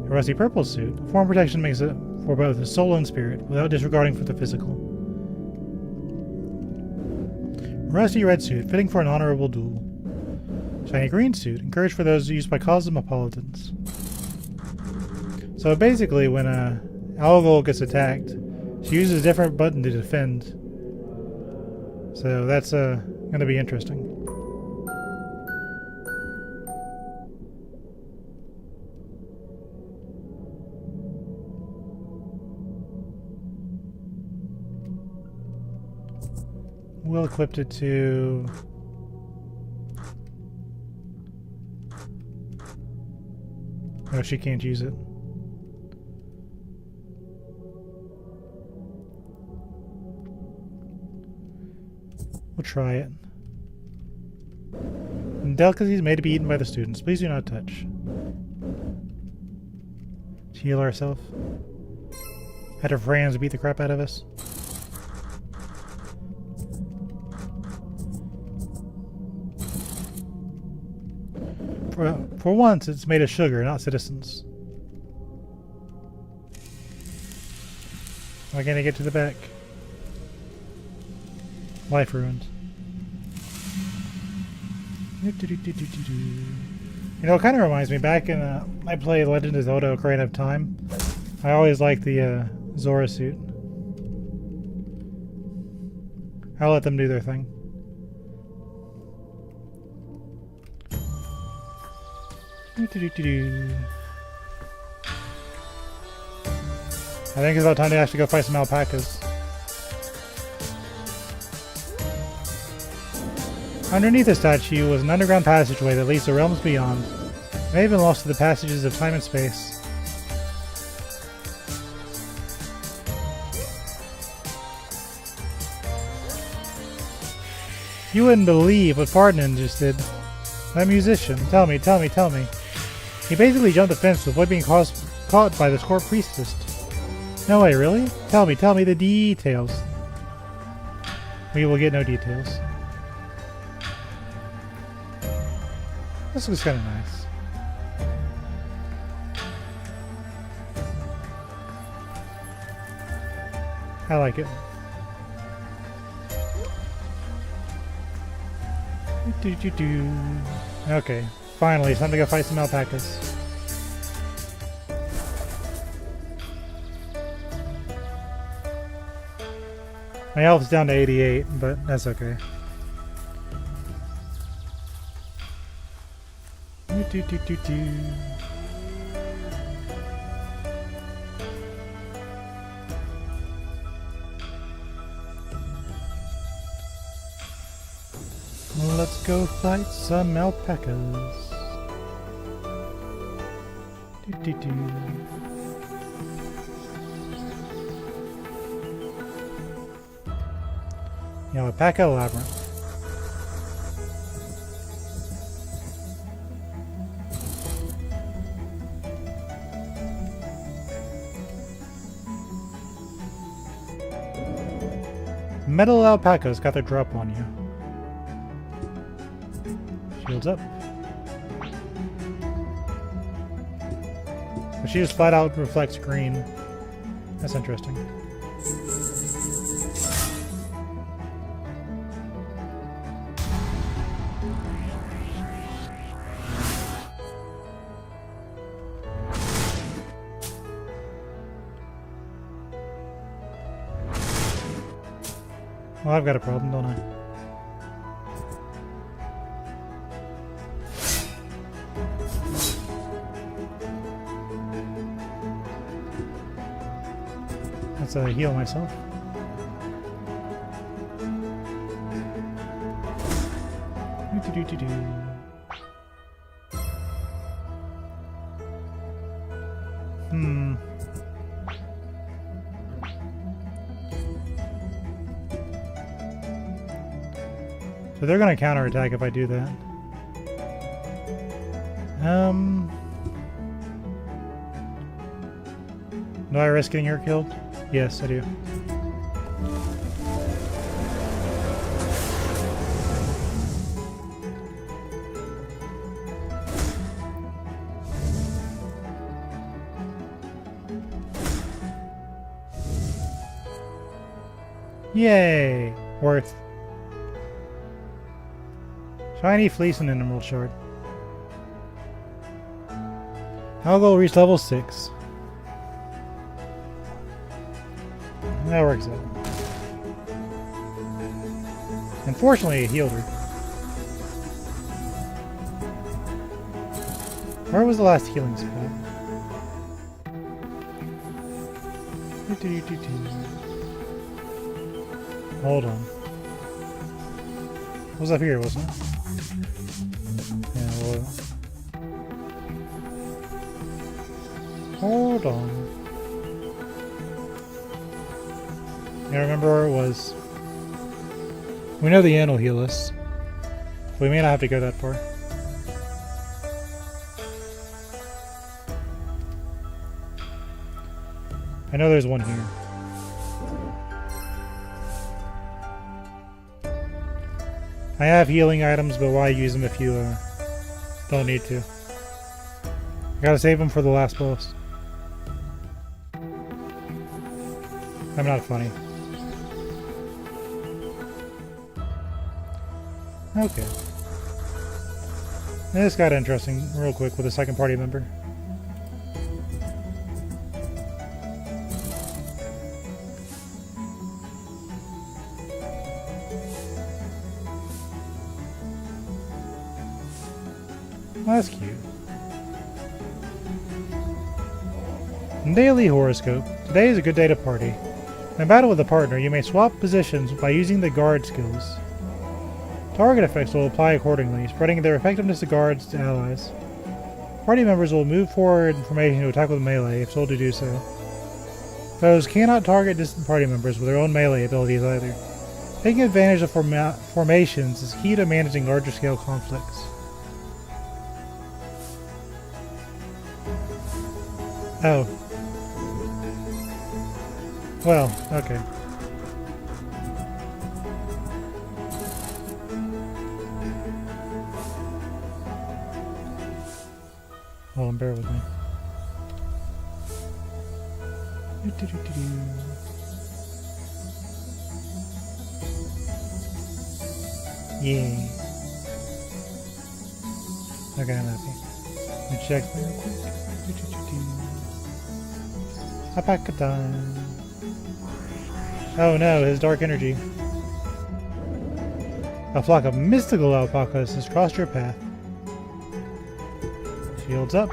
A rusty purple suit. Form protection makes it for both the soul and spirit, without disregarding for the physical. Rusty red suit, fitting for an honorable duel. Shiny green suit, encouraged for those used by cosmopolitans. So basically, when Algol gets attacked, she uses a different button to defend. So that's going to be interesting. We'll equip it to... Oh, she can't use it. We'll try it. And delicacies made to be eaten by the students. Please do not touch. To heal ourselves. Had her friends beat the crap out of us. For once, it's made of sugar, not citizens. Am I gonna get to the back? Life ruined. You know, it kind of reminds me, back in I played Legend of Zelda Ocarina of Time, I always liked the Zora suit. I'll let them do their thing. I think it's about time to actually go fight some alpacas. Underneath the statue was an underground passageway that leads to realms beyond. It may have been lost to the passages of time and space. You wouldn't believe what Ferdinand just did. That musician. Tell me. He basically jumped the fence to avoid being caught by the court priestess. No way, really? Tell me the details. We will get no details. This looks kind of nice. I like it. Okay, finally, it's time to go fight some alpacas. My health's down to 88, but that's okay. Let's go fight some alpacas. Alpaca labyrinth. Metal alpacas got their drop on you. Shields up. But she just flat out reflects green. That's interesting. Well, I've got a problem, don't I? Let's heal myself. So they're gonna counterattack if I do that. Do I risk getting her killed? Yes, I do. Yay! Worth. Shiny fleece and an emerald shard. I'll go reach level 6. That works out. Unfortunately, it healed her. Where was the last healing spot? Hold on. It was up here, wasn't it? Yeah, well. Hold on. I remember where it was. We know the inn will heal us. We may not have to go that far. I know there's one here. I have healing items, but why use them if you don't need to? I gotta save them for the last boss. I'm not funny. Okay. This got interesting real quick with a second party member. Well, that's cute. Daily horoscope. Today is a good day to party. In battle with a partner, you may swap positions by using the guard skills. Target effects will apply accordingly, spreading their effectiveness to guards to allies. Party members will move forward in formation to attack with melee, if told to do so. Foes cannot target distant party members with their own melee abilities either. Taking advantage of formations is key to managing larger scale conflicts. Oh. Well, okay. Hold on, bear with me. Yay. Okay, I'm happy. Let me check real quick. Apakatan. Oh no, his dark energy. A flock of mystical alpacas has crossed your path. Shields up.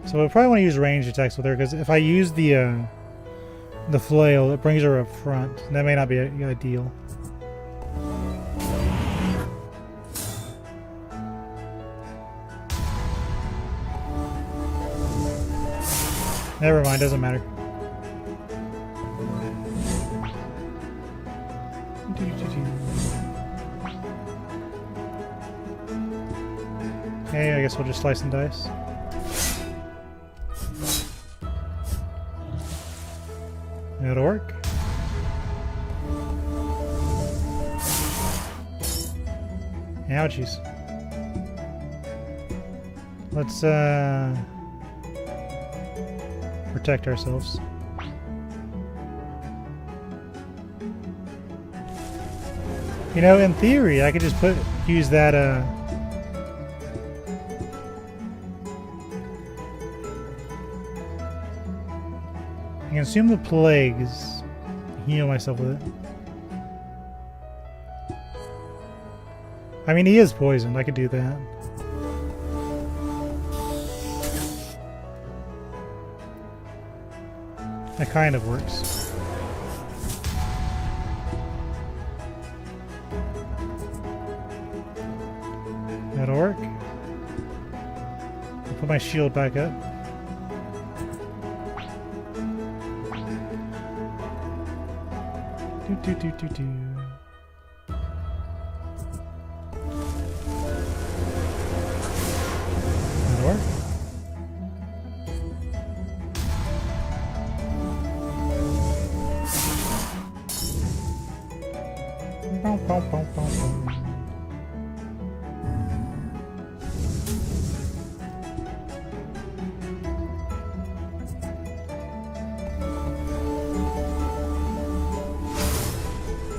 So I probably want to use ranged attacks with her, because if I use the flail, it brings her up front. And that may not be ideal. Never mind, doesn't matter. Okay, I guess we'll just slice and dice. That'll work. Ouchies. Let's protect ourselves. You know, in theory, I could just use that I consume the plagues, heal myself with it. I mean, he is poisoned, I could do that. That kind of works. That'll work. I'll put my shield back up. Do. That'll work.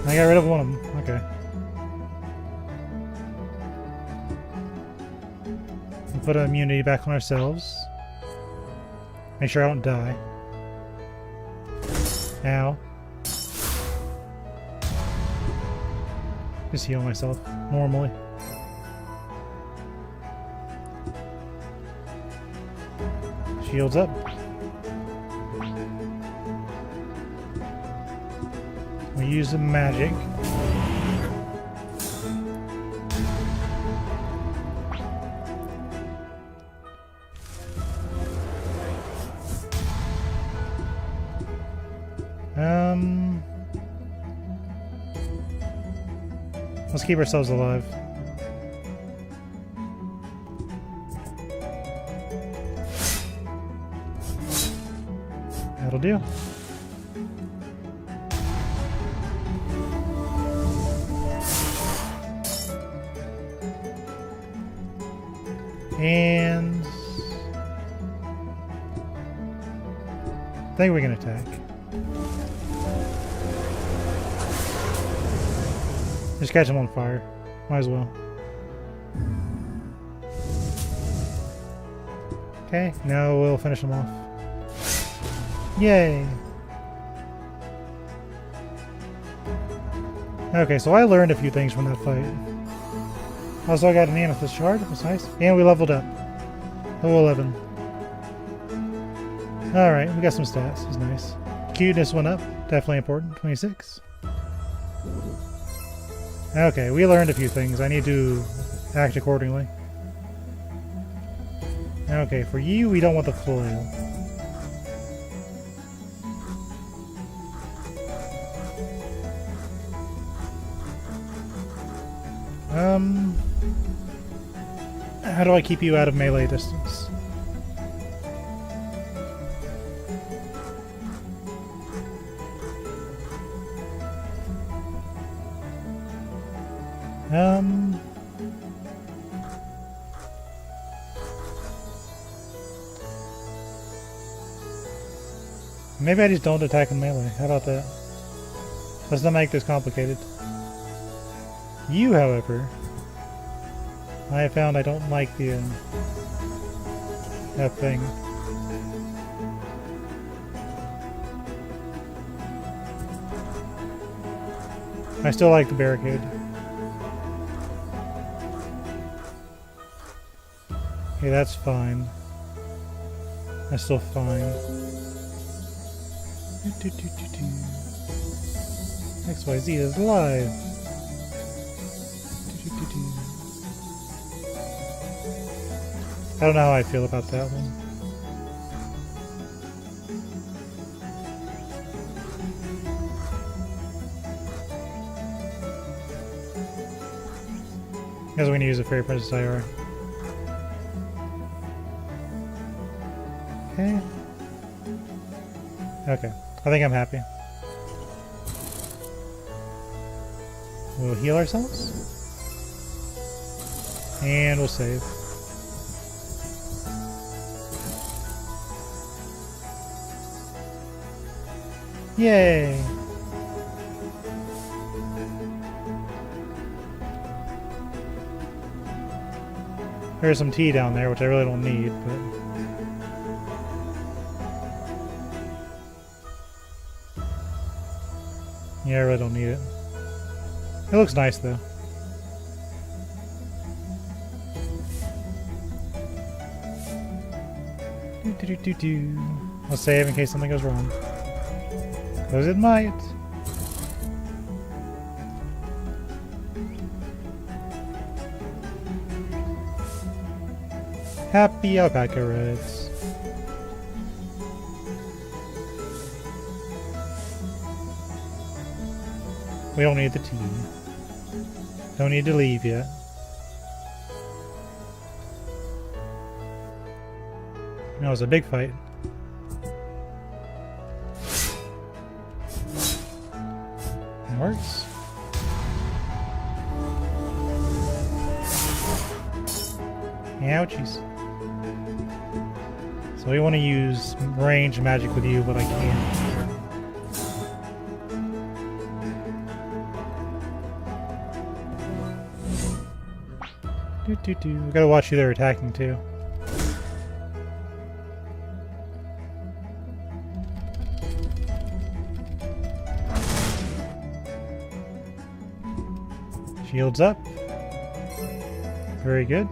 I got rid of one of them. Okay. We'll put immunity back on ourselves. Make sure I don't die. Ow. Just heal myself normally. Shields up. We use the magic. Let's keep ourselves alive. That'll do. And I think we can attack. Just catch him on fire. Might as well. Okay, now we'll finish him off. Yay! Okay, so I learned a few things from that fight. Also, I got an amethyst shard. That was nice. And we leveled up. Level 11. Alright, we got some stats. That's nice. Cuteness went up. Definitely important. 26. Okay, we learned a few things. I need to act accordingly. Okay, for you, we don't want the flail. How do I keep you out of melee distance? Maybe I just don't attack in melee. How about that? Let's not make this complicated. You, however, I have found I don't like the that thing. I still like the barricade. Okay, that's fine. That's still fine. XYZ is live. I don't know how I feel about that one. Guess we're gonna use a Fairy Princess IR. Okay. Okay. I think I'm happy. We'll heal ourselves. And we'll save. Yay! There's some tea down there, which I really don't need, but... yeah, I really don't need it. It looks nice, though. I'll save in case something goes wrong. Because it might. Happy alpaca rides. We don't need the tea. Don't need to leave yet. No, it was a big fight. That works. Ouchies. So we want to use range magic with you, but I can't. We gotta watch who they're attacking too. Shields up. Very good.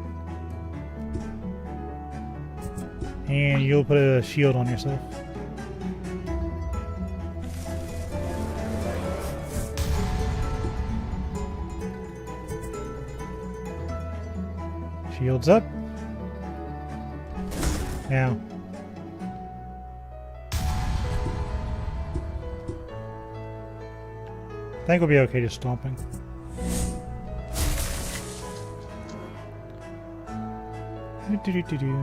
And you'll put a shield on yourself. Shields up. Now. I think we'll be okay just stomping.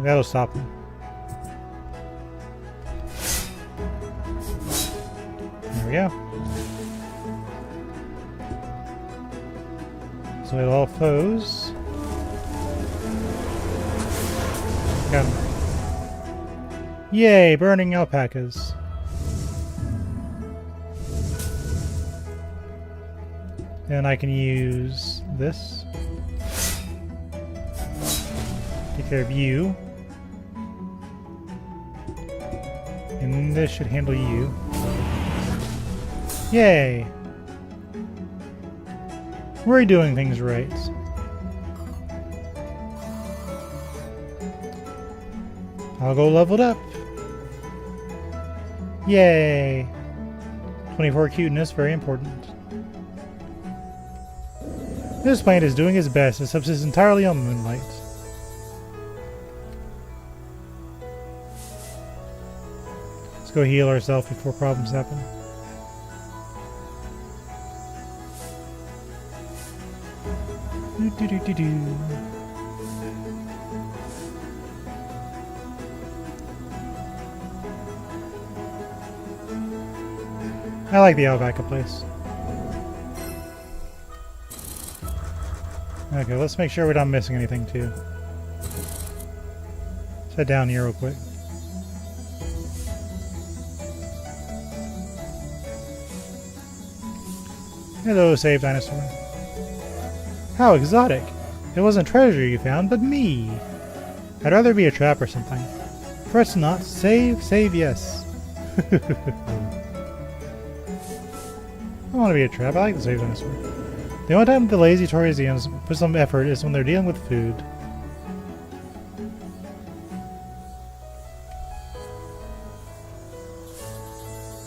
That'll stop him. There we go. So we have all foes. Got him. Yay, burning alpacas. Then I can use this. Take care of you. And this should handle you. Yay! We're doing things right. I'll go leveled up. Yay! 24 cuteness, very important. This plant is doing its best. It subsists entirely on moonlight. Let's go heal ourselves before problems happen. I like the alpaca place. Okay, let's make sure we're not missing anything too. Let's head down here real quick. Hello, save dinosaur. How exotic! It wasn't treasure you found, but me! I'd rather be a trap or something. Fret not, save, yes. I want to be a trap. I like the save dinosaur. The only time the lazy Taurasians put some effort is when they're dealing with food.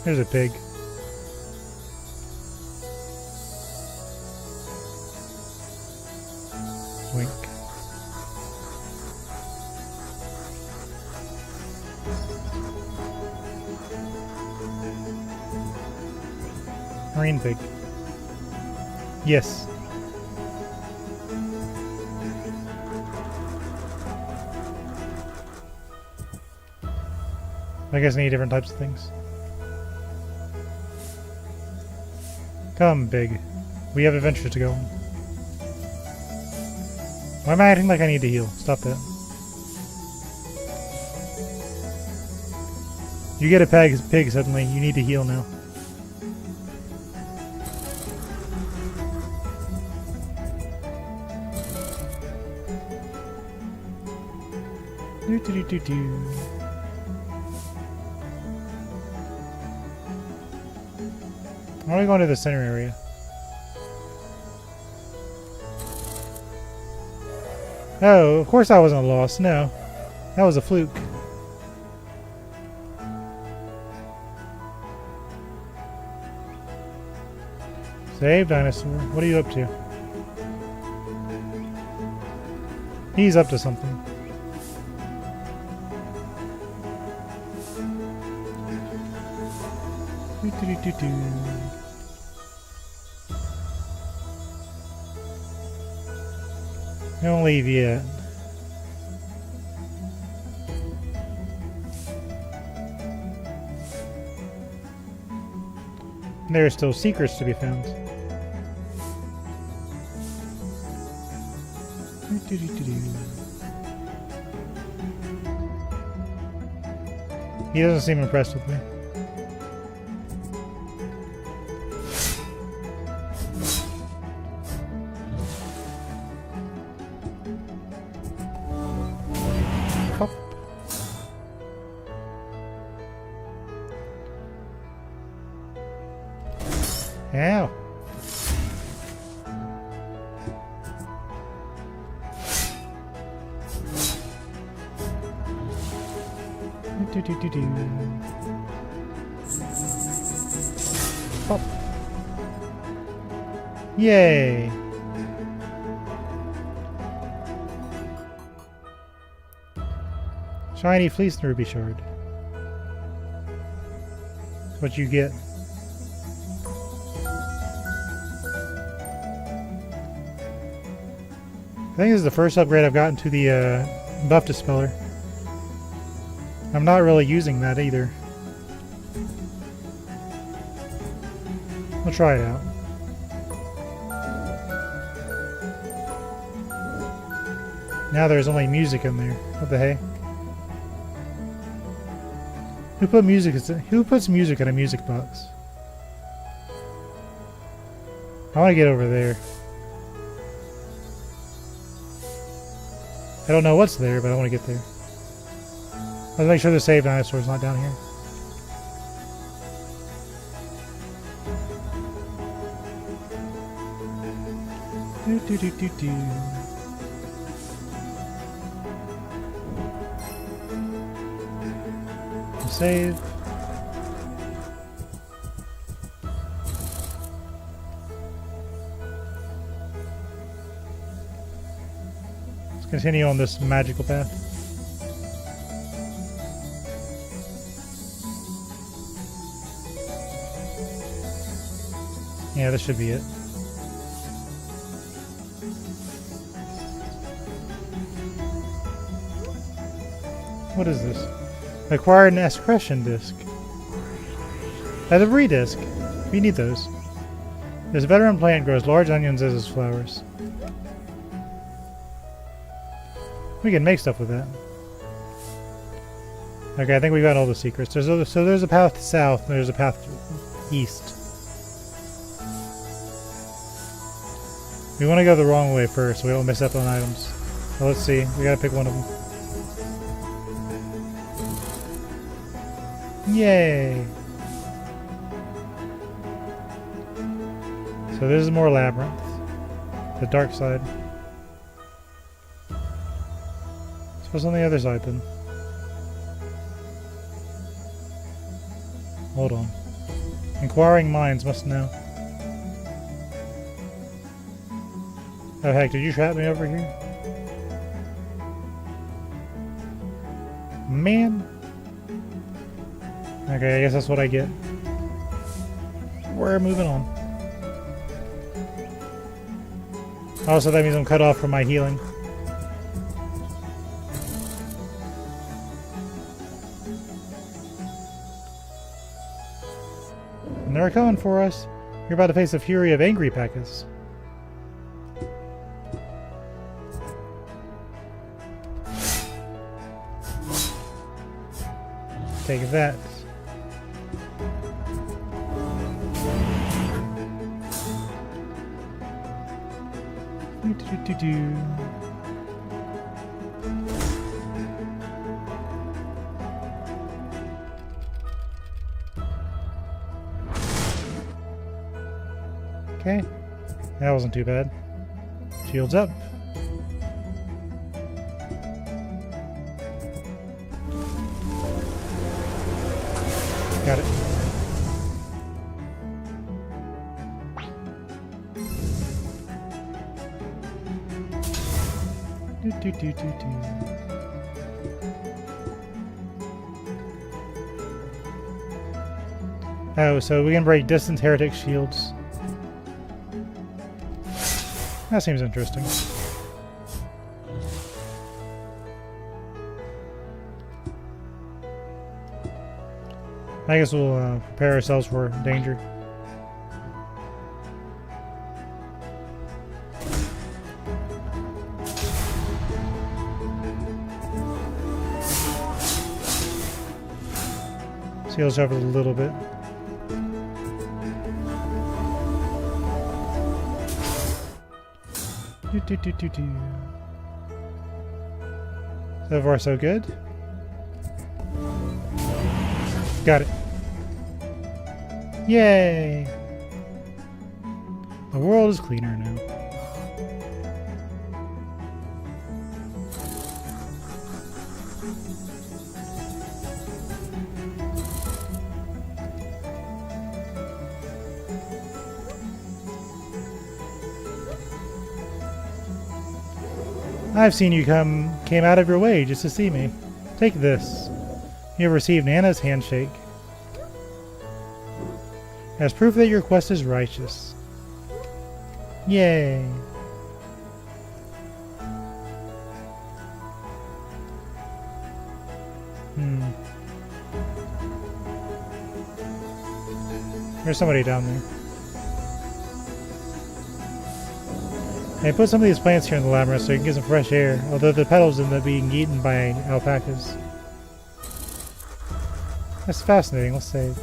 Here's a pig. Wink. Marine pig. Yes. I guess I need different types of things. Come, pig. We have adventures to go on. Why am I acting like I need to heal? Stop that. You get a pig suddenly. You need to heal now. Why are we going to the center area? Oh, of course I wasn't lost. No. That was a fluke. Save dinosaur. What are you up to? He's up to something. Don't leave yet. There are still secrets to be found. He doesn't seem impressed with me. Pop. Ow. Pop. Yay. Shiny fleece and ruby shard. That's what you get. I think this is the first upgrade I've gotten to the buff dispeller. I'm not really using that either. We'll try it out. Now there's only music in there. What the hey? Who puts music in a music box? I want to get over there. I don't know what's there, but I want to get there. Let's make sure the save dinosaur's not down here. save. Let's continue on this magical path. Yeah, this should be it. What is this? Acquire an excretion disc. As a re-disc. We need those. This veteran plant grows large onions as its flowers. We can make stuff with that. Okay, I think we got all the secrets. So there's a path south, and there's a path east. We want to go the wrong way first, so we don't miss up on items. Well, let's see. We gotta pick one of them. Yay! So this is more labyrinth. The dark side. So what's on the other side then? Hold on. Inquiring minds must know. Oh heck, did you trap me over here? Man! Okay, I guess that's what I get. We're moving on. Oh, so that means I'm cut off from my healing. And they're coming for us. You're about to face a fury of angry packers. Take that. Okay, that wasn't too bad. Shields up. Got it. Oh, so we can break distant heretic shields. That seems interesting. I guess we'll prepare ourselves for danger. Seals up a little bit. So far, so good. Got it. Yay! The world is cleaner now. I've seen you came out of your way just to see me. Take this. You have received Nana's handshake. As proof that your quest is righteous. Yay. There's somebody down there. Hey, put some of these plants here in the labyrinth so you can get some fresh air, although the petals end up being eaten by alpacas. That's fascinating. Let's save.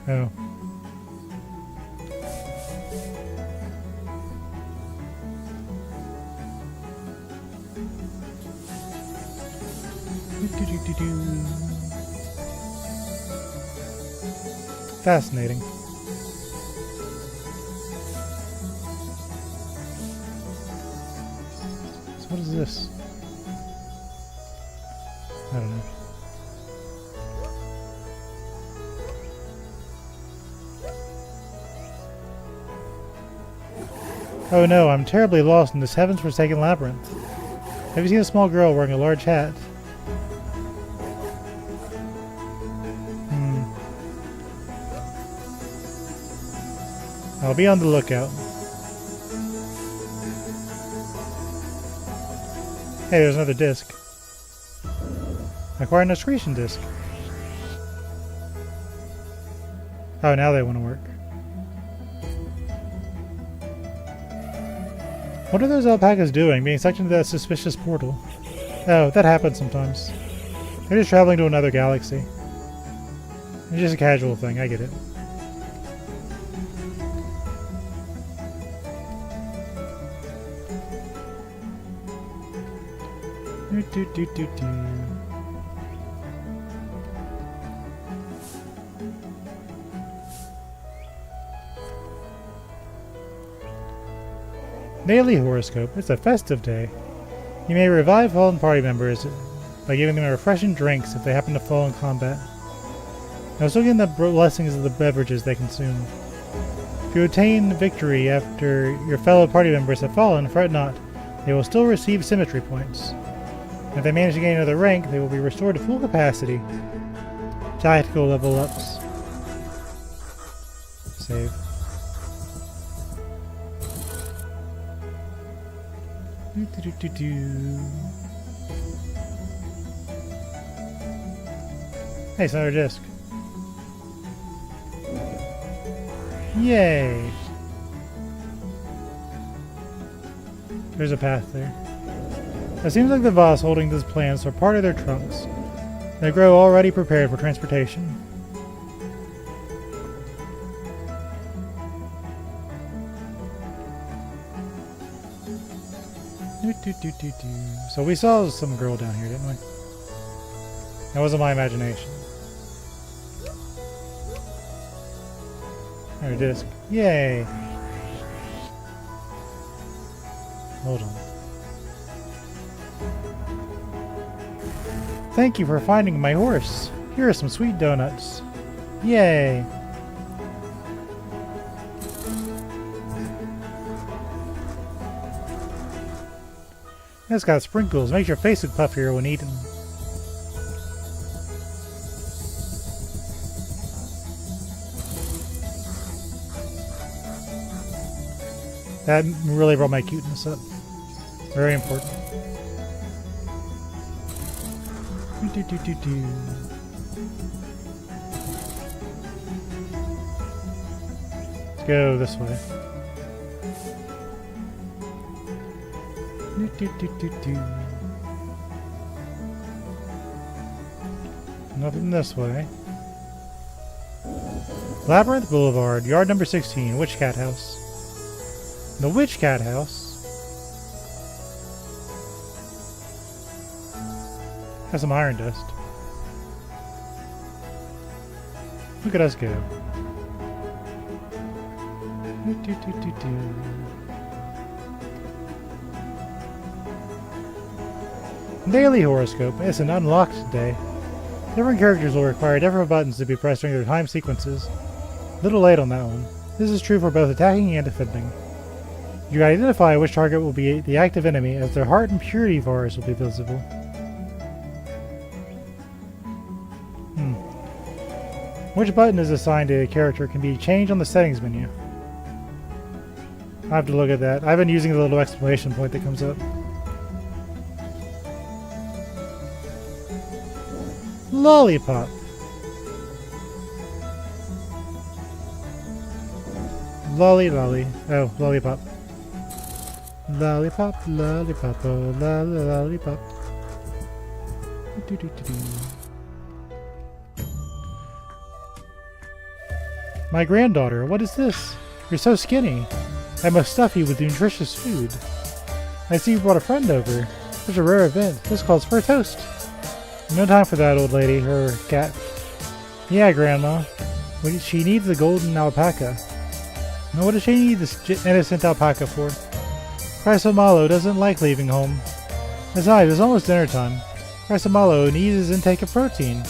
Oh. is this? I don't know. Oh no, I'm terribly lost in this heaven's forsaken labyrinth. Have you seen a small girl wearing a large hat? I'll be on the lookout. Hey, there's another disc. Acquire an excretion disc. Oh, now they want to work. What are those alpacas doing, being sucked into that suspicious portal? Oh, that happens sometimes. They're just traveling to another galaxy. It's just a casual thing, I get it. Daily horoscope. It's a festive day. You may revive fallen party members by giving them refreshing drinks if they happen to fall in combat. Now soak in the blessings of the beverages they consume. If you attain victory after your fellow party members have fallen, fret not. They will still receive symmetry points. If they manage to gain another rank, they will be restored to full capacity. Tactical level ups. Save. Hey, it's another disc. Yay! There's a path there. It seems like the Voss holding these plants are part of their trunks. They grow already prepared for transportation. So we saw some girl down here, didn't we? That wasn't my imagination. There it is. Yay! Hold on. Thank you for finding my horse. Here are some sweet donuts. Yay! It's got sprinkles. Makes your face look puffier when eaten. That really brought my cuteness up. Very important. Let's go this way. Nothing this way. Labyrinth Boulevard, yard number 16, Witch Cat House. The Witch Cat House has some iron dust. Look at us go. Daily horoscope. It's an unlocked day. Different characters will require different buttons to be pressed during their time sequences. Little late on that one. This is true for both attacking and defending. You can identify which target will be the active enemy, as their heart and purity bars will be visible. Which button is assigned to a character can be changed on the settings menu. I have to look at that. I've been using the little exclamation point that comes up. Lollipop. Lolly. Oh, lollipop. Lollipop, lollipop, oh, lollipop. My granddaughter, what is this? You're so skinny. I must stuff you with nutritious food. I see you brought a friend over. Such a rare event. This calls for a toast. No time for that, old lady, her cat. Yeah, Grandma. She needs the golden alpaca. Now what does she need this innocent alpaca for? Chrysomalo doesn't like leaving home. Besides, it's almost dinner time. Crescimalo needs his intake of protein.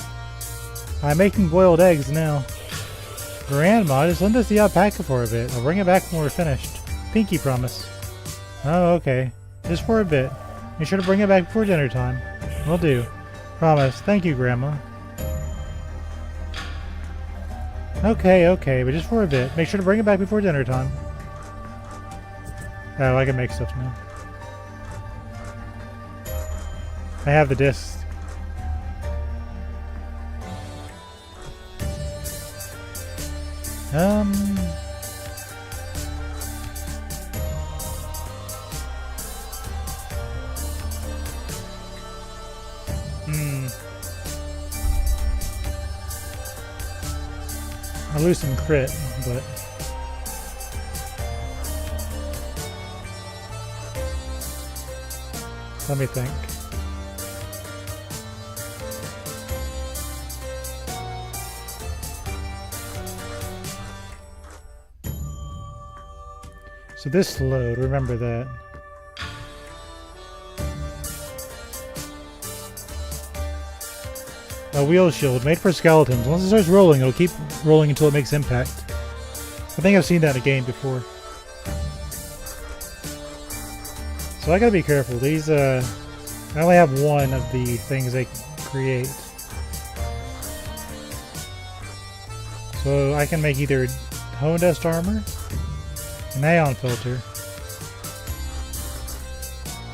I'm making boiled eggs now. Grandma, just lend us the alpaca for a bit. I'll bring it back when we're finished. Pinky promise. Oh, okay. Just for a bit. Make sure to bring it back before dinner time. Will do. Promise. Thank you, Grandma. Okay, but just for a bit. Make sure to bring it back before dinner time. Oh, I can make stuff now. I have the disc. I lose some crit, but let me think. So this slowed, remember that. A wheel shield, made for skeletons. Once it starts rolling, it'll keep rolling until it makes impact. I think I've seen that in a game before. So I gotta be careful. These, I only have one of the things they create. So I can make either Hone Dust Armor, an Aeon Filter,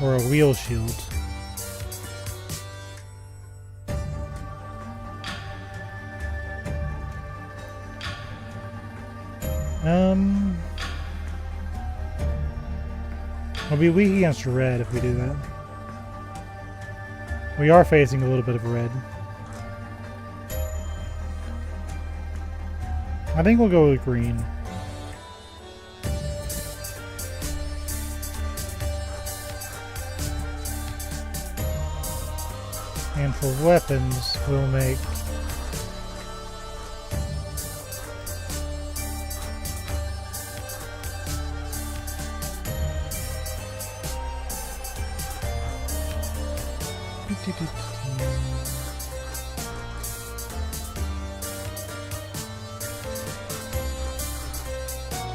or a Wheel Shield. We'll be weak against red if we do that. We are facing a little bit of red. I think we'll go with green. And for weapons, we'll make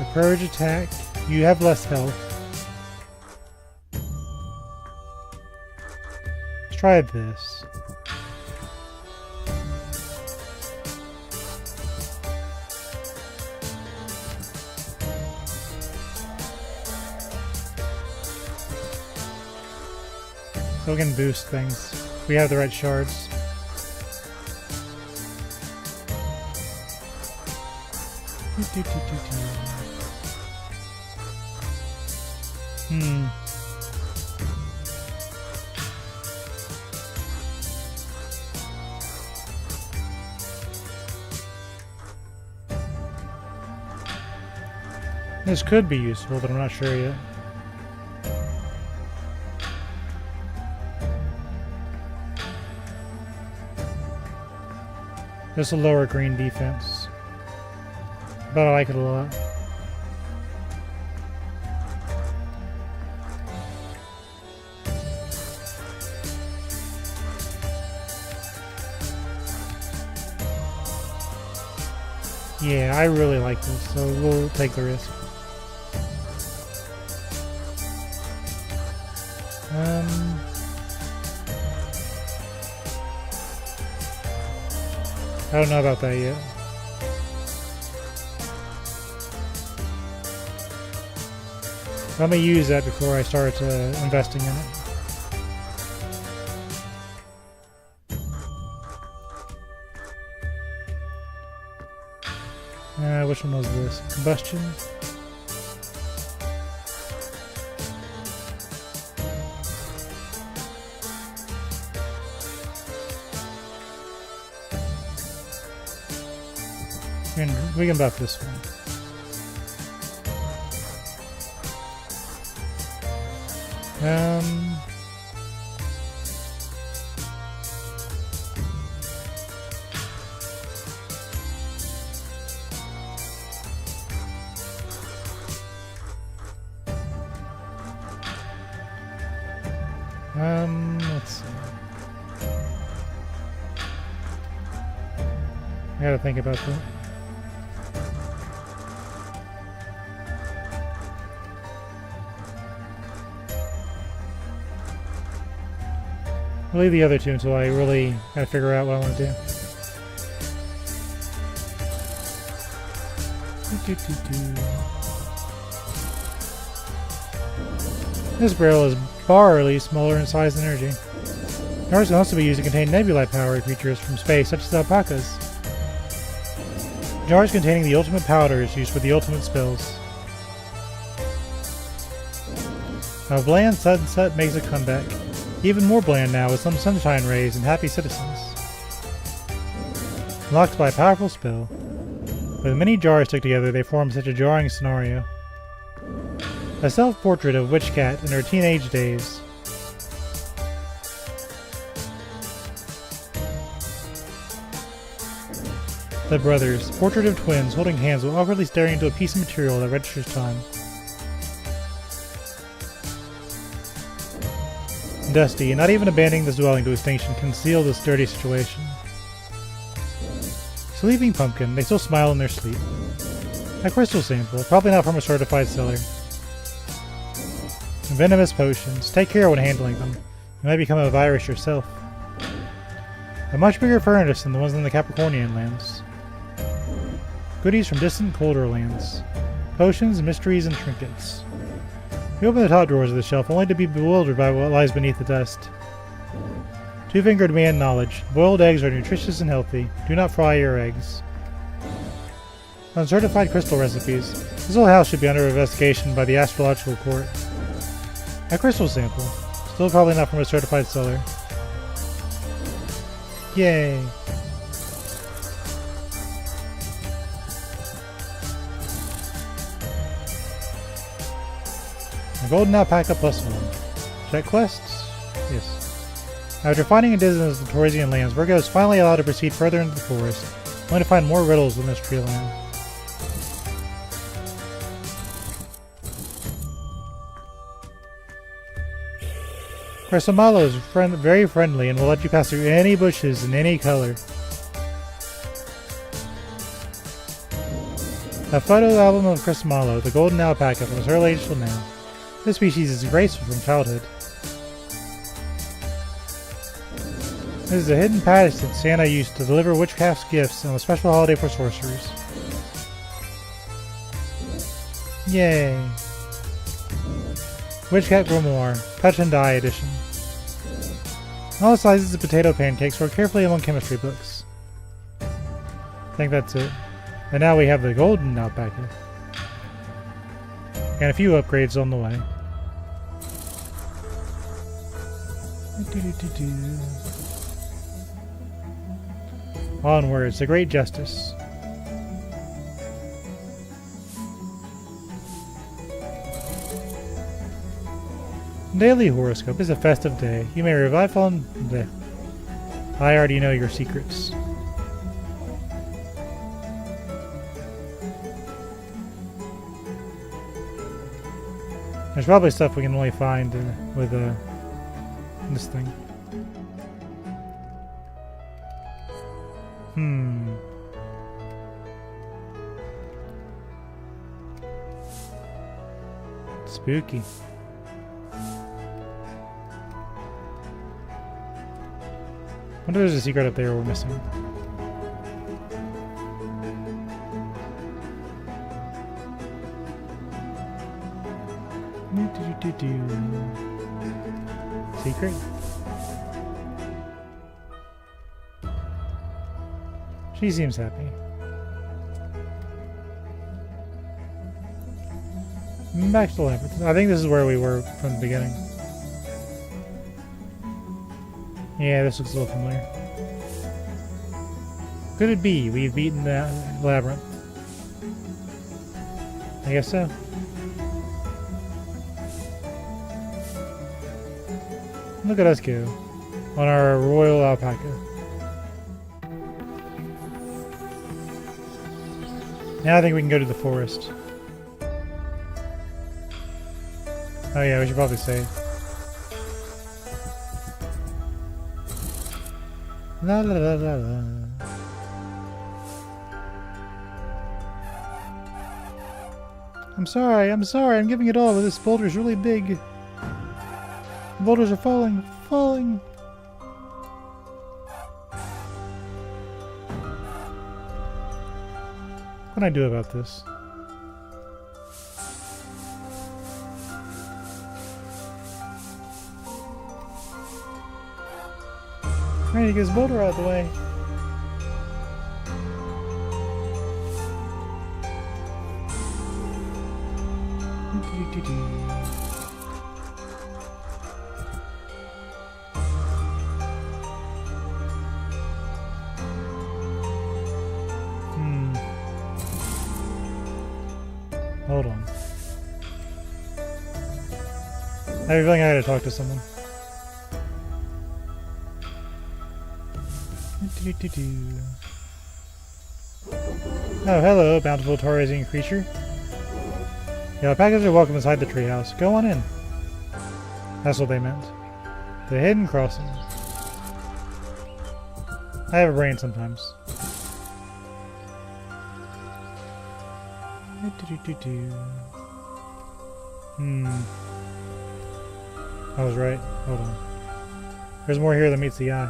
so purge attack. You have less health. Let's try this. So we can boost things. We have the right shards. This could be useful, but I'm not sure yet. This will lower green defense, but I like it a lot. Yeah, I really like this, so we'll take the risk. I don't know about that yet. Let me use that before I start investing in it. Which one was this? Combustion? We can buff this one. Let's see. I gotta think about that. I'll leave the other two until I really gotta figure out what I want to do. This barrel is barely smaller in size and energy. Jars can also be used to contain nebulae-powered creatures from space, such as alpacas. Jars containing the ultimate powder is used for the ultimate spells. A bland sunset makes a comeback. Even more bland now with some sunshine rays and happy citizens. Locked by a powerful spell. With many jars stuck together, they form such a jarring scenario. A self-portrait of Witch Cat in her teenage days. The brothers, portrait of twins holding hands while awkwardly staring into a piece of material that registers time. Dusty, and not even abandoning this dwelling to extinction, conceal this dirty situation. Sleeping pumpkin, they still smile in their sleep. A crystal sample, probably not from a certified seller. Venomous potions, take care when handling them. You might become a virus yourself. A much bigger furnace than the ones in the Capricornian lands. Goodies from distant, colder lands. Potions, mysteries, and trinkets. We open the top drawers of the shelf only to be bewildered by what lies beneath the dust. Two-fingered man knowledge. Boiled eggs are nutritious and healthy. Do not fry your eggs. Uncertified crystal recipes. This whole house should be under investigation by the astrological court. A crystal sample. Still probably not from a certified seller. Yay! A golden alpaca +1. Check quests? Yes. After finding a distance in the Taurosian lands, Virgo is finally allowed to proceed further into the forest, only to find more riddles in this tree land. Cresomalo is very friendly and will let you pass through any bushes in any color. A photo album of Cresomalo, the golden alpaca from his early age till now. This species is graceful from childhood. This is a hidden package that Santa used to deliver witchcraft's gifts on a special holiday for sorcerers. Yay! Witchcat Grimoire, Touch and Die edition. All sizes of potato pancakes were carefully among chemistry books. I think that's it. And now we have the golden alpaca. And a few upgrades on the way. Onwards, the great justice. Daily horoscope is a festive day. You may revive on the... I already know your secrets. There's probably stuff we can only find with this thing. Spooky. I wonder if there's a secret up there we're missing. Secret? She seems happy. Back to the labyrinth. I think this is where we were from the beginning. Yeah, this looks a little familiar. Could it be we've beaten the labyrinth? I guess so. Look at us go on our royal alpaca. Now I think we can go to the forest. Oh yeah, we should probably save. La la la la la. I'm sorry, I'm giving it all, but this boulder's really big. The boulders are falling. What can I do about this? I need to get his boulder out of the way. Hold on. I have a feeling I gotta talk to someone. Oh, hello, bountiful Taurus creature. Yeah, packages are welcome inside the treehouse. Go on in. That's what they meant. The hidden crossing. I have a brain sometimes. I was right. Hold on. There's more here than meets the eye.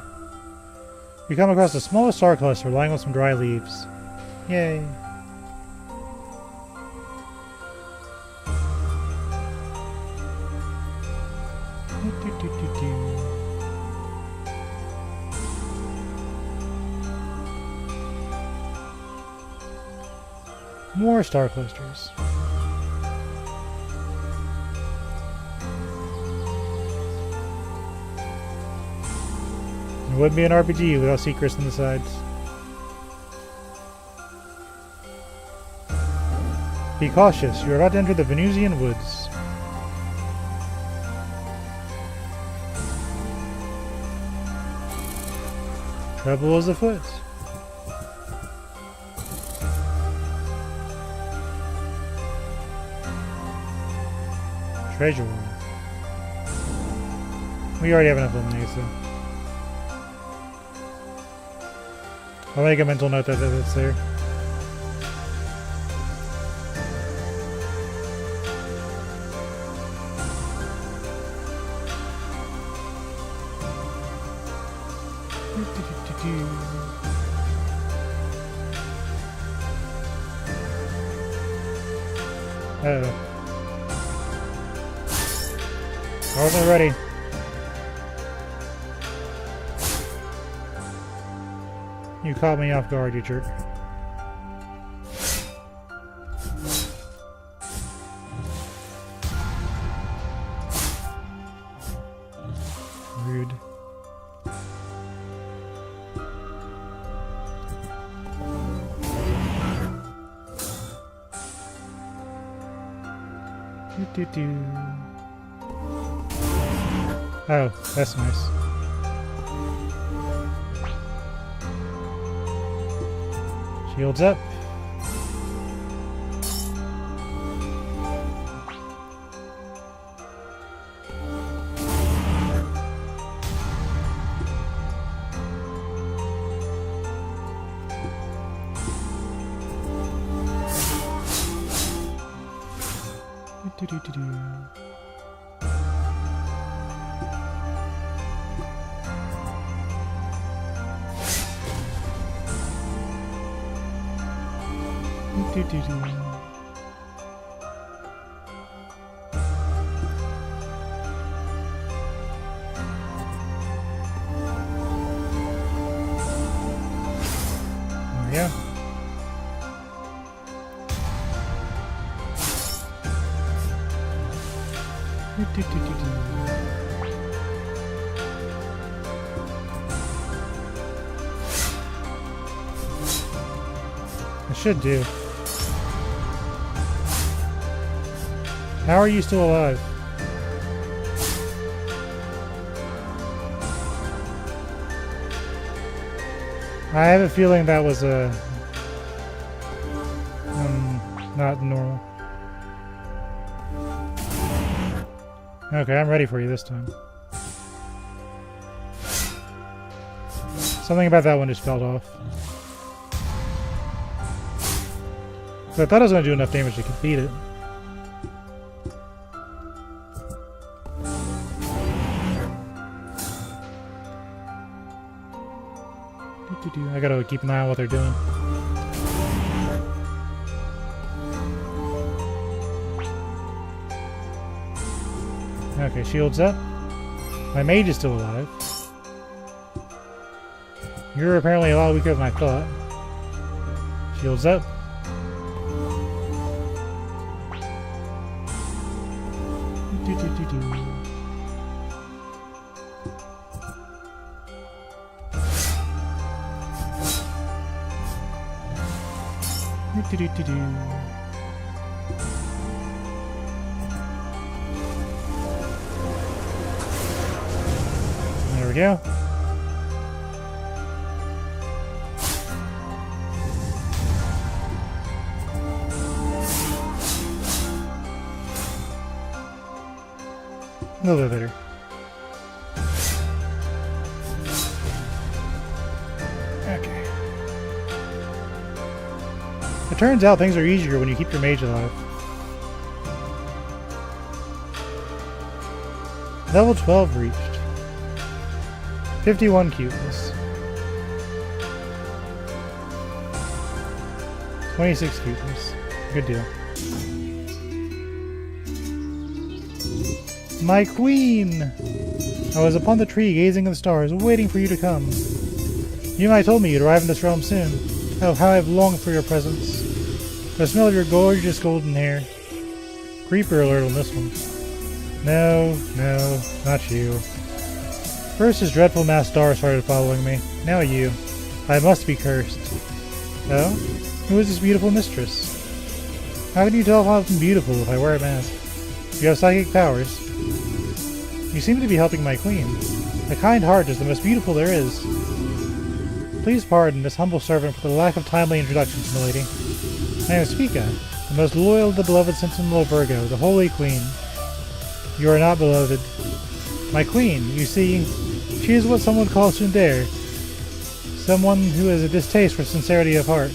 You come across a small star cluster lying on some dry leaves. Yay. More star clusters. It wouldn't be an RPG without secrets on the sides. Be cautious, you're about to enter the Venusian woods. Trouble is afoot. Treasure. We already have enough lemonade, so I'll make a mental note that it's there. Uh-oh. I wasn't ready. You caught me off guard, you jerk. Rude. Do-do-do. Oh, that's nice. Shields up. Do-do-do-do. Do-do-do. Yeah. Do-do-do-do-do. I should do. How are you still alive? I have a feeling that was not normal. Okay, I'm ready for you this time. Something about that one just felt off. But I thought I was going to do enough damage to complete it. I gotta keep an eye on what they're doing. Okay, shields up. My mage is still alive. You're apparently a lot weaker than I thought. Shields up. There we go. A little bit better. Okay. It turns out things are easier when you keep your mage alive. Level 12 reached. 51 cuteness. 26 cuteness. Good deal. My queen! I was upon the tree gazing at the stars, waiting for you to come. You might told me you'd arrive in this realm soon. Oh, how I've longed for your presence. The smell of your gorgeous golden hair. Creeper alert on this one. No, not you. First this dreadful masked star started following me. Now you. I must be cursed. Oh? Who is this beautiful mistress? How can you tell if I'm beautiful if I wear a mask? You have psychic powers. You seem to be helping my queen. A kind heart is the most beautiful there is. Please pardon this humble servant for the lack of timely introductions, milady. I am Spica, the most loyal of the beloved sentinel of Virgo, the Holy Queen. You are not beloved. My queen, you see, she is what someone calls tsundere. Someone who has a distaste for sincerity of heart.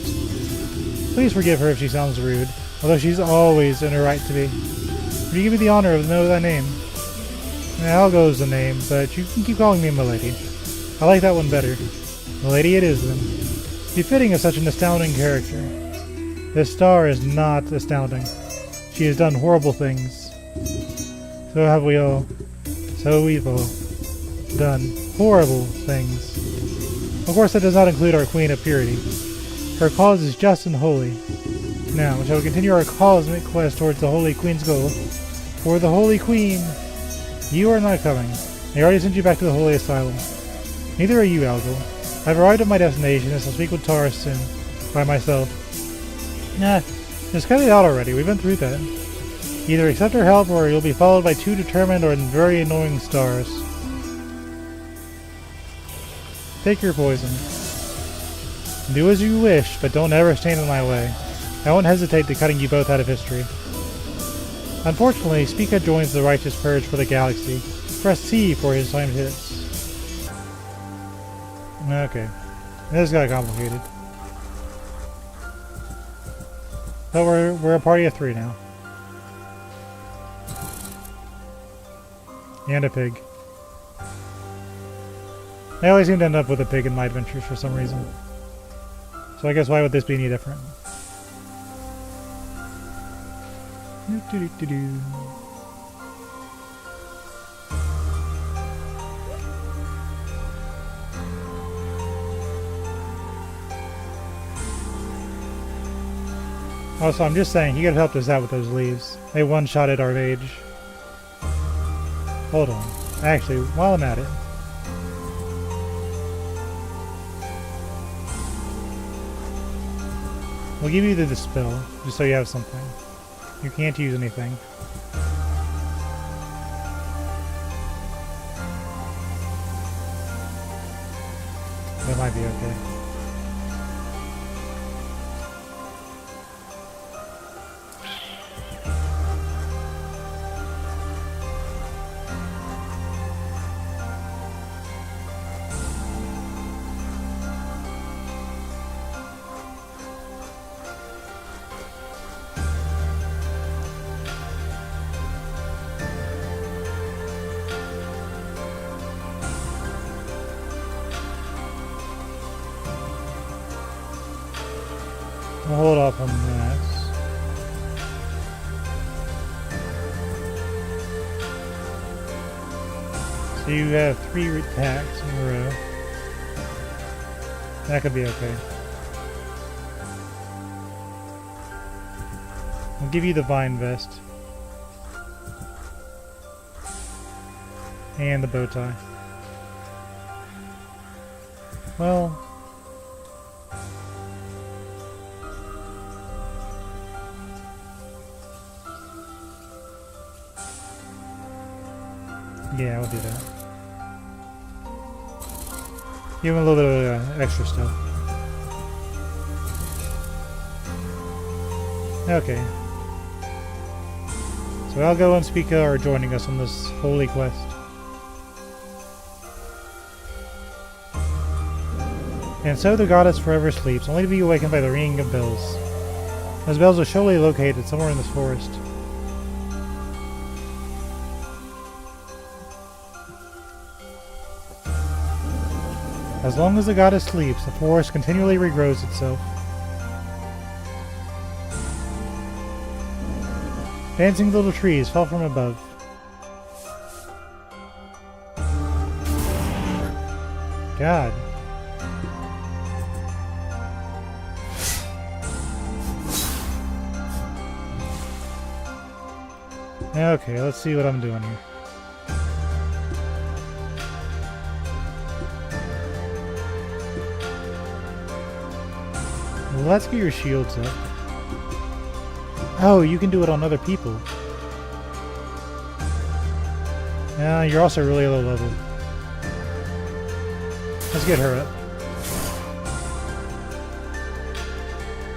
Please forgive her if she sounds rude, although she's always in her right to be. Would you give me the honor of knowing thy name? Now goes the name, but you can keep calling me milady. I like that one better. Milady it is, then. Befitting of such an astounding character. This star is not astounding. She has done horrible things. So have we all. So we've all done horrible things. Of course, that does not include our Queen of Purity. Her cause is just and holy. Now, shall we continue our cosmic quest towards the Holy Queen's goal? For the Holy Queen! You are not coming. I already sent you back to the Holy Asylum. Neither are you, Algol. I've arrived at my destination and shall speak with Taurus soon. By myself. Nah, just cut it out already. We've been through that. Either accept her help or you'll be followed by two determined or very annoying stars. Take your poison. Do as you wish, but don't ever stand in my way. I won't hesitate to cutting you both out of history. Unfortunately, Spica joins the Righteous Purge for the Galaxy. Press C for his timed hits. Okay. This got complicated. But we're a party of 3 now. And a pig. I always seem to end up with a pig in my adventures for some reason. So I guess why would this be any different? Also, I'm just saying, he could have helped us out with those leaves. They one-shotted our mage. Hold on. Actually, while I'm at it. We'll give you the dispel, just so you have something. You can't use anything. That might be okay. We'll hold off on that. So you have 3 attacks in a row. That could be okay. I'll give you the vine vest. And the bow tie. Well... yeah, we'll do that. Give him a little bit of extra stuff. Okay. So Algo and Spica are joining us on this holy quest. And so the goddess forever sleeps, only to be awakened by the ringing of bells. Those bells are surely located somewhere in this forest. As long as the goddess sleeps, the forest continually regrows itself. Dancing little trees fell from above. God. Okay, let's see what I'm doing here. Let's get your shields up. Oh, you can do it on other people. Yeah, you're also really low level. Let's get her up.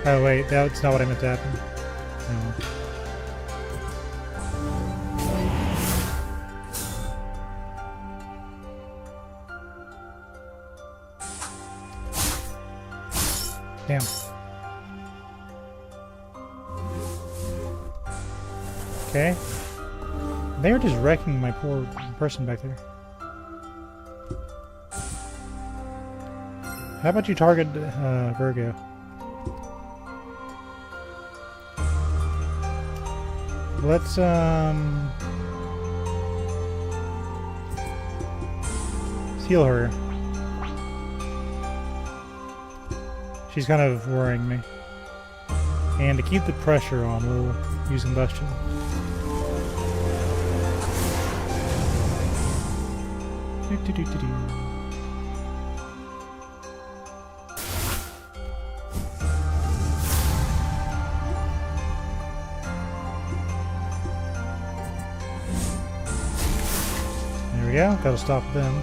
Oh wait, that's not what I meant to happen. No. Damn. Okay. They were just wrecking my poor person back there. How about you target Virgo? Let's heal her. She's kind of worrying me. And to keep the pressure on, we'll use combustion. There we go, gotta stop them.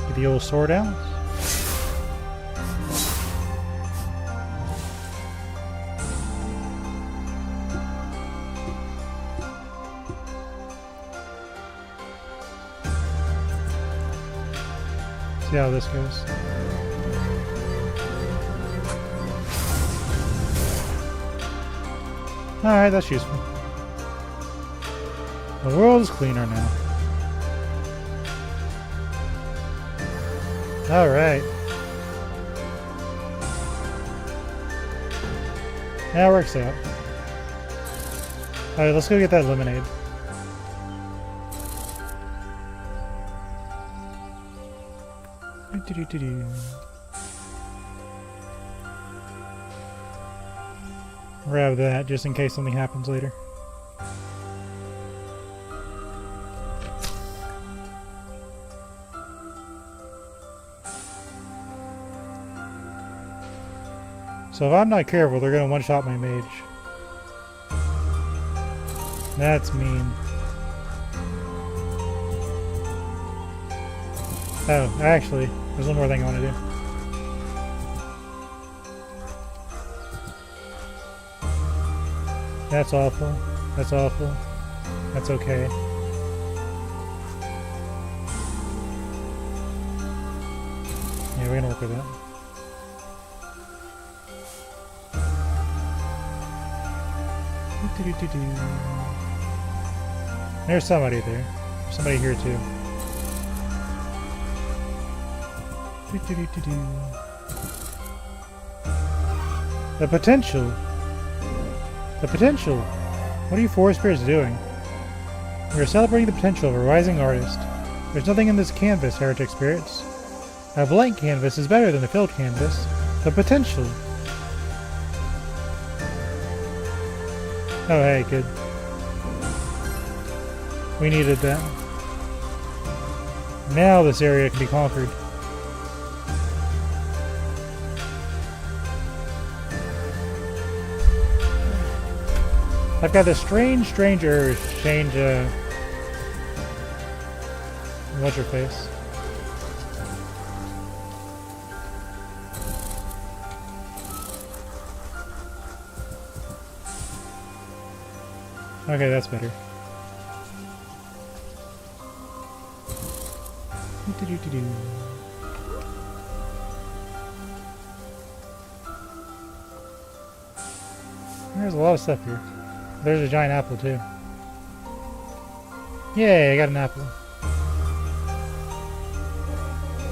Get the old sword out. See how this goes. Alright, that's useful. The world is cleaner now. Alright. That works out. Alright, let's go get that lemonade. Grab that just in case something happens later. So if I'm not careful, they're going to one-shot my mage. That's mean. Oh, actually, there's one more thing I want to do. That's awful. That's awful. That's okay. Yeah, we're gonna work with that. There's somebody there. Somebody here too. Do-do-do-do-do. The potential. The potential. What are you forest spirits doing? We are celebrating the potential of a rising artist. There's nothing in this canvas, heretic spirits. A blank canvas is better than a filled canvas. The potential. Oh hey, good. We needed that. Now this area can be conquered. I've got this strange urge to change, what's your face? Okay, that's better. There's a lot of stuff here. There's a giant apple too. Yay, I got an apple.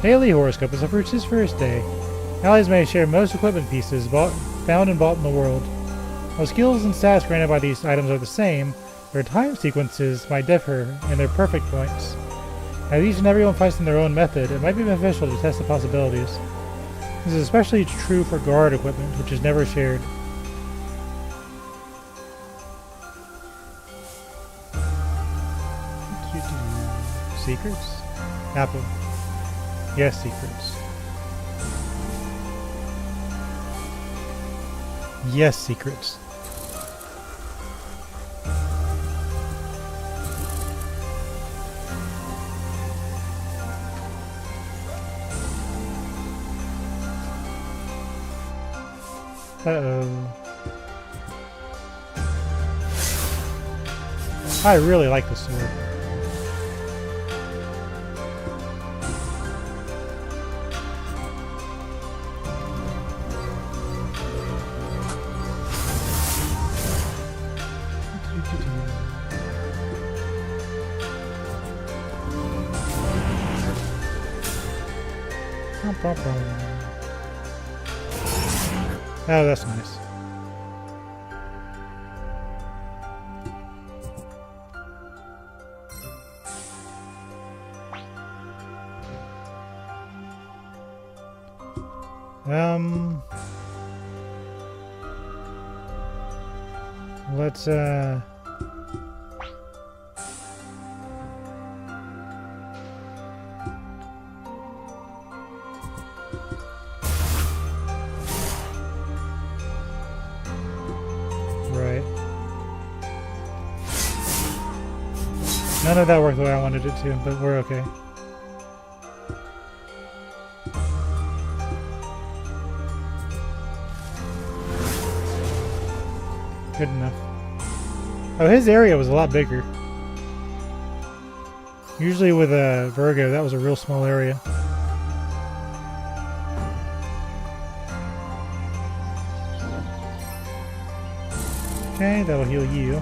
Daily horoscope is a fruit's first day. Allies may share most equipment pieces found and bought in the world. While skills and stats granted by these items are the same, their time sequences might differ in their perfect points. As each and everyone fights in their own method, it might be beneficial to test the possibilities. This is especially true for guard equipment, which is never shared. Secrets? Apple. Yes, secrets. Yes, secrets. Uh-oh. I really like the sword. Oh, that's nice. Let's Right. None of that worked the way I wanted it to, but we're okay. Good enough. Oh, his area was a lot bigger. Usually with a Virgo, that was a real small area. Okay, that'll heal you.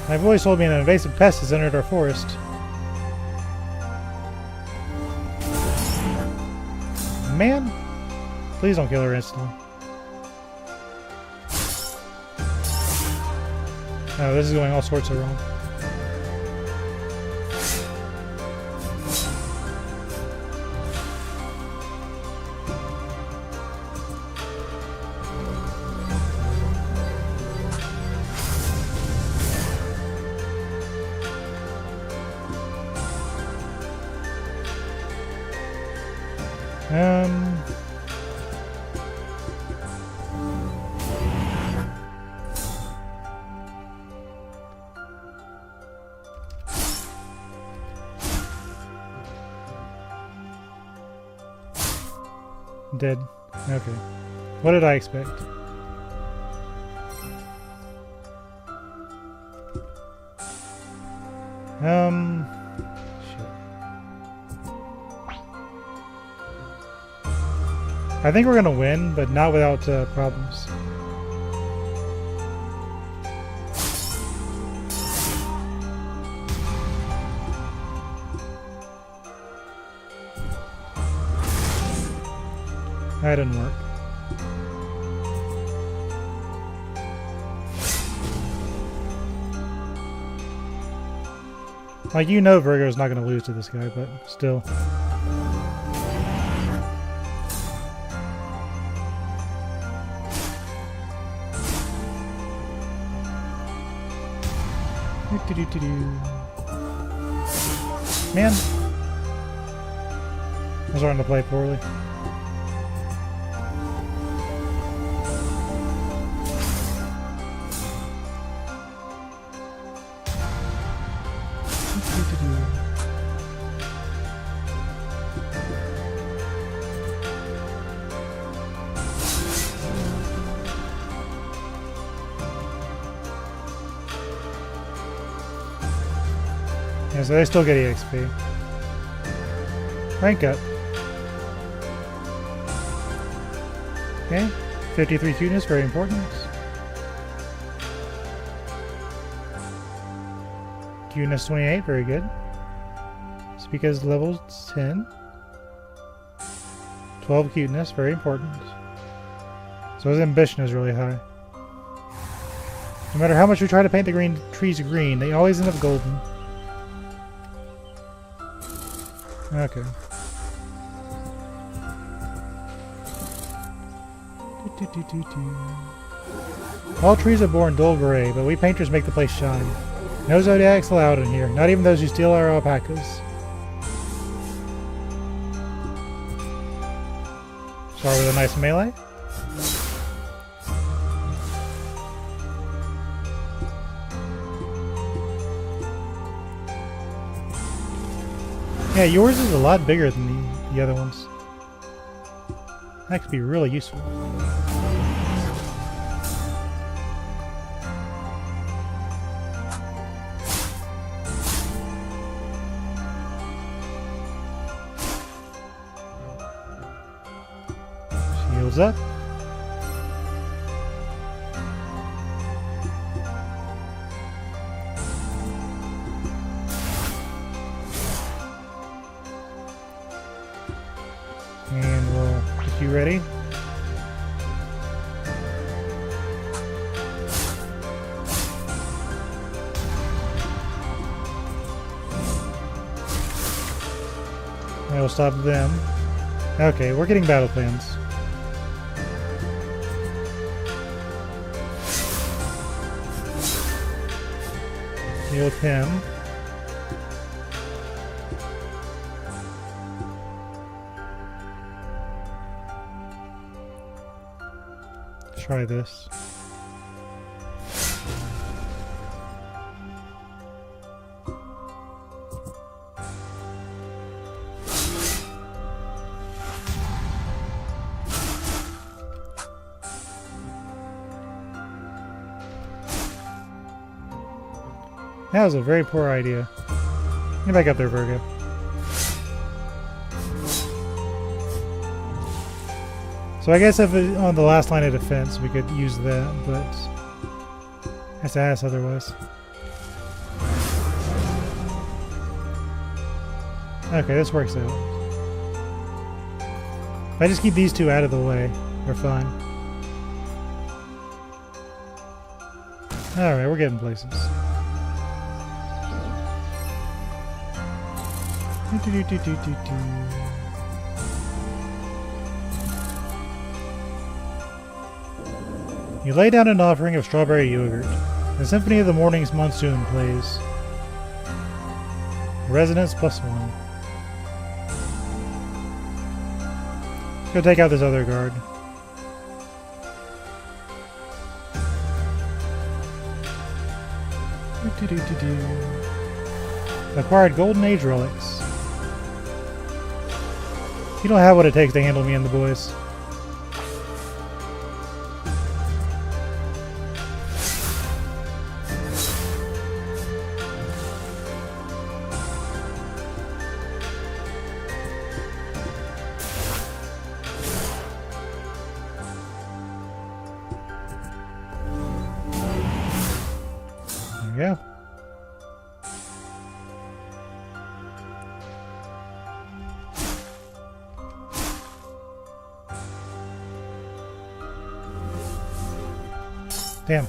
My voice told me an invasive pest has entered our forest. Man, please don't kill her instantly. Oh, this is going all sorts of wrong. Dead. Okay. What did I expect? Shit. I think we're gonna win, but not without problems. That didn't work. Like, you know Virgo's not going to lose to this guy, but still. Man. I'm starting to play poorly. Yeah, so they still get EXP. Rank up. Okay, 53 cuteness, very important. Cuteness 28, very good. Speaker's level 10. 12 cuteness, very important. So his ambition is really high. No matter how much we try to paint the green trees green, they always end up golden. Okay. All trees are born dull gray, but we painters make the place shine. No zodiacs allowed in here, not even those who steal our alpacas. Start with a nice melee. Yeah, yours is a lot bigger than the other ones. That could be really useful. Shields up. And we'll get you ready. And we'll stop them. Okay, we're getting battle plans. Deal with him. Try this. That was a very poor idea. Get back up there, Virgo. So I guess if it, on the last line of defense we could use that, but has to ask otherwise. Okay, this works out. If I just keep these two out of the way, they're fine. Alright, we're getting places. You lay down an offering of strawberry yogurt. The Symphony of the Morning's Monsoon plays. Resonance +1. Let's go take out this other guard. Acquired Golden Age relics. You don't have what it takes to handle me and the boys. There we go. Damn.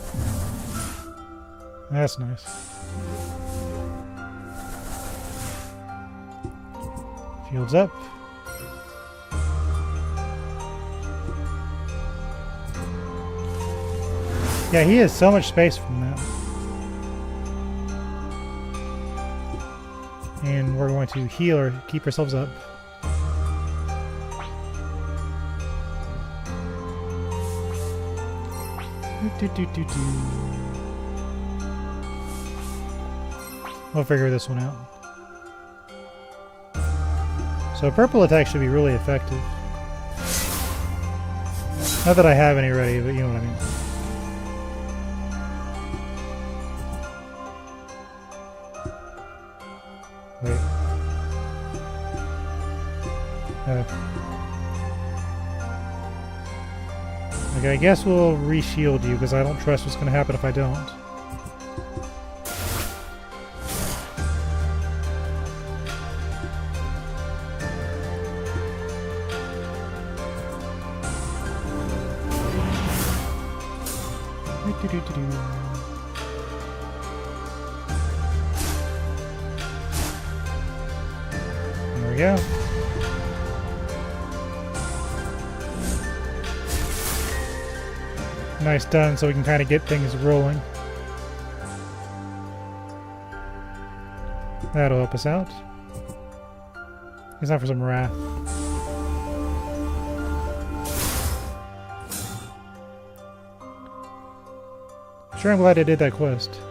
That's nice. Shields up. Yeah, he has so much space from that. And we're going to heal or keep ourselves up. We'll figure this one out. So purple attack should be really effective. Not that I have any ready, but you know what I mean. Wait. Okay, I guess we'll re-shield you because I don't trust what's going to happen if I don't. There we go. Nice done, so we can kind of get things rolling. That'll help us out. It's time for some wrath. Sure, I'm glad I did that quest.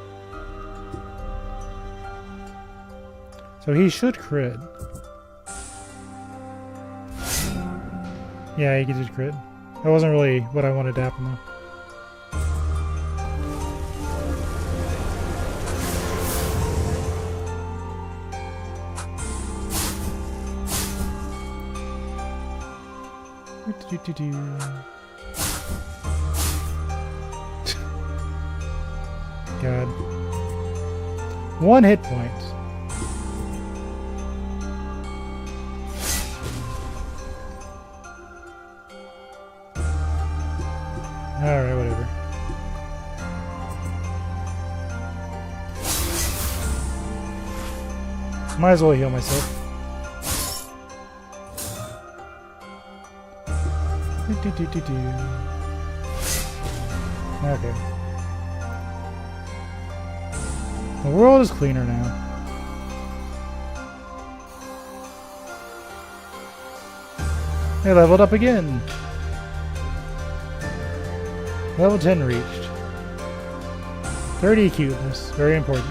So he should crit. Yeah, he did crit. That wasn't really what I wanted to happen though. God. 1 hit point. Alright, whatever. Might as well heal myself. Okay. The world is cleaner now. They leveled up again. Level 10 reached. 30 cuteness, very important.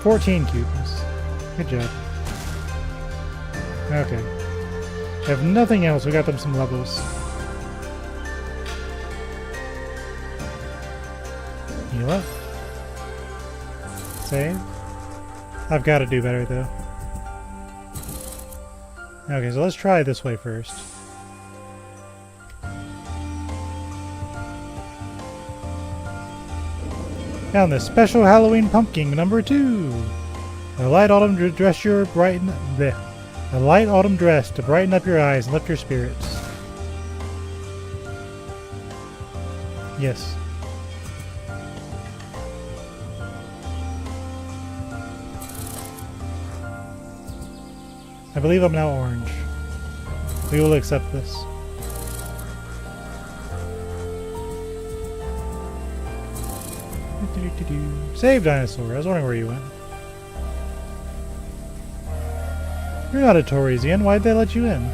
14 cuteness. Good job. Okay. If nothing else, we got them some levels. Heal up. Save. I've got to do better though. Okay, so let's try it this way first. Found this special Halloween pumpkin number 2. A light autumn dress your brighten. Bleh. A light autumn dress to brighten up your eyes and lift your spirits. Yes. I believe I'm now orange. We will accept this. Save dinosaur. I was wondering where you went. You're not a Taurosian. Why'd they let you in?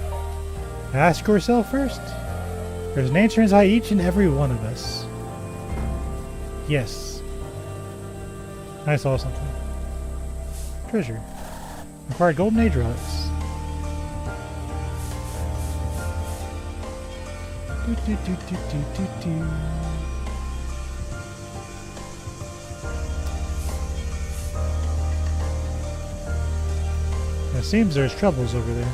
Ask yourself first. There's an answer inside each and every one of us. Yes. I saw something. Treasure. Acquired Golden Age relics. It seems there's troubles over there.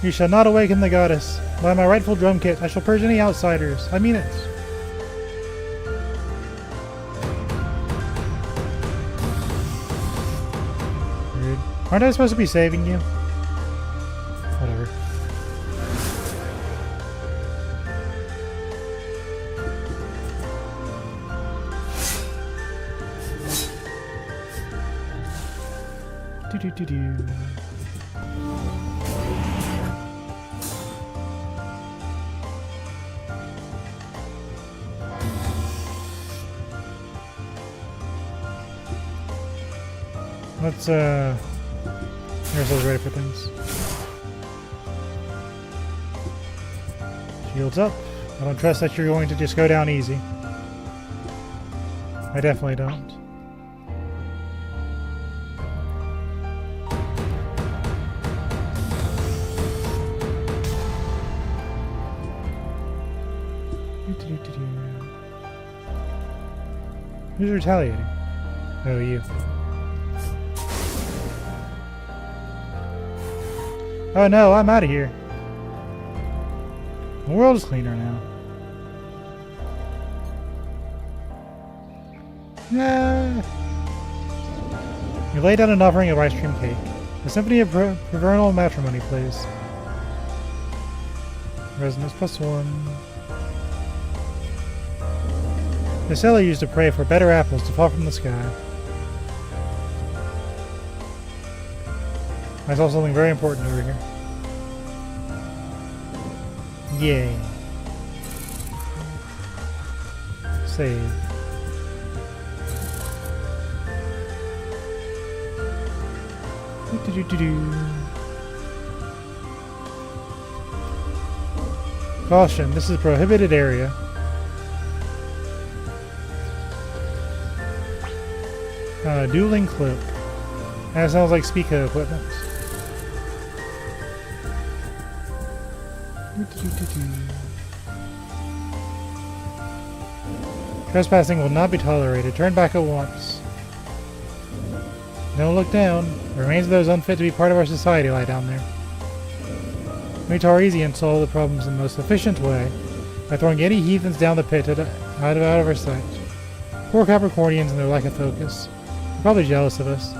You shall not awaken the goddess. By my rightful drum kit, I shall purge any outsiders. I mean it. Aren't I supposed to be saving you? Whatever. Do. Let's get ourselves ready for things. Shields up. I don't trust that you're going to just go down easy. I definitely don't. Who's retaliating? Oh, you. Oh no, I'm out of here. The world is cleaner now. Yeah. You lay down an offering of ice cream cake. The symphony of Provernal matrimony plays. Resonance +1. The seller used to pray for better apples to fall from the sky. I saw something very important over here. Yay. Save. Caution, this is a prohibited area. Dueling clip. That sounds like speaker equipment. Trespassing will not be tolerated. Turn back at once. Don't look down. The remains of those unfit to be part of our society lie down there. We tar easy and solve the problems in the most efficient way by throwing any heathens down the pit out of our sight. Poor Capricornians and their lack of focus. They're probably jealous of us.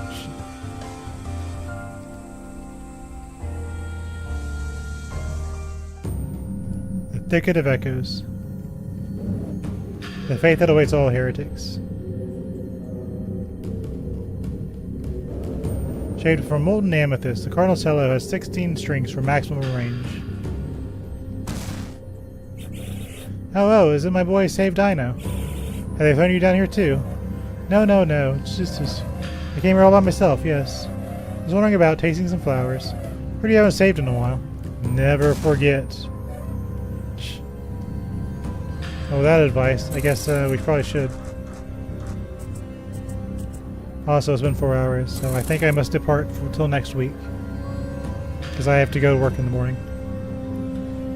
The Thicket of Echoes. The fate that awaits all heretics. Shaped from molten amethyst, the Cardinal Cello has 16 strings for maximum range. Oh, is it my boy Save Dino? Have they thrown you down here too? No. It's just I came here all by myself, yes. I was wondering about tasting some flowers. Heard you haven't saved in a while. Never forget. Oh, that advice. I guess we probably should. Also, it's been 4 hours, so I think I must depart until next week. Because I have to go to work in the morning.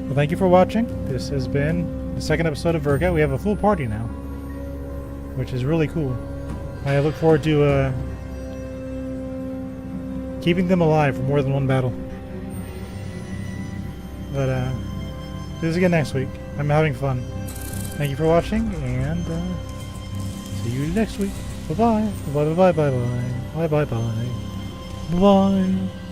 Well, thank you for watching. This has been the second episode of Virgo. We have a full party now, which is really cool. I look forward to keeping them alive for more than one battle. But do this again next week. I'm having fun. Thank you for watching, and see you next week. Bye-bye. Bye-bye. Bye-bye. Bye-bye. Bye-bye. Bye-bye.